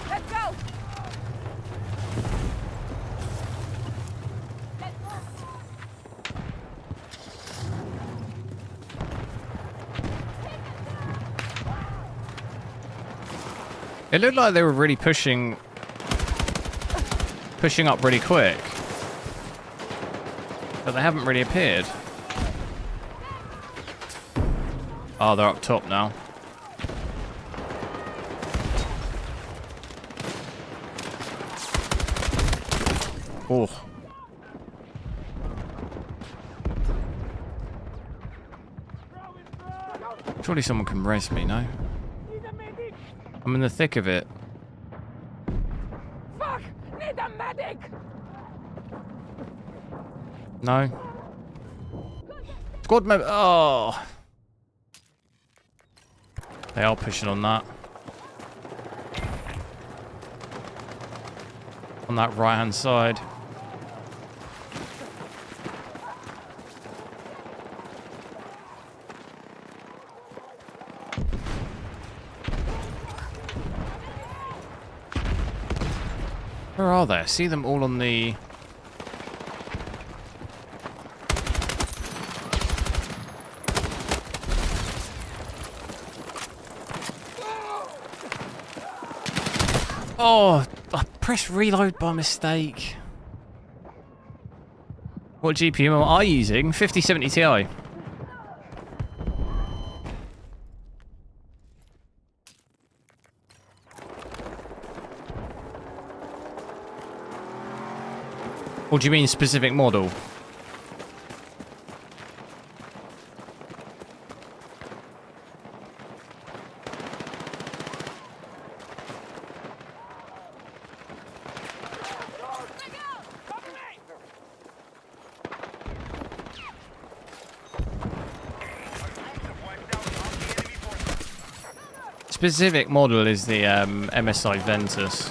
Let's go. It looked like they were really pushing up really quick. But they haven't really appeared. Oh, they're up top now. Oh. Surely someone can res me, no? I'm in the thick of it. Fuck! Need a medic! No. Squad member. Oh. They are pushing on that. On that right-hand side. Where are they? I see them all on the... Oh, I pressed reload by mistake. What GPU am I using? 5070 Ti. What do you mean specific model? Specific model is the MSI Ventus.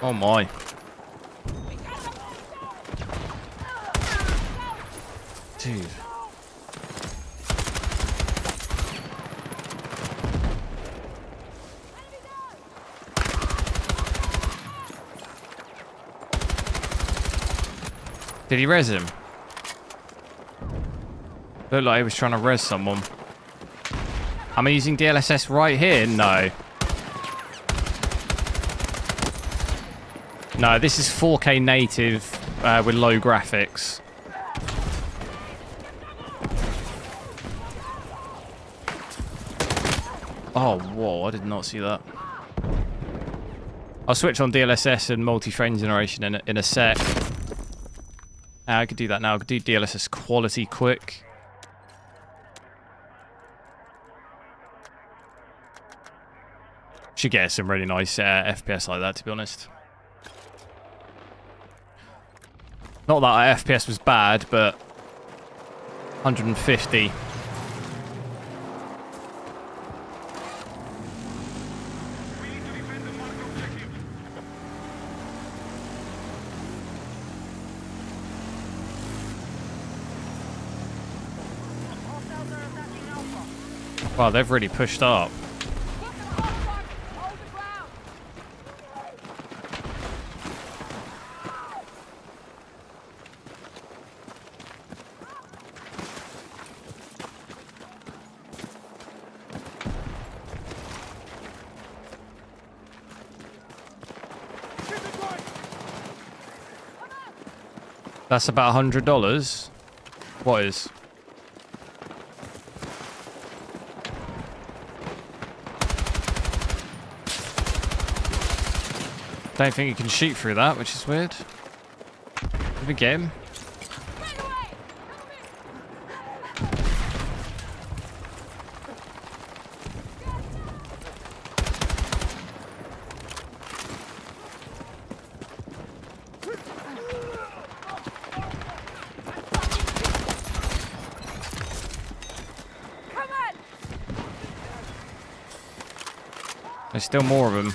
Oh my. Dude. Did he res him? Looked like he was trying to res someone. Am I using DLSS right here? No. No, this is 4K native with low graphics. Oh, whoa, I did not see that. I'll switch on DLSS and multi-frame generation in a sec. I could do that now. I could do DLSS quality quick. Should get some really nice FPS like that, to be honest. Not that our FPS was bad, but 150. Wow, they've really pushed up. That's about $100. What is? Don't think you can shoot through that, which is weird. Did we get him? There's still more of them.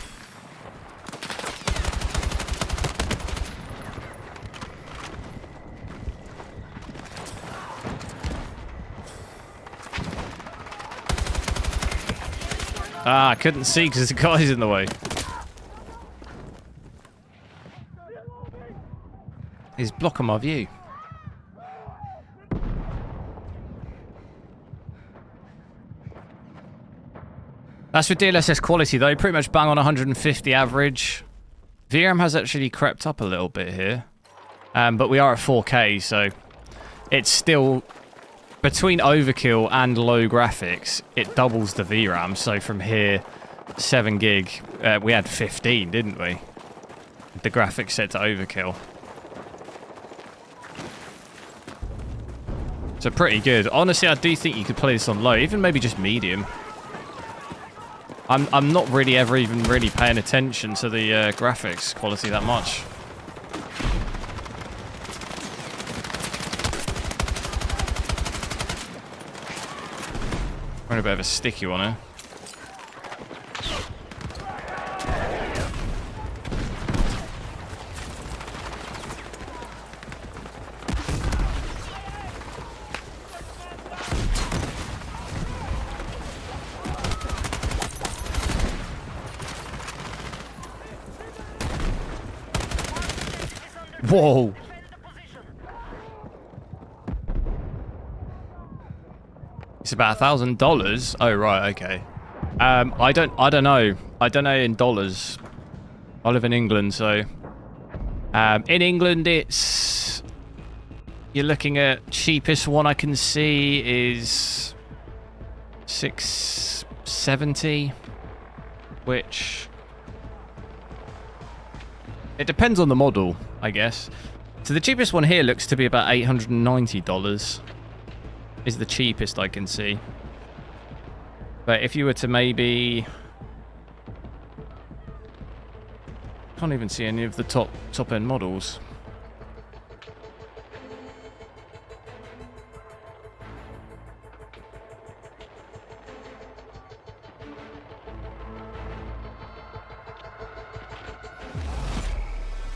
Ah, I couldn't see because the guy's in the way. He's blocking my view. That's for DLSS quality though, pretty much bang on 150 average. VRAM has actually crept up a little bit here. But we are at 4K, so it's still, between overkill and low graphics, it doubles the VRAM. So from here, 7 gig, we had 15, didn't we? The graphics set to overkill. So pretty good. Honestly, I do think you could play this on low, even maybe just medium. I'm not really ever even really paying attention to the graphics quality that much. We're in a bit of a sticky one here. Whoa! It's about $1,000. Oh right, okay. I don't know. I don't know in dollars. I live in England, so in England it's, you're looking at, cheapest one I can see is $670, which it depends on the model, I guess. So the cheapest one here looks to be about $890 is the cheapest I can see. But if you were to maybe, can't even see any of the top end models.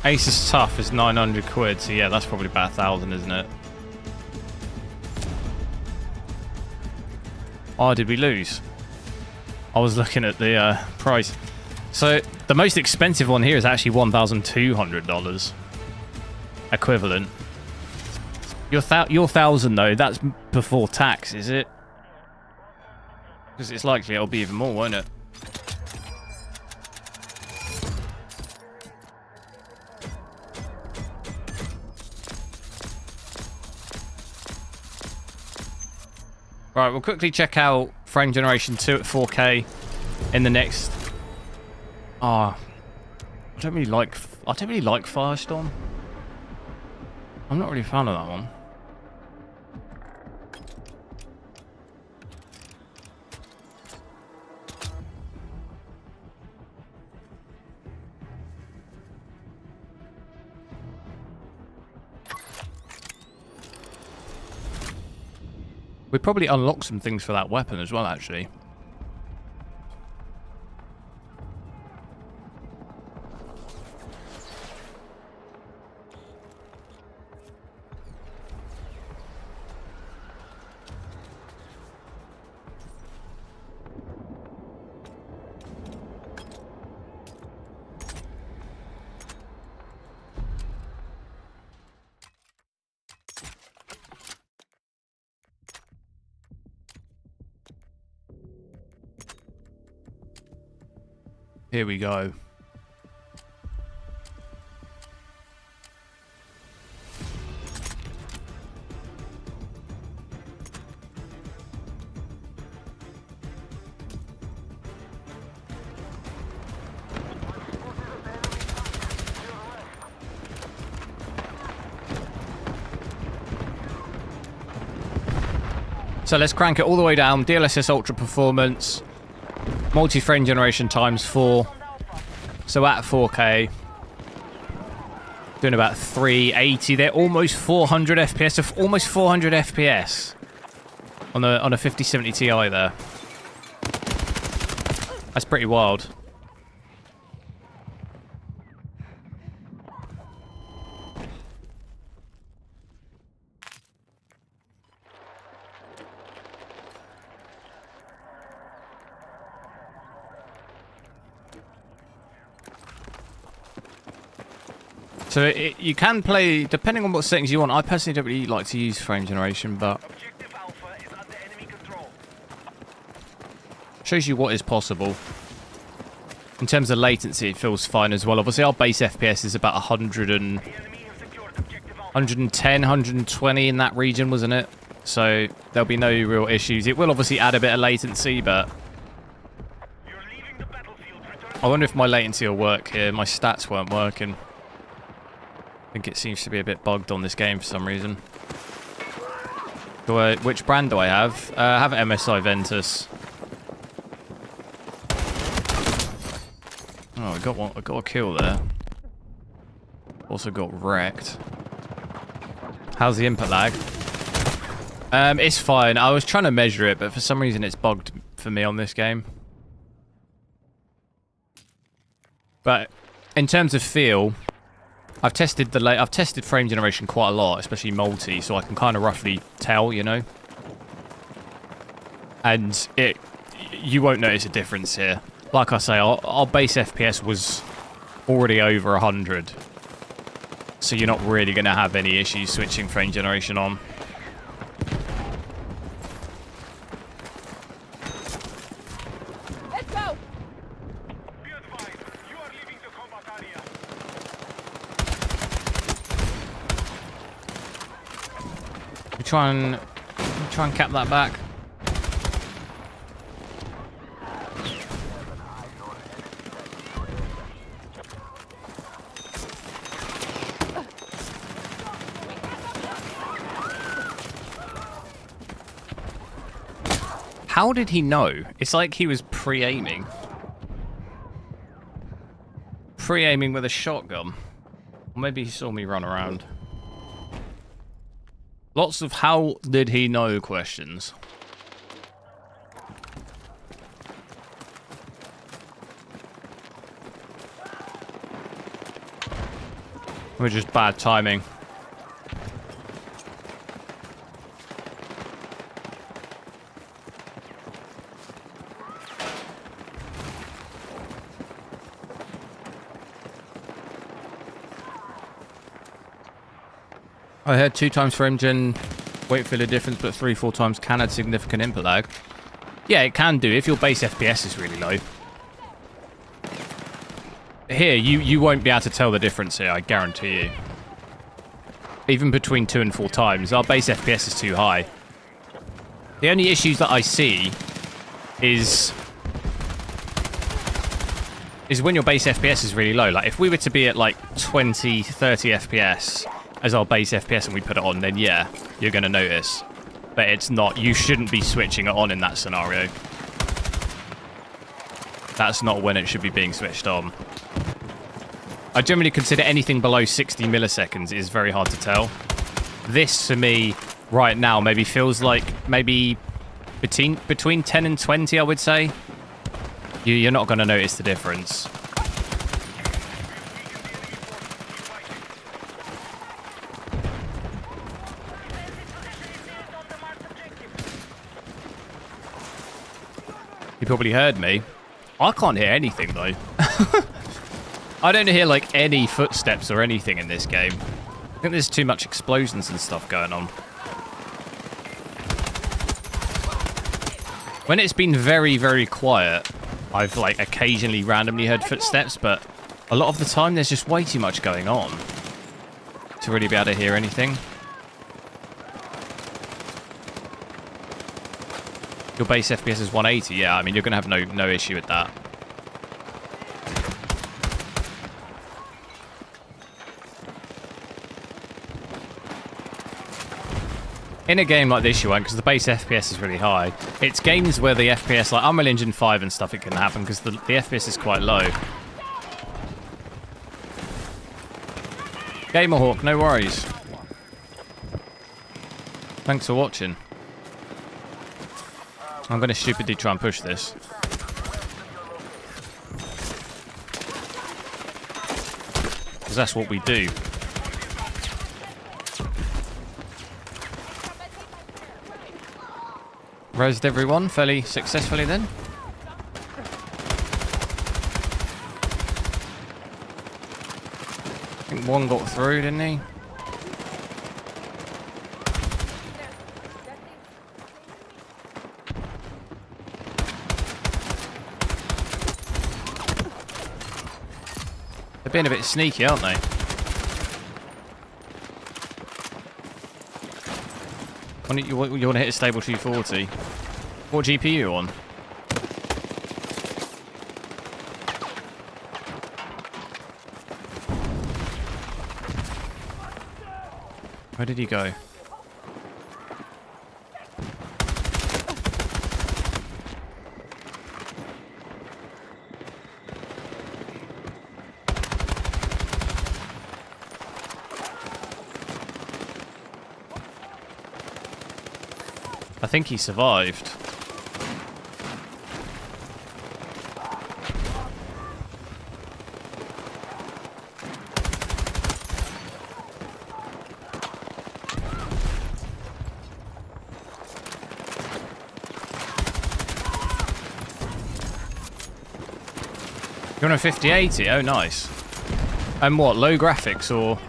Asus Tough is 900 quid, so yeah, that's probably about 1,000, isn't it? Oh, did we lose? I was looking at the price. So the most expensive one here is actually $1,200 equivalent. Your 1,000 though, that's before tax, is it? Because it's likely it'll be even more, won't it? Right, we'll quickly check out frame generation 2 at 4K in the next. I don't really like Firestorm. I'm not really a fan of that one. We probably unlock some things for that weapon as well, actually. Here we go. So let's crank it all the way down. DLSS Ultra Performance. Multi-frame generation times 4. So at 4K. Doing about 380. They're almost 400 FPS. So almost 400 FPS. On a 5070 Ti there. That's pretty wild. So you can play, depending on what settings you want. I personally don't really like to use frame generation, but Objective Alpha is under enemy control. shows you what is possible. In terms of latency, it feels fine as well. Obviously, our base FPS is about 100 and The enemy has secured objective Alpha. 110, 120 in that region, wasn't it? So there'll be no real issues. It will obviously add a bit of latency, but You're leaving the battlefield. Return. I wonder if my latency will work here. My stats weren't working. I think it seems to be a bit bugged on this game for some reason. Which brand do I have? I have MSI Ventus. Oh, I got one. I got a kill there. Also got wrecked. How's the input lag? It's fine. I was trying to measure it, but for some reason it's bugged for me on this game. But in terms of feel, I've tested frame generation quite a lot, especially multi, so I can kind of roughly tell, you know. And you won't notice a difference here. Like I say, our base FPS was already over 100, so you're not really going to have any issues switching frame generation on. Let's go! Be advised, you are leaving the combat area. We try and cap that back. How did he know? It's like he was pre-aiming. Pre-aiming with a shotgun. Or maybe he saw me run around. Lots of how did he know questions. We're just bad timing. I heard 2 times frame gen won't feel a difference, but 3-4 times can add significant input lag. Yeah, it can do if your base FPS is really low. Here, you won't be able to tell the difference here, I guarantee you. Even between 2 and 4 times, our base FPS is too high. The only issues that I see is when your base FPS is really low. Like, if we were to be at, like, 20, 30 FPS as our base FPS and we put it on, then yeah, you're going to notice. But it's not. You shouldn't be switching it on in that scenario. That's not when it should be being switched on. I generally consider anything below 60 milliseconds is very hard to tell. This, to me, right now, maybe feels like maybe between 10 and 20, I would say. You're not going to notice the difference. You probably heard me. I can't hear anything, though. I don't hear, like, any footsteps or anything in this game. I think there's too much explosions and stuff going on. When it's been very, very quiet, I've, like, occasionally randomly heard footsteps, but a lot of the time there's just way too much going on to really be able to hear anything. Your base FPS is 180, yeah, I mean, you're going to have no issue with that. In a game like this, you won't, because the base FPS is really high. It's games where the FPS, like Unreal Engine 5 and stuff, it can happen, because the FPS is quite low. Gamerhawk, no worries. Thanks for watching. I'm going to stupidly try and push this. Because that's what we do. Resed everyone fairly successfully then. I think one got through, didn't he? They're being a bit sneaky, aren't they? You want to hit a stable 240. What GPU on? Where did he go? I think he survived. You're on a 5080? Oh, nice. And what, low graphics or...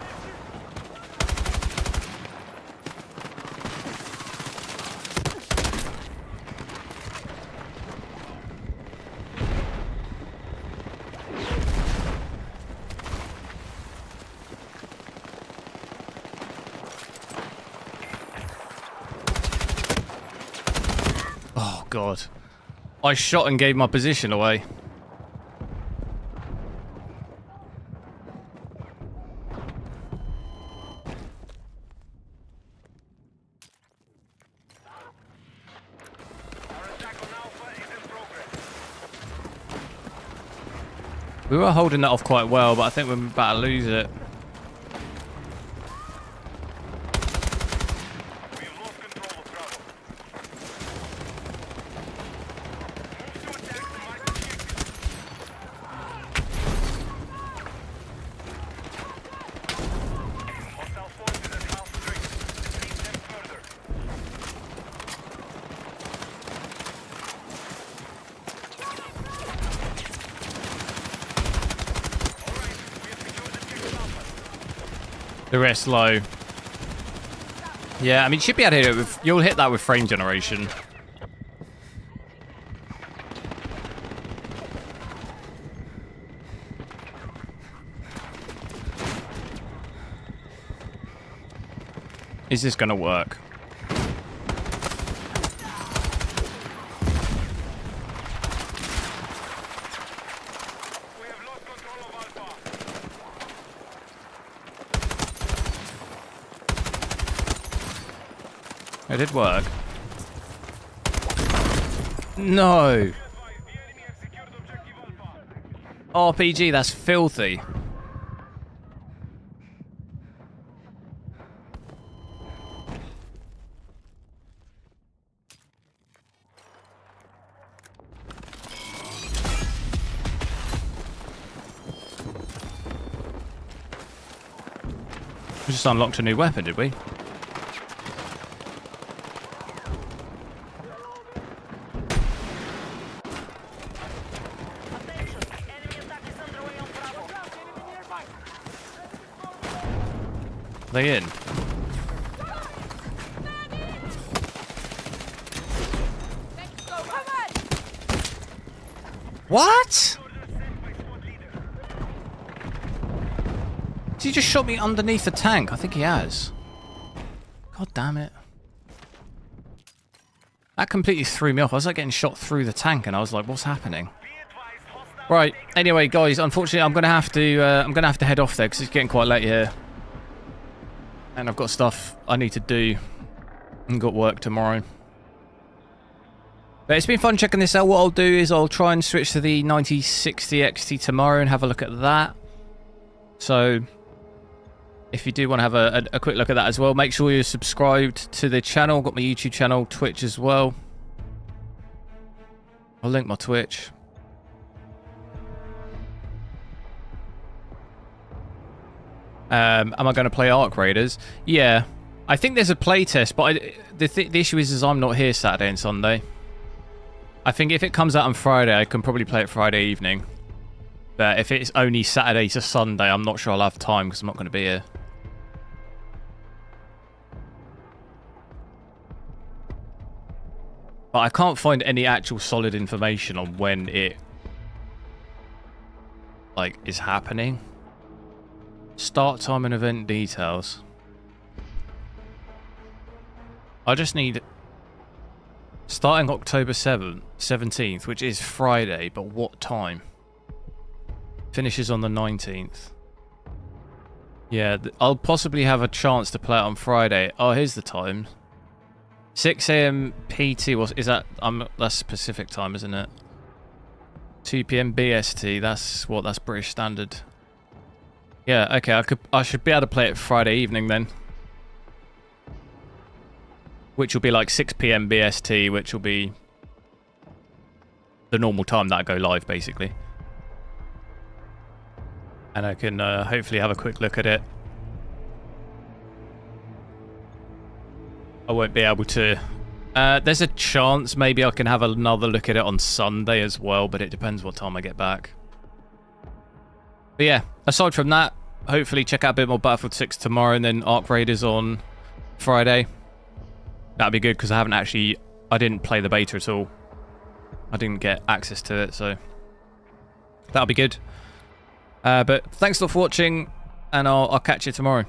Oh, God. I shot and gave my position away. We were holding that off quite well, but I think we're about to lose it. We've lost control of Bravo. Move to attack the marked objective. Hostile forces at half strength. Defeat them further. The rest low. Yeah, I mean, you should be able to hit it with... You'll hit that with frame generation. Is this going to work? We have lost control of Alpha. It did work. No. The enemy have secured objective Alpha. RPG, that's filthy. We just unlocked a new weapon, did we? Are they in? What? Has he just shot me underneath the tank? I think he has. God damn it. That completely threw me off. I was like getting shot through the tank and I was like, what's happening? Right, anyway guys, unfortunately I'm gonna have to head off there because it's getting quite late here. And I've got stuff I need to do. And got work tomorrow. But it's been fun checking this out. What I'll do is I'll try and switch to the 9060 XT tomorrow and have a look at that. So if you do want to have a quick look at that as well, make sure you're subscribed to the channel. Got my YouTube channel, Twitch as well. I'll link my Twitch. Am I going to play Arc Raiders? Yeah. I think there's a playtest, but the issue is I'm not here Saturday and Sunday. I think if it comes out on Friday, I can probably play it Friday evening. But if it's only Saturday to Sunday, I'm not sure I'll have time because I'm not going to be here. But I can't find any actual solid information on when it is happening. Start time and event details. I just need starting October 17th, which is Friday, but what time? Finishes on the 19th. Yeah, I'll possibly have a chance to play it on Friday. Oh, here's the time. 6 AM PT, is that that's Pacific time, isn't it? 2 PM BST, that's British Standard. Yeah, okay, I should be able to play it Friday evening then. Which will be like 6 PM BST, which will be the normal time that I go live, basically. And I can hopefully have a quick look at it. I won't be able to... there's a chance maybe I can have another look at it on Sunday as well, but it depends what time I get back. But yeah, aside from that, hopefully check out a bit more Battlefield 6 tomorrow and then Arc Raiders on Friday. That'd be good because I didn't play the beta at all. I didn't get access to it, so that'll be good. But thanks a lot for watching, and I'll catch you tomorrow.